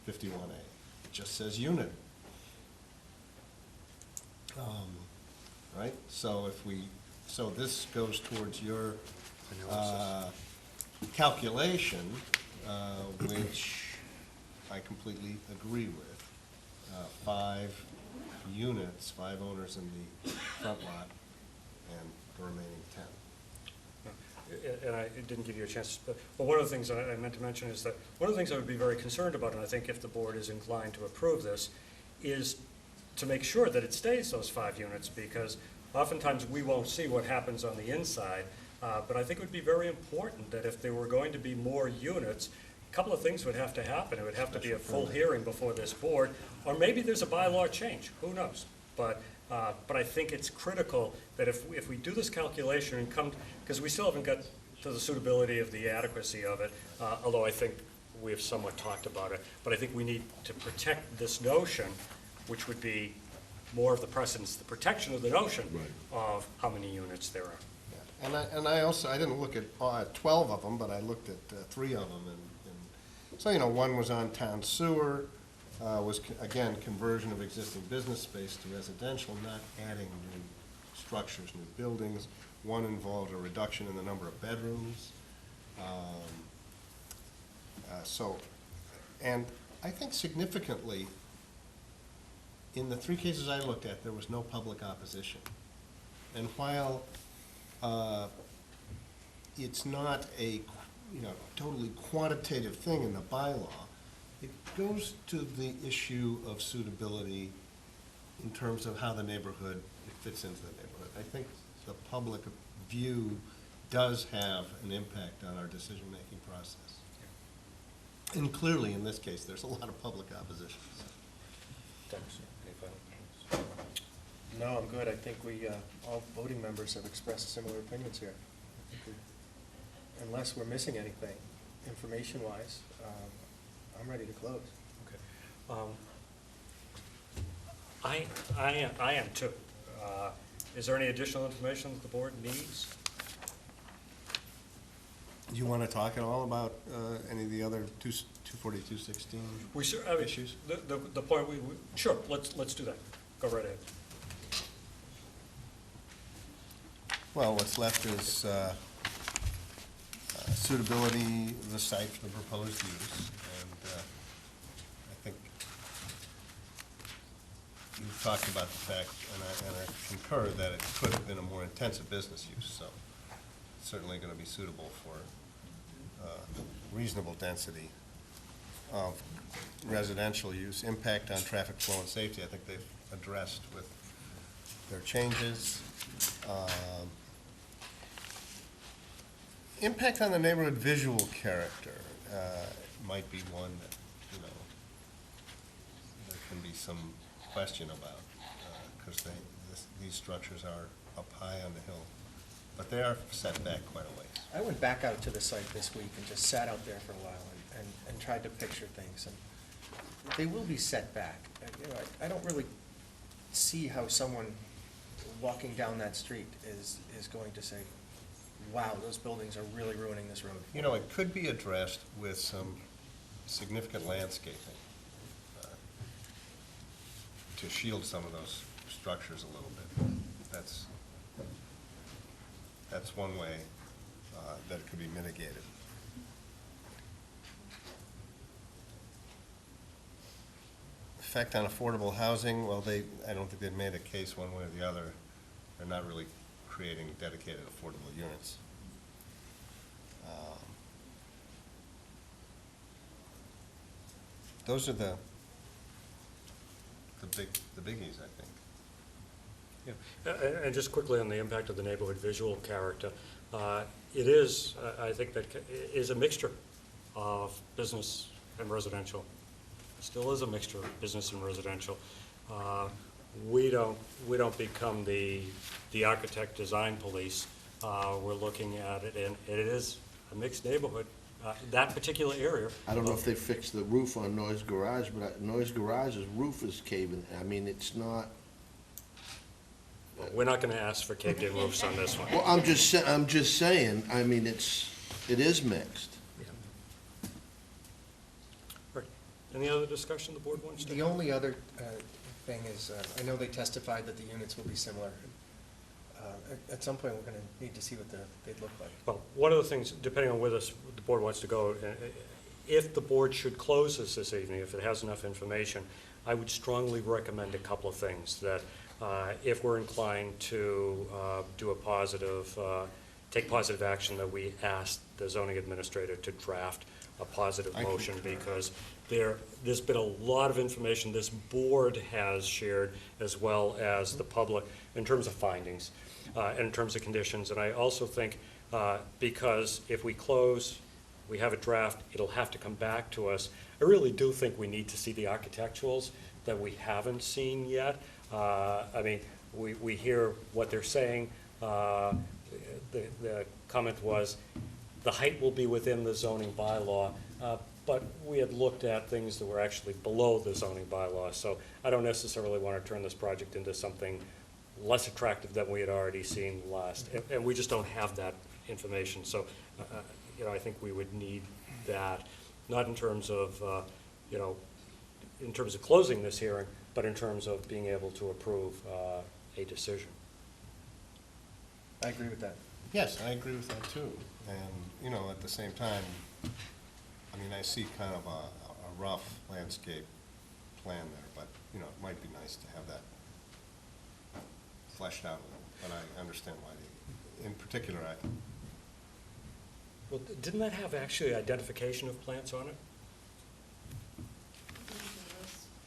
51A. It just says unit. Right? So so this goes towards your calculation, which I completely agree with. 5 units, 5 owners in the front lot, and the remaining 10. And I didn't give you a chance, but one of the things that I meant to mention is that one of the things I would be very concerned about, and I think if the board is inclined to approve this, is to make sure that it stays those 5 units, because oftentimes we won't see what happens on the inside, but I think it would be very important that if there were going to be more units, a couple of things would have to happen. It would have to be a full hearing before this board, or maybe there's a bylaw change, who knows? But I think it's critical that if we do this calculation and come, because we still haven't got to the suitability of the adequacy of it, although I think we have somewhat talked about it, but I think we need to protect this notion, which would be more of the precedence, the protection of the notion of how many units there are. Yeah. And I also, I didn't look at 12 of them, but I looked at 3 of them. And so, one was on town sewer, was, again, conversion of existing business space to residential, not adding new structures, new buildings. One involved a reduction in the number of bedrooms. And I think significantly, in the 3 cases I looked at, there was no public opposition. And while it's not a totally quantitative thing in the bylaw. It goes to the issue of suitability in terms of how the neighborhood, it fits into the neighborhood. I think the public view does have an impact on our decision-making process. And clearly, in this case, there's a lot of public opposition. Thanks. No, I'm good. I think all voting members have expressed similar opinions here. I think unless we're missing anything, information-wise, I'm ready to close. Okay. I am too. Is there any additional information that the board needs? Do you want to talk at all about any of the other 24216 issues? The point sure, let's do that. Go right ahead. Well, what's left is suitability of the site for the proposed use, and I think you've talked about the fact, and I concur that it could have been a more intensive business use, so it's certainly going to be suitable for reasonable density of residential use. Impact on traffic flow and safety, I think they've addressed with their changes. Impact on the neighborhood visual character might be one that, there can be some question about, because these structures are up high on the hill, but they are set back quite a ways. I went back out to the site this week and just sat out there for a while and tried to picture things, and they will be set back. I don't really see how someone walking down that street is going to say, wow, those buildings are really ruining this road. It could be addressed with some significant landscaping to shield some of those structures a little bit. That's one way that it could be mitigated. Effect on affordable housing, well, I don't think they've made a case one way or the other. They're not really creating dedicated affordable units. Those are the biggies, I think. Yeah, and just quickly on the impact of the neighborhood visual character, it is, I think that is a mixture of business and residential. It still is a mixture of business and residential. We don't become the architect design police. We're looking at it, and it is a mixed neighborhood. That particular area. I don't know if they fixed the roof on Noise Garage, but Noise Garage's roof is caving. I mean, it's not. We're not going to ask for caved-in roofs on this one. Well, I'm just saying. I mean, it is mixed. Yeah. All right. Any other discussion the board wants to? The only other thing is, I know they testified that the units will be similar. At some point, we're going to need to see what they'd look like. Well, one of the things, depending on where the board wants to go, if the board should close this evening, if it has enough information, I would strongly recommend a couple of things. That if we're inclined to do a positive, take positive action, that we ask the zoning administrator to draft a positive motion, because there's been a lot of information this board has shared, as well as the public, in terms of findings and in terms of conditions. And I also think because if we close, we have a draft, it'll have to come back to us. I really do think we need to see the architecturals that we haven't seen yet. I mean, we hear what they're saying. The comment was, the height will be within the zoning bylaw, but we had looked at things that were actually below the zoning bylaw. So I don't necessarily want to turn this project into something less attractive than we had already seen last. And we just don't have that information. So, I think we would need that, not in terms of, in terms of closing this hearing, but in terms of being able to approve a decision. I agree with that. Yes, I agree with that too. And, at the same time, I mean, I see kind of a rough landscape plan there, but, it might be nice to have that fleshed out a little. But I understand why in particular, Well, didn't that have actually identification of plants on it?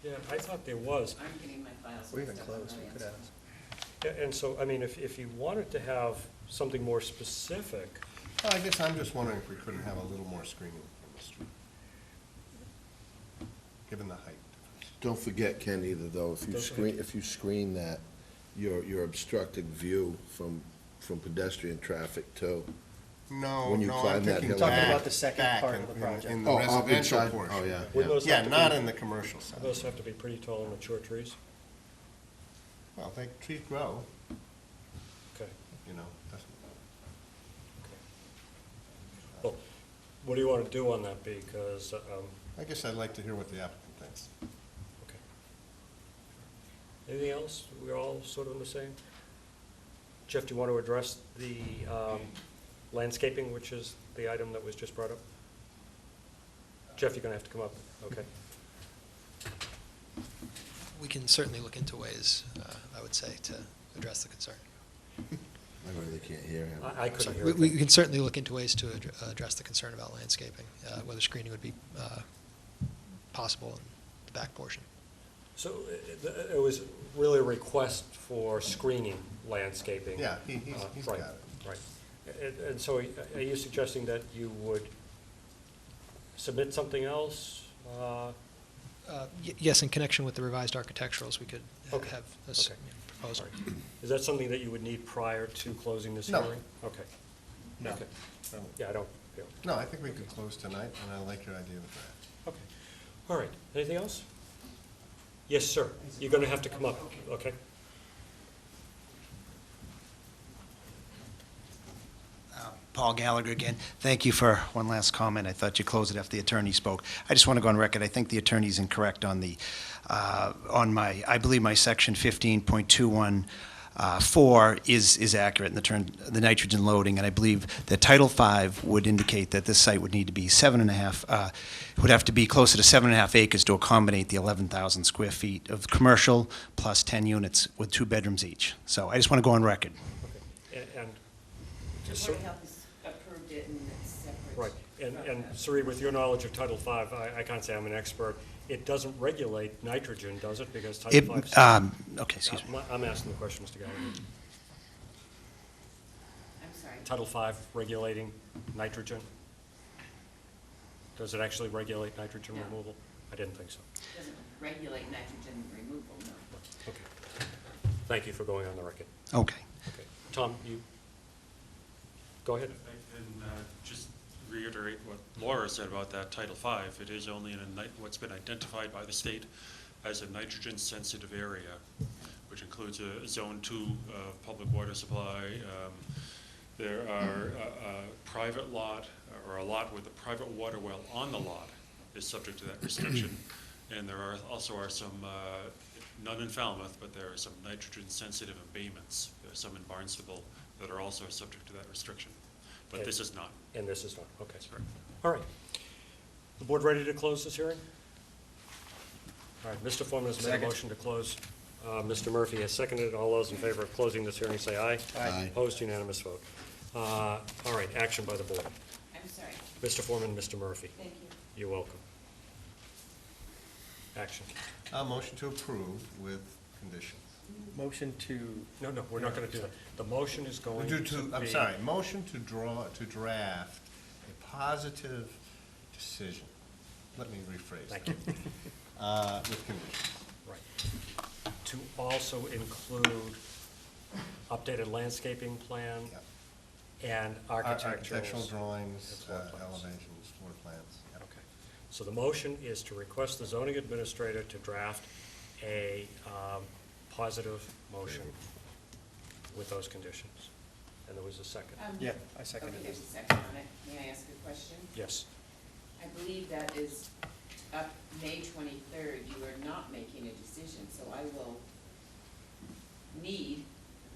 Yeah, I thought there was. I'm getting my files. Or even mixed up on close, we my could answer. ask. Yeah, and so, I mean, if you wanted to have something more specific, Well, I guess I'm just wondering if we couldn't have a little more screening from the street, given the height. Don't forget, Ken, either, though, if you screen that, you're obstructing view from pedestrian traffic too. No, When you no, climb I'm that thinking hill. Talking back, about the second back part of the in- project. In the Oh, up residential inside. portion. Oh, yeah, Wouldn't yeah. those Yeah, have to not be- in the commercial side. those have to be pretty tall and mature trees? Well, trees grow, Okay. you know, doesn't. Well, what do you want to do on that? Because, I guess I'd like to hear what the applicant thinks. okay. Anything else? We're all sort of in the same? Jeff, do you want to address the landscaping, which is the item that was just brought up? Jeff, you're going to have to come up. Okay. We can certainly look into ways, I would say, to address the concern. I really can't hear him. I couldn't Sorry, hear. we it. can certainly look into ways to address the concern about landscaping, whether screening would be possible in the back portion. So it was really a request for screening landscaping. Yeah, he's got Right, it. right. And so are you suggesting that you would submit something else? Yes, in connection with the revised architecturals, we could Okay, have this okay. proposal. Is that something that you would need prior to closing this No. hearing? Okay. No. Okay. No. Yeah, I don't feel. No, I think we could close tonight, and I like your idea with that. Okay. All right. Anything else? Yes, sir. You're going to have to come up, okay? Paul Gallagher again. Thank you for one last comment. I thought you closed it after the attorney spoke. I just want to go on record. I think the attorney's incorrect on the, I believe my section 15.21 4 is accurate in the term, the nitrogen loading, and I believe that Title V would indicate that this site would need to be 7.5, would have to be closer to 7.5 acres to accommodate the 11,000 square feet of commercial plus 10 units with 2 bedrooms each. So I just want to go on record. Okay. And The Board of Health has approved it and it's separate. right. And Sri, with your knowledge of Title V, I can't say I'm an expert. It doesn't regulate nitrogen, does it? Because Title V. Okay, excuse me. I'm asking the question, Mr. Gallagher. I'm sorry. Title V regulating nitrogen? Does it actually regulate nitrogen No. removal? I didn't think so. Doesn't regulate nitrogen removal, no. Okay. Thank you for going on the record. Okay. Okay. Tom, you, go ahead. And just reiterate what Laura said about that Title V. It is only in what's been identified by the state as a nitrogen-sensitive area, which includes a Zone 2 public water supply. There are a private lot, or a lot with a private water well on the lot is subject to that restriction. And there are also some, none in Falmouth, but there are some nitrogen-sensitive abatements. There are some in Barnstable that are also subject to that restriction. But this is not. And this is not, okay. That's correct. All right. The board ready to close this hearing? All right, Mr. Foreman has made a Second. motion to close. Mr. Murphy has seconded. All those in favor of closing this hearing, say aye. Aye. Opposed, unanimous vote. All right, action by the board. I'm sorry. Mr. Foreman, Mr. Murphy. Thank you. You're welcome. Action. Motion to approve with conditions. Motion to, No, we're not going to do that. The motion is going to be. I'm sorry, motion to draft a positive decision. Let me rephrase that. Thank you. With conditions. Right. To also include updated landscaping plan and Architectural drawings, and floor plans. elevations, floor plans. Yep. Okay. So the motion is to request the zoning administrator to draft a positive motion with those conditions. And there was a second. yeah, I seconded Okay, it. there's a second on it. May I ask a question? Yes. I believe that is up May 23rd. You are not making a decision, so I will need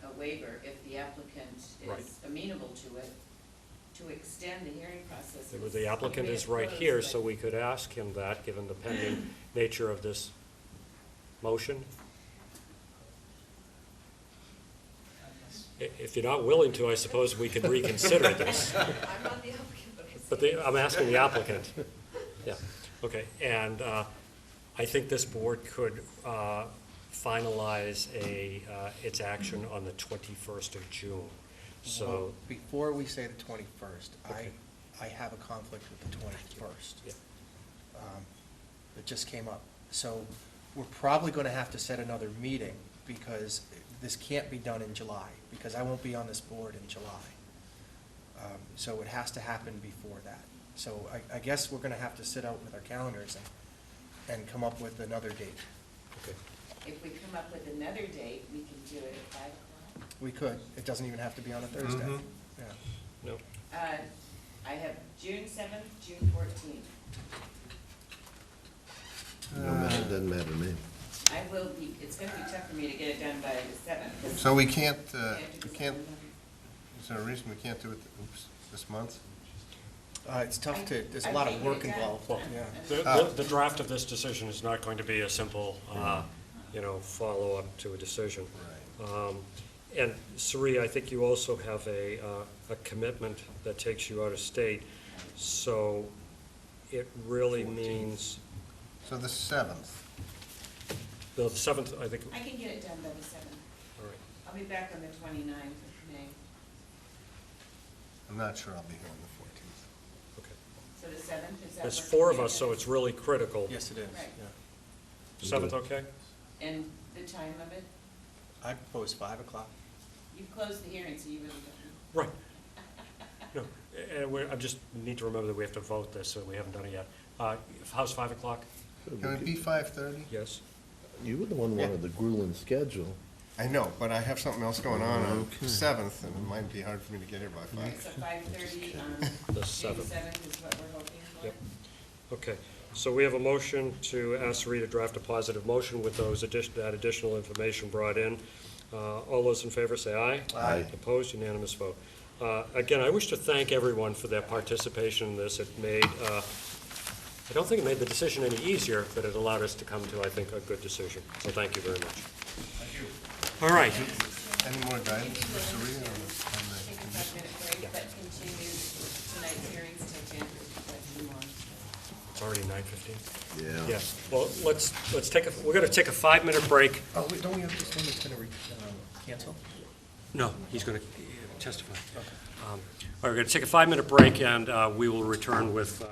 a waiver if the applicant Right. is amenable to it, to extend the hearing process. The applicant is right here, so we could ask him that, given the pending nature of this motion. If you're not willing to, I suppose we could reconsider this. I'm not the applicant, but But I'm asking the applicant. Yeah, okay. And I think this board could finalize its action on the 21st of June. So, Well, before we say the 21st, Okay. I have a conflict with the 21st. Yeah. It just came up. So we're probably going to have to set another meeting because this can't be done in July, because I won't be on this board in July. So it has to happen before that. So I guess we're going to have to sit out with our calendars and come up with another date. okay. If we come up with another date, we can do it at 5 o'clock. We could. It doesn't even have to be on a Thursday. Mhm. Yeah. No, I have June 7th, June 14th. Doesn't matter to me. I will be, it's gonna be tough for me to get it done by the 7th. So we can't, is there a reason we can't do it, this month? It's tough to, there's a I lot can't of get work it done. involved. well, Yeah. the draft of this decision is not going to be a simple, follow-up to a decision. And Sri, I think you also have a commitment that takes you out of state, so it really means, So the 7th. the 7th, I think, I can get it done by the 7th. all right. I'll be back on the 29th of May. I'm not sure I'll be here on the 14th. Okay. So the 7th, is that? There's work 4 for of you us, so guys? it's really critical. Yes, it is. Right. Yeah. 7th, okay? And the time of it? I propose 5 o'clock. You've closed the hearing, so you really don't. Right. No, and I just need to remember that we have to vote this, so we haven't done it yet. How's 5 o'clock? Can it be 5:30? Yes? You were the one who wanted the grueling schedule. I know, but I have something else going on Okay. the 7th, and it might be hard for me to get here by 5. So 5:30 on The June 7th. 7th is what we're hoping for? Yep. Okay, so we have a motion to ask Sri to draft a positive motion with that additional information brought in. All those in favor say aye. Aye. Opposed, unanimous vote. Again, I wish to thank everyone for their participation in this. It made, I don't think it made the decision any easier, but it allowed us to come to, I think, a good decision. So thank you very much. Thank you. All right. Any more guidance for Serena on the Take a 5-minute break, but continue tonight's hearings till January, but too long. It's already 9:15? Yeah. Yeah. Well, let's take we're going to take a 5-minute break. Oh, wait, don't we have this one that's going to cancel? No, he's going to testify. All right, we're going to take a 5-minute break, and we will return with...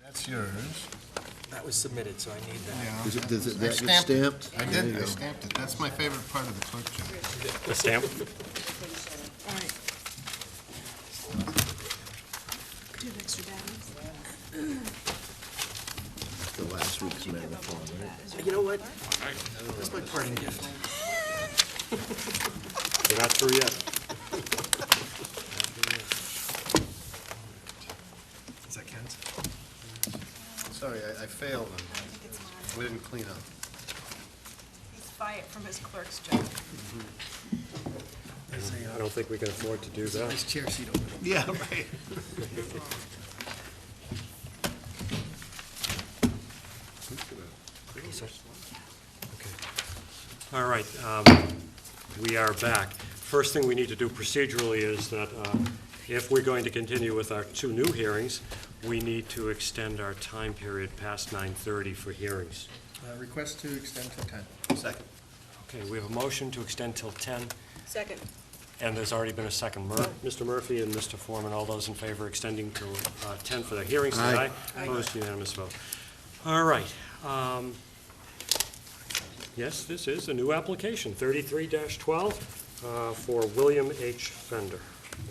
That's yours. That was submitted, so I need that. Yeah. Does I that get stamped it. stamped? I There you did, I go. stamped it. That's my favorite part of the clerk job. The stamp? All right. Do you have extra batteries? The last week's marathon, right? You know what? That's my parting gift. You're not through yet. Is that Ken's? Sorry, I failed. We didn't clean up. He's fired from his clerk's job. I don't think we can afford to do that. Nice chair seat over there. Yeah, right. All right, we are back. First thing we need to do procedurally is that if we're going to continue with our two new hearings, we need to extend our time period past 9:30 for hearings. Request to extend to 10. Second. Okay, we have a motion to extend till 10, Second. and there's already been a second. Mr. Murphy and Mr. Foreman, all those in favor of extending till 10 for the hearings, say aye. Aye. Opposed, unanimous vote. All right. Yes, this is a new application, 33-12, for William H. Fender.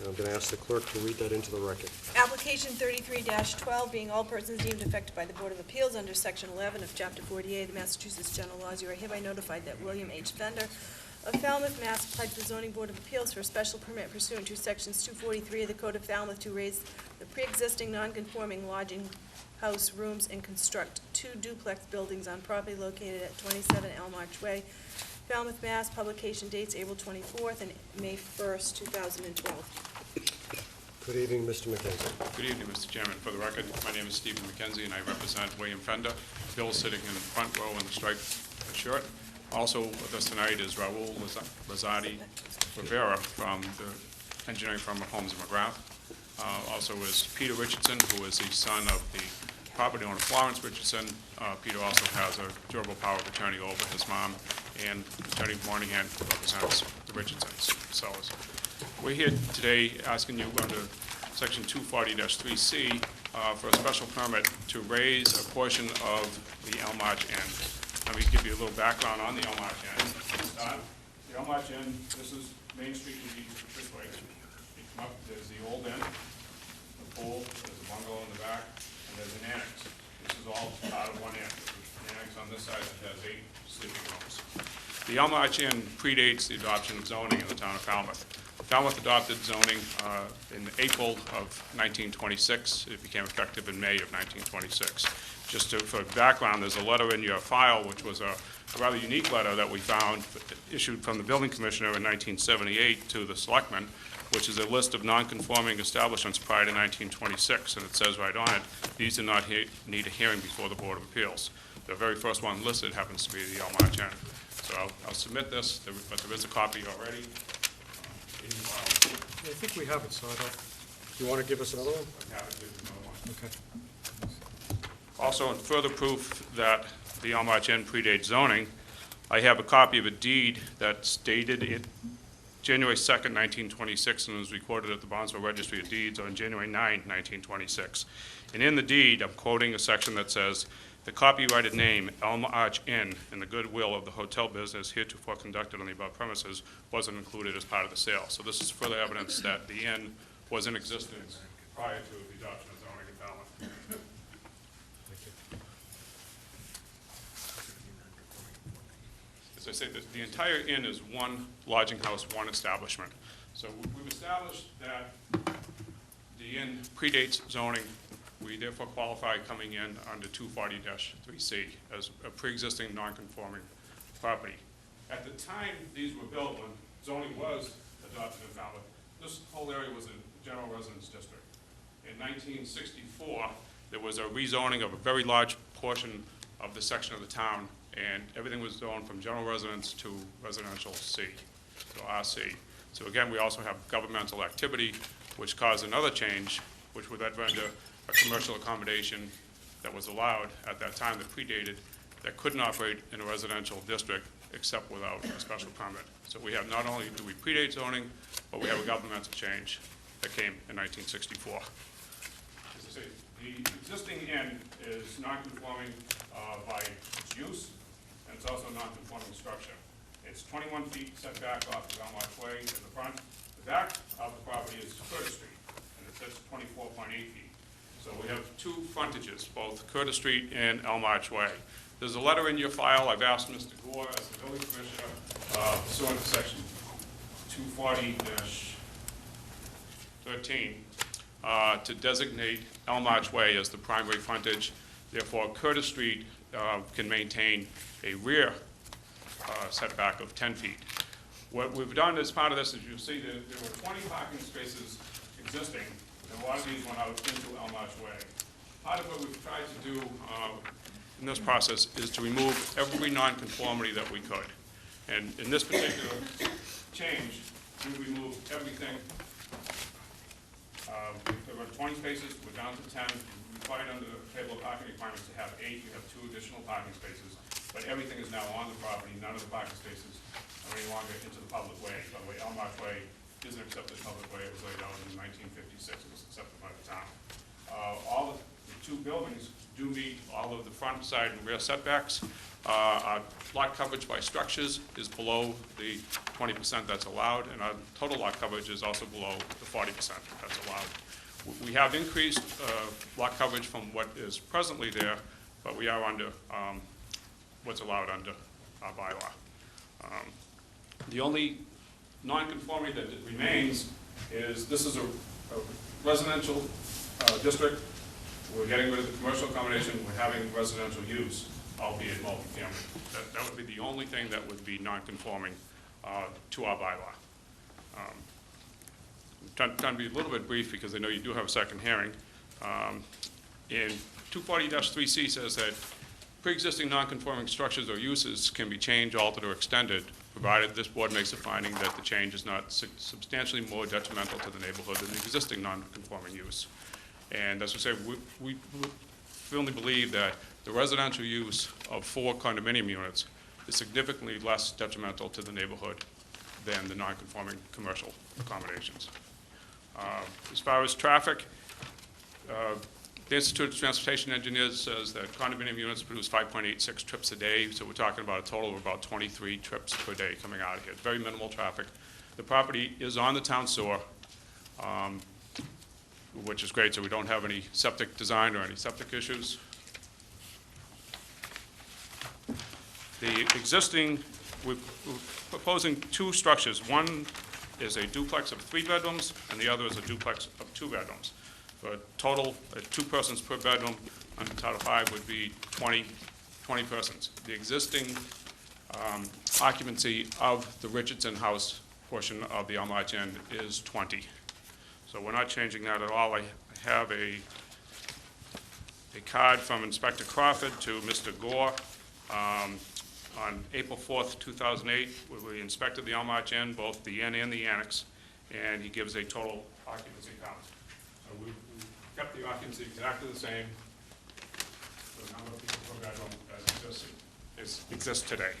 I'm going to ask the clerk to read that into the record. Application 33-12, being all persons deemed affected by the Board of Appeals under Section 11 of Chapter 48 of the Massachusetts General Laws, you are hereby notified that William H. Fender of Falmouth, Mass. applied to the Zoning Board of Appeals for a special permit pursuant to Sections 243 of the Code of Falmouth to raise the pre-existing non-conforming lodging house rooms and construct two duplex buildings on property located at 27 Elm Arch Way, Falmouth, Mass. Publication dates April 24th and May 1st, 2012. Good evening, Mr. McKenzie. Good evening, Mr. Chairman. For the record, my name is Stephen McKenzie, and I represent William Fender. Bill's sitting in the front row in the striped shirt. Also with us tonight is Raul Rosati Rivera from the engineering firm of Holmes & McGrath. Also is Peter Richardson, who is the son of the property owner Florence Richardson. Peter also has a durable power of attorney over his mom, and Attorney Moynihan represents the Richardsons. So we're here today asking you under Section 240-3C for a special permit to raise a portion of the Elm Arch Inn. Let me give you a little background on the Elm Arch Inn. The Elm Arch Inn, this is Main Street in this way. You come up, there's the old inn, the pool, there's a bungalow in the back, and there's an annex. This is all part of one inn. The annex on this side has 8 sleeping rooms. The Elm Arch Inn predates the adoption of zoning in the town of Falmouth. Falmouth adopted zoning in April of 1926. It became effective in May of 1926. Just for background, there's a letter in your file, which was a rather unique letter that we found issued from the building commissioner in 1978 to the selectmen, which is a list of non-conforming establishments prior to 1926, and it says right on it, these do not need a hearing before the Board of Appeals. The very first one listed happens to be the Elm Arch Inn. So I'll submit this, but there is a copy already. I think we have it, so I don't, you want to give us another one? I have it, there's another one. Okay. Also, in further proof that the Elm Arch Inn predates zoning, I have a copy of a deed that's dated January 2nd, 1926, and was recorded at the Barnstable Registry of Deeds on January 9, 1926. And in the deed, I'm quoting a section that says, "The copyrighted name Elm Arch Inn and the goodwill of the hotel business heretofore conducted on the above premises wasn't included as part of the sale." So this is further evidence that the inn was in existence prior to the adoption of zoning in Falmouth. As I say, the entire inn is one lodging house, one establishment. So we've established that the inn predates zoning. We therefore qualify coming in under 240-3C as a pre-existing non-conforming property. At the time these were built, when zoning was adopted in Falmouth, this whole area was a general residence district. In 1964, there was a rezoning of a very large portion of the section of the town, and everything was zoned from general residence to residential C, so RC. So again, we also have governmental activity, which caused another change, which would then render a commercial accommodation that was allowed at that time that predated, that couldn't operate in a residential district except without a special permit. So we have, not only do we predate zoning, but we have a governmental change that came in 1964. As I see, the existing inn is non-conforming by its use, and it's also non-conforming structure. It's 21 feet setback off of Elmarch Way in the front. The back of the property is Curtis Street, and it sits 24.8 feet. So we have two frontages, both Curtis Street and Elmarch Way. There's a letter in your file. I've asked Mr. Gore, as the building commissioner, pursuant to section 240-13, to designate Elmarch Way as the primary frontage. Therefore, Curtis Street can maintain a rear setback of 10 feet. What we've done as part of this is you'll see that there were 20 parking spaces existing, and a lot of these went out into Elmarch Way. Part of what we've tried to do in this process is to remove every nonconformity that we could. And in this particular change, we removed everything. There were 20 spaces, we're down to 10. Required under the table of parking requirements to have 8, we have 2 additional parking spaces. But everything is now on the property, none of the parking spaces are any longer into the public way. By the way, Elmarch Way is an accepted public way. It was laid out in 1956, it was accepted by the town. All of the 2 buildings do meet all of the front, side, and rear setbacks. Our lot coverage by structures is below the 20% that's allowed, and our total lot coverage is also below the 40% that's allowed. We have increased lot coverage from what is presently there, but we are under what's allowed under our bylaw. The only non-conformity that remains is this is a residential district. We're getting rid of the commercial accommodation. We're having residential use, albeit multifamily. That would be the only thing that would be non-conforming to our bylaw. I'm trying to be a little bit brief because I know you do have a second hearing. In 240-3C says that pre-existing non-conforming structures or uses can be changed, altered, or extended, provided this board makes a finding that the change is not substantially more detrimental to the neighborhood than the existing non-conforming use. And as we say, we firmly believe that the residential use of 4 condominium units is significantly less detrimental to the neighborhood than the non-conforming commercial accommodations. As far as traffic, the Institute of Transportation Engineers says that condominium units produce 5.86 trips a day, so we're talking about a total of about 23 trips per day coming out of here. Very minimal traffic. The property is on the town sewer, which is great, so we don't have any septic design or any septic issues. The existing, we're proposing 2 structures. One is a duplex of 3 bedrooms, and the other is a duplex of 2 bedrooms. For a total, 2 persons per bedroom, under Title V would be 20 persons. The existing occupancy of the Richardson House portion of the Elmarch Inn is 20. So we're not changing that at all. I have a card from Inspector Crawford to Mr. Gore on April 4th, 2008, where we inspected the Elmarch Inn, both the inn and the annex, and he gives a total occupancy count. So we kept the occupancy exactly the same. The number of people per bedroom as exists today.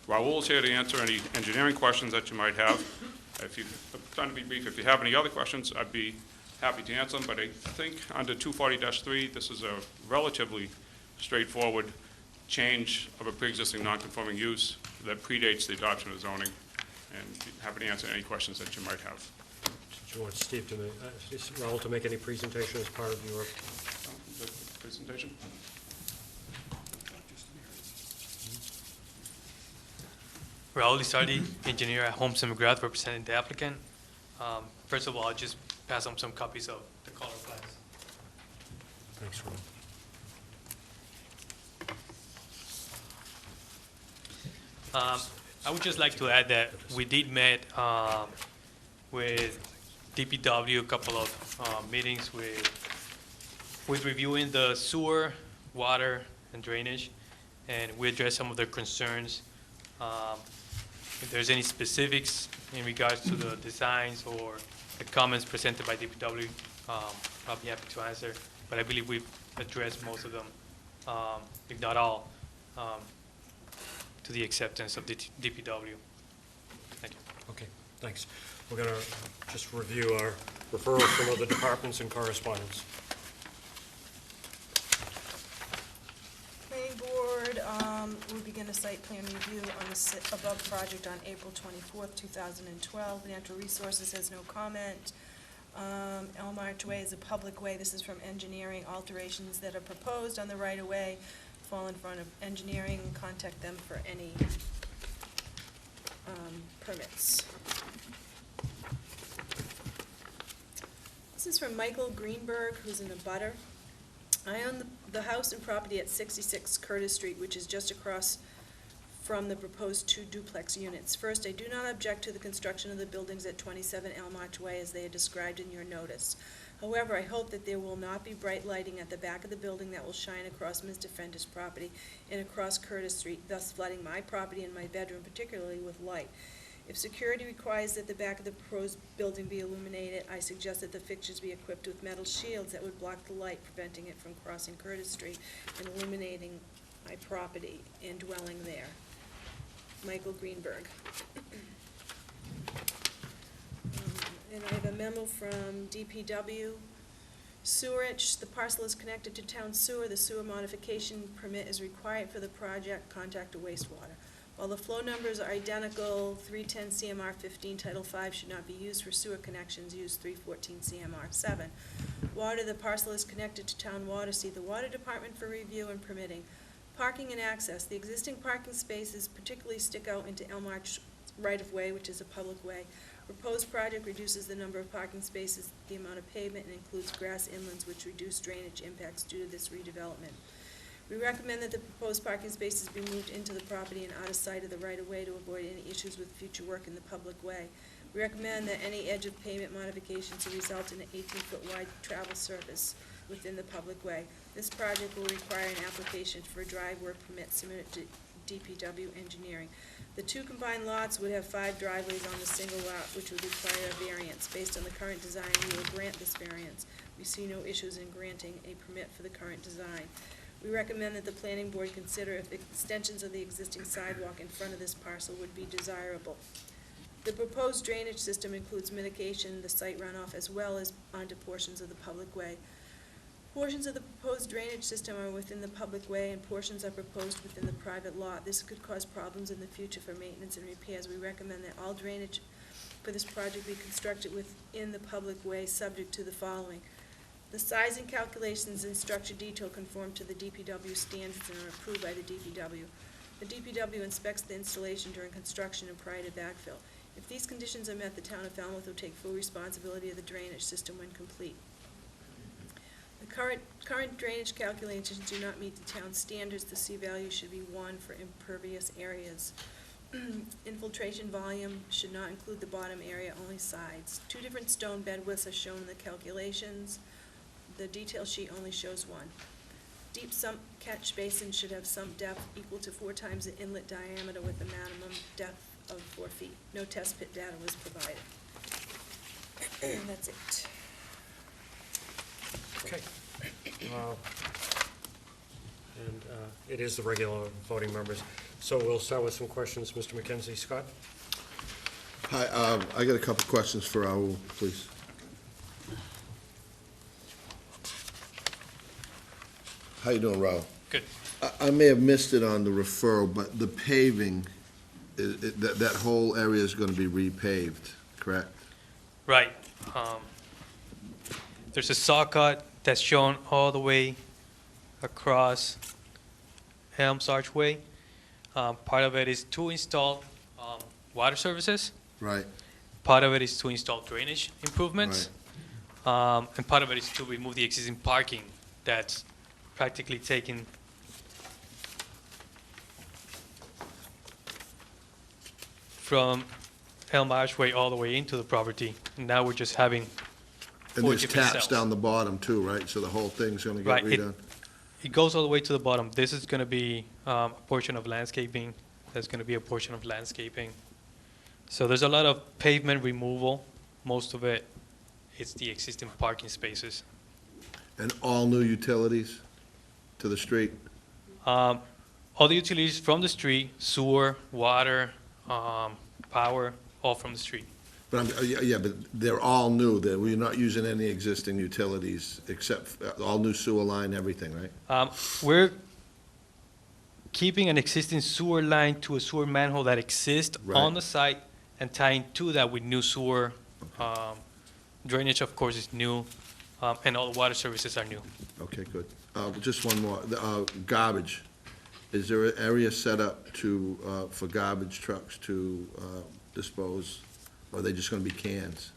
Raul's here to answer any engineering questions that you might have. If you, trying to be brief, if you have any other questions, I'd be happy to answer them, but I think under 240-3, this is a relatively straightforward change of a pre-existing non-conforming use that predates the adoption of zoning, and happy to answer any questions that you might have. Did you want Steve to make, Raul to make any presentation as part of your presentation? Raul Lizardi, engineer at Holmes & McGrath, representing the applicant. First of all, I'll just pass on some copies of the color plans. Thanks, Raul. I would just like to add that we did meet with DPW, a couple of meetings with reviewing the sewer, water, and drainage, and we addressed some of their concerns. If there's any specifics in regards to the designs or the comments presented by DPW, I'll be happy to answer. But I believe we've addressed most of them, if not all, to the acceptance of the DPW. Thank you. Okay, thanks. We're going to just review our referrals from other departments and correspondence. Planning Board will begin a site plan review on the above project on April 24th, 2012. Natural Resources has no comment. Elm Archway is a public way. This is from engineering. Alterations that are proposed on the right-of-way fall in front of engineering. Contact them for any permits. This is from Michael Greenberg, who's in a butter. I own the house and property at 66 Curtis Street, which is just across from the proposed 2 duplex units. First, I do not object to the construction of the buildings at 27 Elm Archway as they are described in your notice. However, I hope that there will not be bright lighting at the back of the building that will shine across Mr. Fender's property and across Curtis Street, thus flooding my property and my bedroom, particularly with light. If security requires that the back of the proposed building be illuminated, I suggest that the fixtures be equipped with metal shields that would block the light, preventing it from crossing Curtis Street and illuminating my property and dwelling there. Michael Greenberg. And I have a memo from DPW. Sewerage, the parcel is connected to town sewer. The sewer modification permit is required for the project. Contact a wastewater. While the flow numbers are identical, 310 CMR 15 Title 5 should not be used for sewer connections. Use 314 CMR 7. Water, the parcel is connected to town water. See the water department for review and permitting. Parking and access. The existing parking spaces particularly stick out into Elm Arch right-of-way, which is a public way. Proposed project reduces the number of parking spaces, the amount of pavement, and includes grass inlands, which reduce drainage impacts due to this redevelopment. We recommend that the proposed parking spaces be moved into the property and out of sight of the right-of-way to avoid any issues with future work in the public way. We recommend that any edge of pavement modifications will result in an 18-foot wide travel surface within the public way. This project will require an application for a drive work permit submitted to DPW engineering. The 2 combined lots would have 5 driveways on the single lot, which would require a variance. Based on the current design, we will grant this variance. We see no issues in granting a permit for the current design. We recommend that the planning board consider if extensions of the existing sidewalk in front of this parcel would be desirable. The proposed drainage system includes mitigation of the site runoff as well as onto portions of the public way. Portions of the proposed drainage system are within the public way and portions are proposed within the private lot. This could cause problems in the future for maintenance and repairs. We recommend that all drainage for this project be constructed within the public way, subject to the following. The sizing calculations and structure detail conform to the DPW standards and are approved by the DPW. The DPW inspects the installation during construction and prior to backfill. If these conditions are met, the town of Falmouth will take full responsibility of the drainage system when complete. The current drainage calculations do not meet the town's standards. The C value should be 1 for impervious areas. Infiltration volume should not include the bottom area, only sides. 2 different stone bed widths are shown in the calculations. The detail sheet only shows 1. Deep sump catch basin should have sump depth equal to 4 times the inlet diameter with a minimum depth of 4 feet. No test pit data was provided. That's it. Okay. And it is the regular voting members. So we'll start with some questions. Mr. McKenzie. Scott? Hi, I got a couple questions for Raul, please. How you doing, Raul? Good. I may have missed it on the referral, but the paving, that whole area is going to be repaved, correct? Right. There's a saw cut that's shown all the way across Helms Archway. Part of it is to install water services. Right. Part of it is to install drainage improvements. Right. And part of it is to remove the existing parking that's practically taken from Elm Archway all the way into the property. And now we're just having And 4 there's different taps cells. down the bottom too, right? So the whole thing's going to get Right, redone? It goes all the way to the bottom. This is going to be a portion of landscaping. There's going to be a portion of landscaping. So there's a lot of pavement removal. Most of it is the existing parking spaces. And all new utilities to the street? All the utilities from the street, sewer, water, power, all from the street. But yeah, but they're all new, we're not using any existing utilities, except, all new sewer line, everything, right? We're keeping an existing sewer line to a sewer manhole that exists Right. on the site and tying to that with new sewer. Drainage, of course, is new, and all the water services are new. Okay, good. Just one more, garbage. Is there an area set up to, for garbage trucks to dispose, or are they just gonna be cans?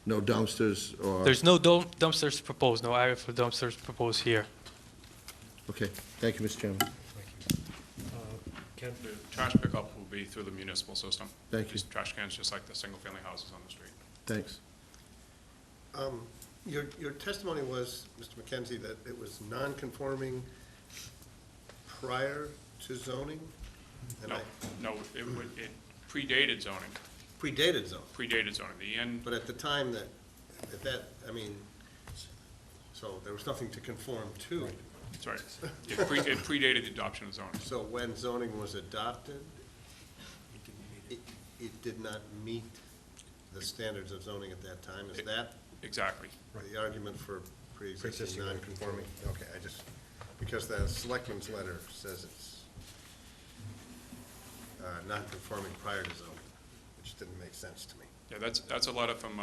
No dumpsters, or? There's no dumpsters proposed, no area for dumpsters proposed here. Okay, thank you, Mr. Chairman. Ken? The trash pickup will be through the municipal system. Thank you. Just trash cans, just like the single-family houses on the street. Thanks. Your testimony was, Mr. McKenzie, that it was non-conforming prior to zoning? And No, it predated zoning. Predated zoning? Predated zoning. But at the time I mean, so there was nothing to conform to. That's right. It predated the adoption of zoning. So when zoning was adopted, it did not meet the standards of zoning at that time? Is that Exactly. the argument for pre-existing non-conforming? Okay, because the selectman's letter says it's non-conforming prior to zoning, which didn't make sense to me. Yeah, that's a letter from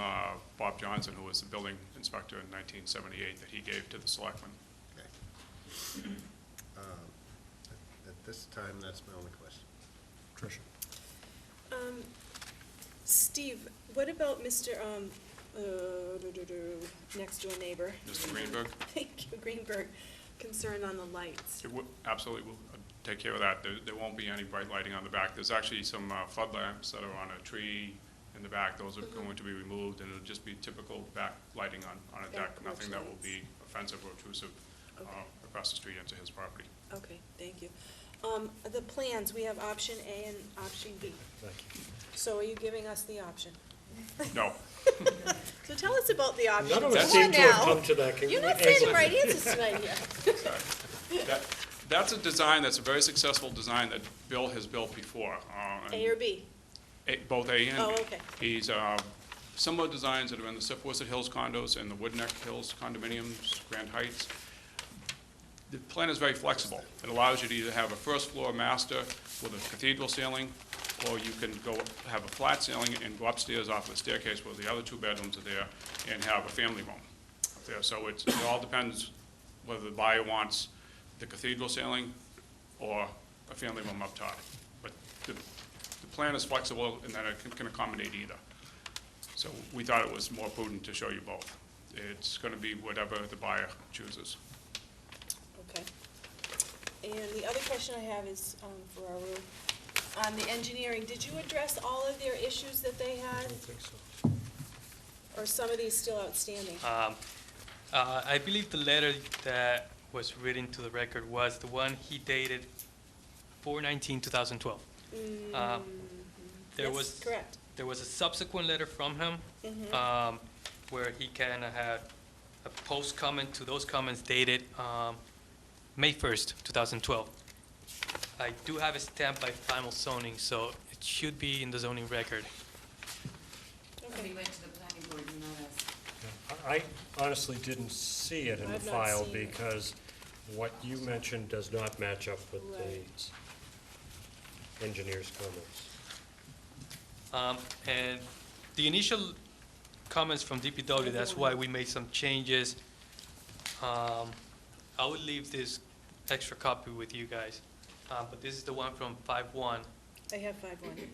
Bob Johnson, who was the building inspector in 1978, that he gave to the selectmen. Okay. At this time, that's my only question. Tricia? Steve, what about Mr., next door neighbor? Mr. Greenberg? Thank you, Greenberg, concern on the lights. Absolutely, we'll take care of that. There won't be any bright lighting on the back. There's actually some flood lamps that are on a tree in the back. Those are going to be removed, and it'll just be typical back lighting on a deck, nothing that will be offensive or intrusive across the street into his property. Okay, thank you. The plans, we have option A and option B. Thank you. So are you giving us the option? No. So tell us about the options. None of us Come on seem to have now. come to that You're not saying the right answers tonight here. That's a design, that's a very successful design that Bill has built before. A or B? Both A and B. Oh, okay. He's similar designs that are in the Sipworth Hills condos and the Woodneck Hills condominiums, Grand Heights. The plan is very flexible. It allows you to either have a first floor master with a cathedral ceiling, or you can go have a flat ceiling and go upstairs off the staircase where the other two bedrooms are there and have a family room up there. So it all depends whether the buyer wants the cathedral ceiling or a family room up top. But the plan is flexible in that it can accommodate either. So we thought it was more prudent to show you both. It's going to be whatever the buyer chooses. Okay. And the other question I have is for our room. On the engineering, did you address all of their issues that they had? I don't think so. Or are some of these still outstanding? I believe the letter that was written to the record was the one he dated 4/19/2012. Yes, correct. There was a subsequent letter from him where he kind of had a post comment to those comments dated May 1st, 2012. I do have a stamp by Falmouth Zoning, so it should be in the zoning record. We went to the planning board and not us. I honestly didn't see it in the I've not file seen it. because what you mentioned does not match up with Right. the engineer's comments. And the initial comments from DPW, that's why we made some changes. I would leave this extra copy with you guys, but this is the one from 5/1. I have 5/1.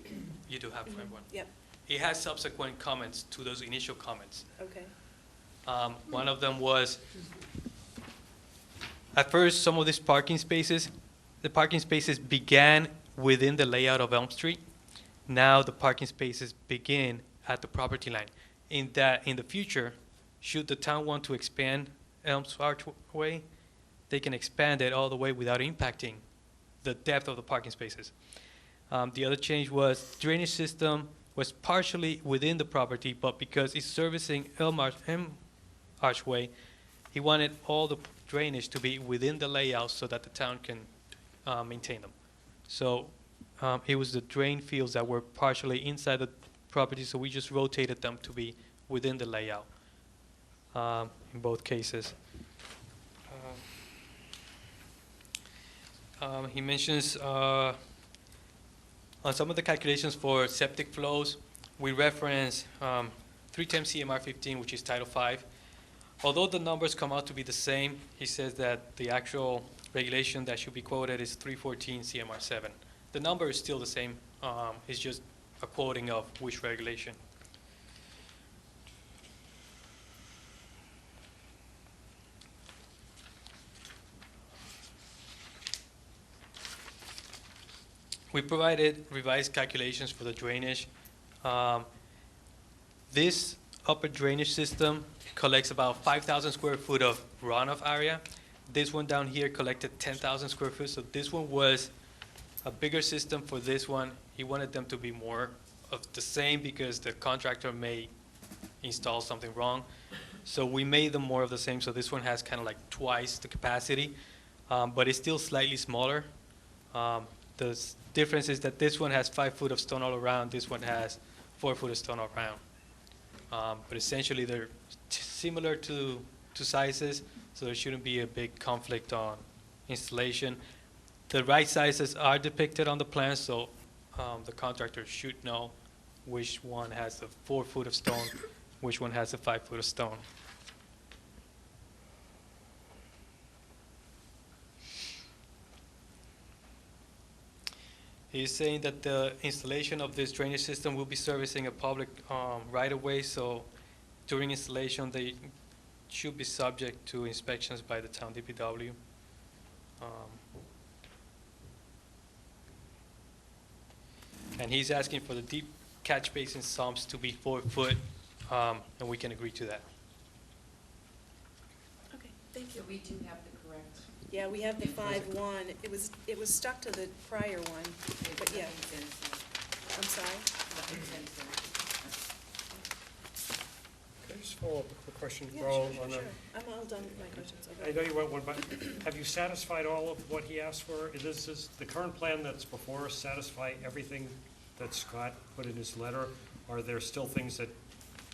You do have 5/1. Yep, It has subsequent comments to those initial comments. okay. One of them was, at first, some of these parking spaces, the parking spaces began within the layout of Elm Street. Now the parking spaces begin at the property line. In the future, should the town want to expand Elm's Archway, they can expand it all the way without impacting the depth of the parking spaces. The other change was drainage system was partially within the property, but because it's servicing Elm Archway, he wanted all the drainage to be within the layout so that the town can maintain them. So it was the drain fields that were partially inside the property, so we just rotated them to be within the layout in both cases. He mentions on some of the calculations for septic flows, we reference 310 CMR 15, which is Title 5. Although the numbers come out to be the same, he says that the actual regulation that should be quoted is 314 CMR 7. The number is still the same. It's just a quoting of which regulation. We provided revised calculations for the drainage. This upper drainage system collects about 5,000 square foot of runoff area. This one down here collected 10,000 square feet, so this one was a bigger system for this one. He wanted them to be more of the same because the contractor may install something wrong. So we made them more of the same, so this one has kind of like twice the capacity, but it's still slightly smaller. The difference is that this one has 5 foot of stone all around, this one has 4 foot of stone all around. But essentially they're similar to sizes, so there shouldn't be a big conflict on installation. The right sizes are depicted on the plan, so the contractor should know which one has the 4 foot of stone, which one has the 5 foot of stone. He's saying that the installation of this drainage system will be servicing a public right-of-way, so during installation they should be subject to inspections by the town DPW. And he's asking for the deep catch basin sumps to be 4 foot, and we can agree to that. Okay, thank you. So we do have the correct. Yeah, we have the 5-1. It was stuck to the prior one, but yeah. I'm sorry? Can I just follow up a quick question, Yeah, Carl? sure, on sure. the- I'm all done with my questions. I'll go. I know you went one, but have you satisfied all of what he asked for? Is the current plan that's before us satisfy everything that Scott put in his letter? Or are there still things that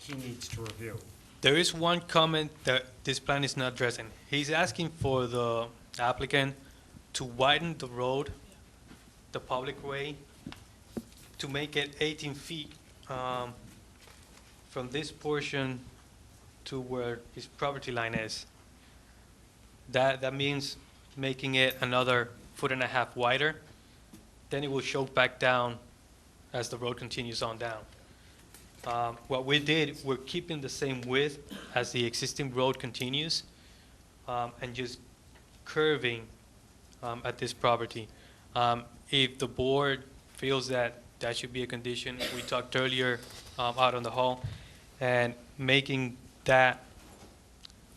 he needs to review? There is one comment that this plan is not addressing. He's asking for the applicant to widen the road, the public way, to make it 18 feet from this portion to where his property line is. That means making it another 1.5 feet wider. Then it will choke back down as the road continues on down. What we did, we're keeping the same width as the existing road continues, and just curving at this property. If the board feels that that should be a condition, we talked earlier out on the hall, and making that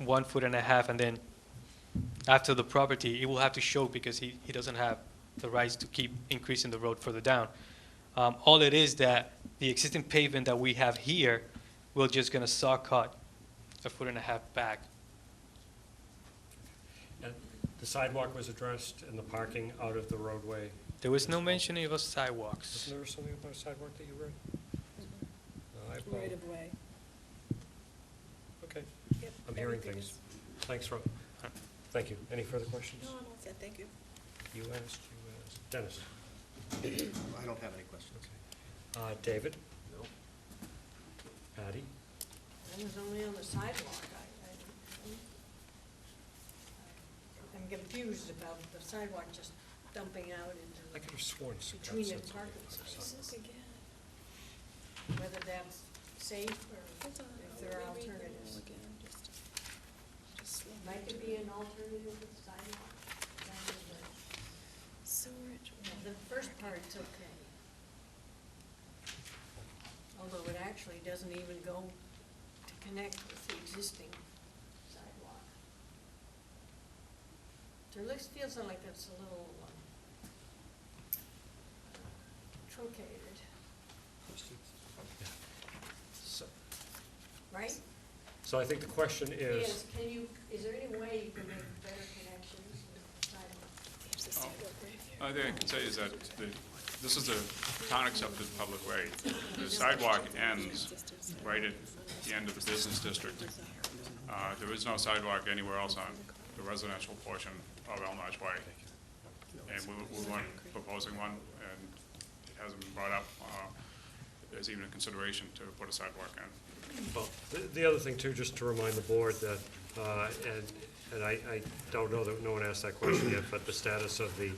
1.5 feet, and then after the property, it will have to show because he doesn't have the rights to keep increasing the road further down. All it is that the existing pavement that we have here, we're just going to saw cut 1.5 feet back. And the sidewalk was addressed and the parking out of the roadway? There was no mentioning of sidewalks. Wasn't there something about a sidewalk that you read? No, I apologize. Right of way. Okay, Yep, I'm hearing everything things. is- Thanks, Rob. Thank you. Any further questions? No, I'm all set, thank you. You asked. Dennis? I don't have any questions. David? No. Patty? I was only on the sidewalk. I'm confused about the sidewalk just dumping out I could have sworn into, Scott between the said something parking about spaces. Look again. Whether that's safe or Hold on, if there are I'll reread them all alternatives. again, just slow Might there down. be an alternative with sidewalk? That is Sewerage. the first part's okay. Although it actually doesn't even go to connect with the existing sidewalk. It feels like it's a little truncated, So- right? So I think the question is, Yes, is there any way you can make better connections with the sidewalk? All I can say is that this is a town-accepted public way. The sidewalk ends right at the end of the business district. There is no sidewalk anywhere else on the residential portion of Elmarsh Way. And we weren't proposing one, and it hasn't been brought up as even a consideration to put a sidewalk in. Well, the other thing too, just to remind the board that, and I don't know that no one asked that question yet, but the status of the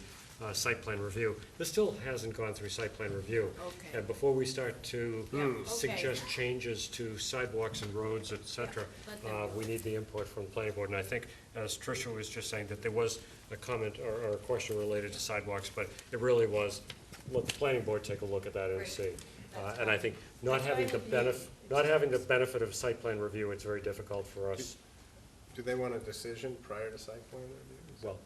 site plan review, this still hasn't gone through site plan review. Okay. And before we start to okay. suggest changes to sidewalks and roads, et cetera, let them know. we need the input from the planning board. And I think, as Tricia was just saying, that there was a comment or a question related to sidewalks, but it really was, let the planning board take a look at that and Right. see. And I think not having the benefit of site plan review, it's very difficult for us. Do they want a decision prior to site plan review? Well,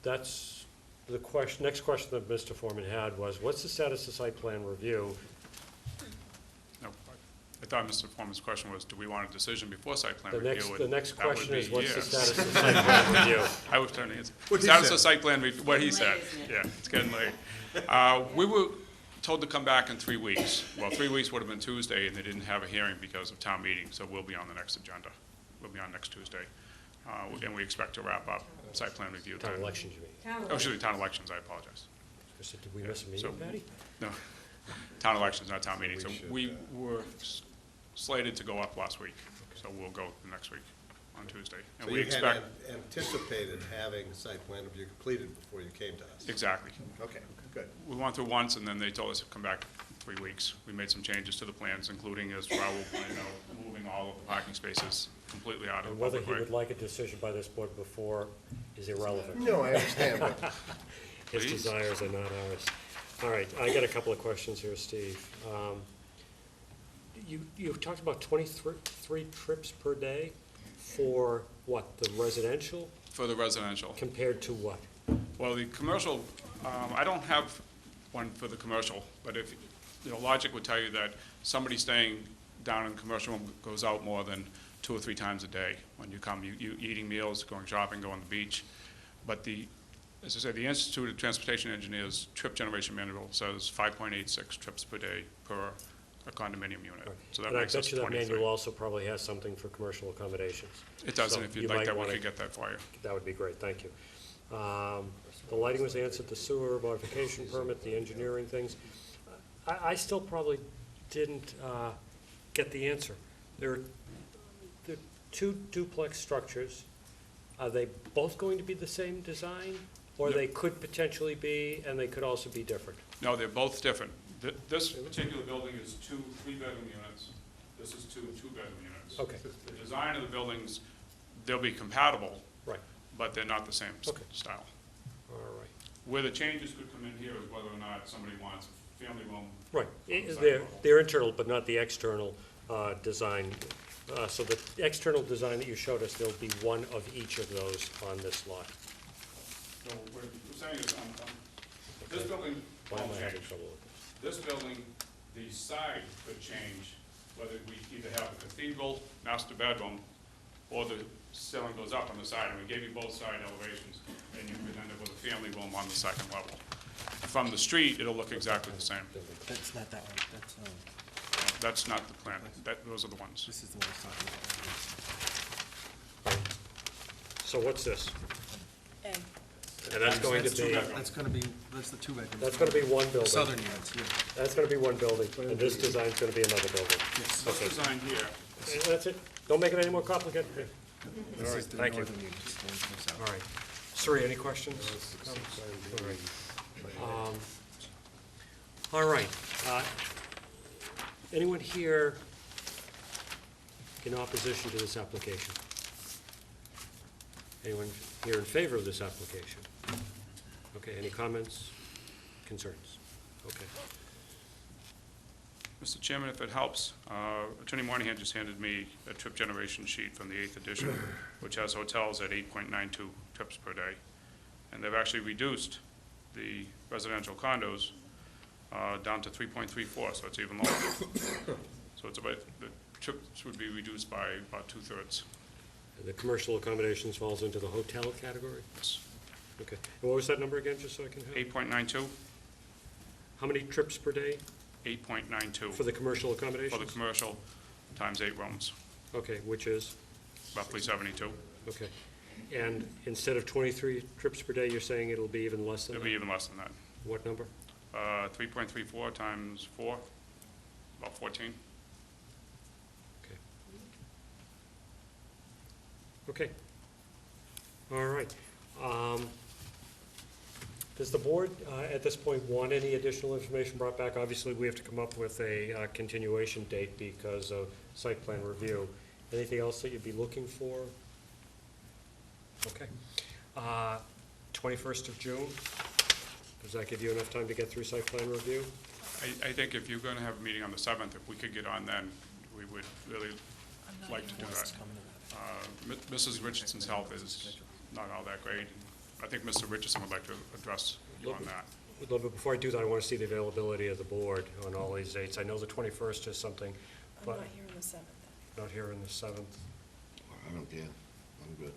that's the question, next question that Mr. Foreman had was, what's the status of site plan review? No, I thought Mr. Foreman's question was, do we want a decision before site plan The review? next, the next That would question be is, what's the yes. status of site plan review? I was trying to answer. What he Status said. of site plan review, what he Getting said. late, isn't it? Yeah, it's getting late. We were told to come back in 3 weeks. Well, 3 weeks would have been Tuesday, and they didn't have a hearing because of town meeting, so we'll be on the next agenda. We'll be on next Tuesday. And we expect to wrap up site plan review Town then. elections, you mean? Oh, excuse me, town elections, I apologize. I said, did we miss a So- meeting, Patty? No, town elections, not town meeting. So we were slated to go up last week, so we'll go next week on Tuesday. And So we you had expect, anticipated having site plan review completed before you came to us? exactly. Okay, good. We went through once, and then they told us to come back in 3 weeks. We made some changes to the plans, including, as Raul pointed out, moving all of the parking spaces completely out of And the whether public he way. would like a decision by this board before is irrelevant. No, I understand, but His Please. desires are not ours. All right, I got a couple of questions here, Steve. You've talked about 23 trips per day for what, the residential For the residential. compared to what? Well, the commercial, I don't have one for the commercial, but if, logic would tell you that somebody staying down in commercial goes out more than 2 or 3 times a day. When you come, you eating meals, going shopping, going to the beach. But as I said, the Institute of Transportation Engineers trip generation manual says 5.86 trips per day per a condominium unit. So that And I makes us bet you that 23. manual also probably has something for commercial accommodations. It does, So and if you you'd like might that, we wanna- could get that for you. That would be great, thank you. The lighting was answered, the sewer modification permit, the engineering things. I still probably didn't get the answer. There are 2 duplex structures. Are they both going to be the same design? Or No. they could potentially be, and they could also be different? No, they're both different. This particular building is 2 3-bedroom units. This is 2 2-bedroom units. Okay. The design of the buildings, they'll be compatible, Right, but they're not the same Okay. style. all right. Where the changes could come in here is whether or not somebody wants a family room. Right, on the they're, sidewalk. they're internal, but not the external design. So the external design that you showed us, there'll be one of each of those on this lot. So what we're saying is, this building Why am won't I having change. trouble with this? This building, the side could change, whether we either have a cathedral, master bedroom, or the ceiling goes up on the side, and we gave you both side elevations, and you could end up with a family room on the second level. From the street, it'll look exactly the same. That's not that one, that's, That's not the plan, those are the ones. this is the one I was talking about. So what's this? A. And that's going to That's be, 2-bedroom. That's gonna be, that's the 2-bedroom. that's gonna be one building. Southern units, yeah. That's gonna be one building, and this design's gonna be another building. Yes. This design here, And that's it? Don't make it any more complicated. This All right, is the thank you. northern units, the one from the south. All right. Suri, any questions? All right. All right. Anyone here in opposition to this application? Anyone here in favor of this application? Okay, any comments, concerns? Okay. Mr. Chairman, if it helps, Attorney Moynihan just handed me a trip generation sheet from the 8th edition, which has hotels at 8.92 trips per day. And they've actually reduced the residential condos down to 3.34, so it's even lower. So it's about, the trips would be reduced by about 2/3. And the commercial accommodations falls into the hotel category? Yes. Okay. And what was that number again, just so I can have? 8.92? how many trips per day 8.92. for the commercial accommodations? For the commercial, times 8 rooms, Okay, which is, roughly 72. okay. And instead of 23 trips per day, you're saying it'll be even less than It'll that? be even less than that. What number? 3.34 times 4, about 14. Okay. All right. Does the board, at this point, want any additional information brought back? Obviously, we have to come up with a continuation date because of site plan review. Anything else that you'd be looking for? Okay. 21st of June, does that give you enough time to get through site plan review? I think if you're going to have a meeting on the 7th, if we could get on then, we would really like to do that. Mrs. Richardson's health is not all that great. I think Mr. Richardson would like to address you on that. Before I do that, I want to see the availability of the board on all these dates. I know the 21st is something, I'm but not here on the 7th. not here on the 7th. I don't care, I'm good.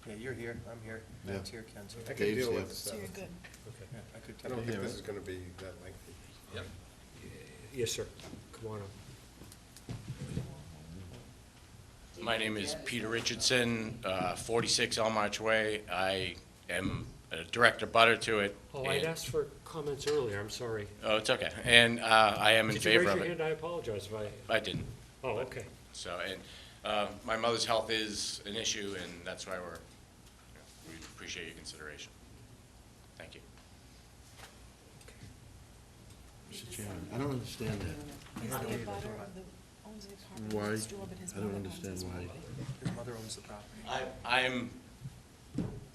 Yeah, you're here, I'm here, Yeah. Matt's here, Ken's here. I can Dave's deal here. with the So you're 7th. good. Okay. Yeah, I could I don't take think it. this is going to be that lengthy. Yes, sir. Come on up. My name is Peter Richardson, 46 Elm Arch Way. I am a director butter to it. Oh, I'd and- asked for comments earlier, I'm sorry. Oh, it's okay. And I am in favor Did you of raise your it. hand? I apologize if I didn't. Oh, okay. So, and my mother's health is an issue, and that's why we appreciate your consideration. Thank you. Mr. Chairman, I don't understand that. He's the abutter of the, owns the property Why? next door, but his I don't mother owns understand his why. property. His mother owns the property. I'm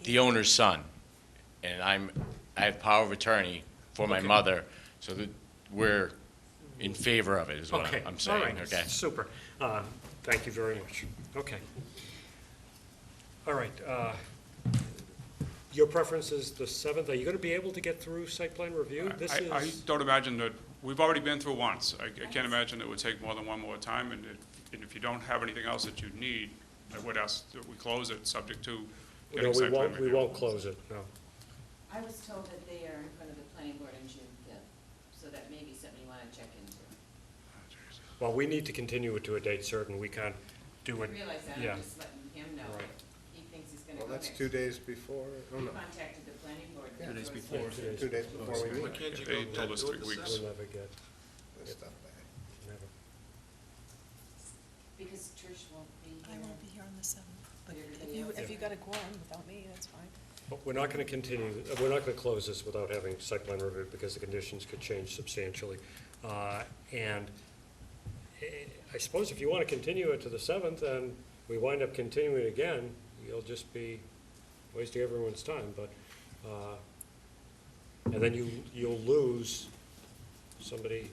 the owner's son, and I have power of attorney for my Okay. mother, so that we're in favor of it, is what Okay, I'm all saying, right, okay? super. Thank you very much. Okay. All right, your preference is the 7th. Are you going to be able to get through site plan review? This I is, don't imagine that, we've already been through once. I can't imagine it would take more than one more time, and if you don't have anything else that you need, I would ask that we close it, subject to no, getting site plan we review. won't close it, no. I was told that they are in front of the planning board on June 5th, so that may be something you want to check into. Well, we need to continue it to a date certain. We can't do I it. realize that, Yeah. I'm just letting him know Right. that he thinks he's gonna Well, go that's next. 2 days before, oh We no, contacted the planning board. 2 days It was- before. 2 days before we meet. If they told us 3 weeks. We'll never get, This stuff back. never. Because Trish won't be I here. won't be here on the 7th, but Everybody else if you is. got a quorum without me, that's fine. But we're not going to continue, we're not going to close this without having site plan review because the conditions could change substantially. And I suppose if you want to continue it to the 7th and we wind up continuing it again, you'll just be wasting everyone's time, but, and then you'll lose somebody,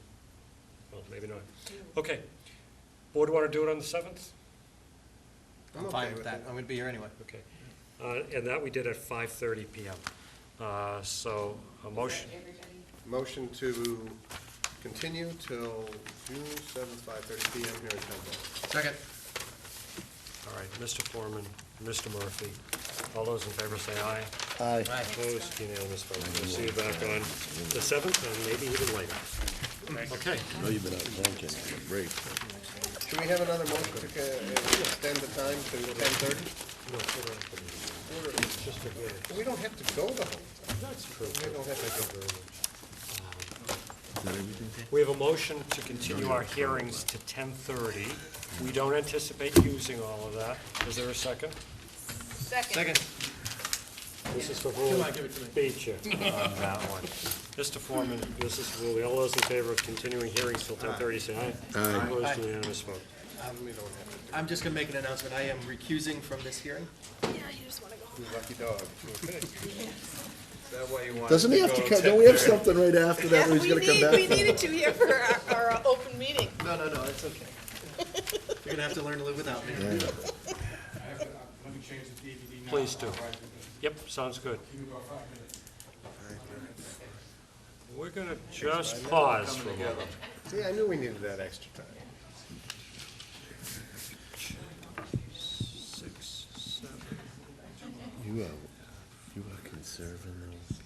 well, maybe not. Okay. Board want to do it on the 7th? I'm fine with that, I'm gonna be here anyway. Okay. And that we did at 5:30 PM. So a motion, Everybody, Motion to continue till June 7th, 5:30 PM here in Town. Second. all right, Mr. Foreman, Mr. Murphy, all those in favor say aye. Aye. Opposed, unanimous vote. We'll see you back on the 7th and maybe even later. Okay. I know you've been out drinking, break. Should we have another motion to extend the time to 10:30? No, it's just a hearing. We don't have to go the whole time. That's true. We don't have to go. Is that everything? We have a motion to continue our hearings to 10:30. We don't anticipate using all of that. Is there a second? Second. This is for Rule Beach on that one. Mr. Foreman, this is Rule. All those in favor of continuing hearings till 10:30, say aye. Aye. Opposed, unanimous vote. We don't have I'm just gonna make an announcement, I am recusing from this hearing. Yeah, you just want to go home. to. Lucky dog. Is that why you want? Doesn't he have to come, don't we have something right after that Yeah, where he's gonna come back? we needed you here for our open meeting. No, it's okay. You're gonna have to learn to live without me. Yeah. Let me change the DVD now. Please do. Yep, sounds good. We're going to just pause for a moment. See, I knew we needed that extra time. 6, 7. You are conserving those.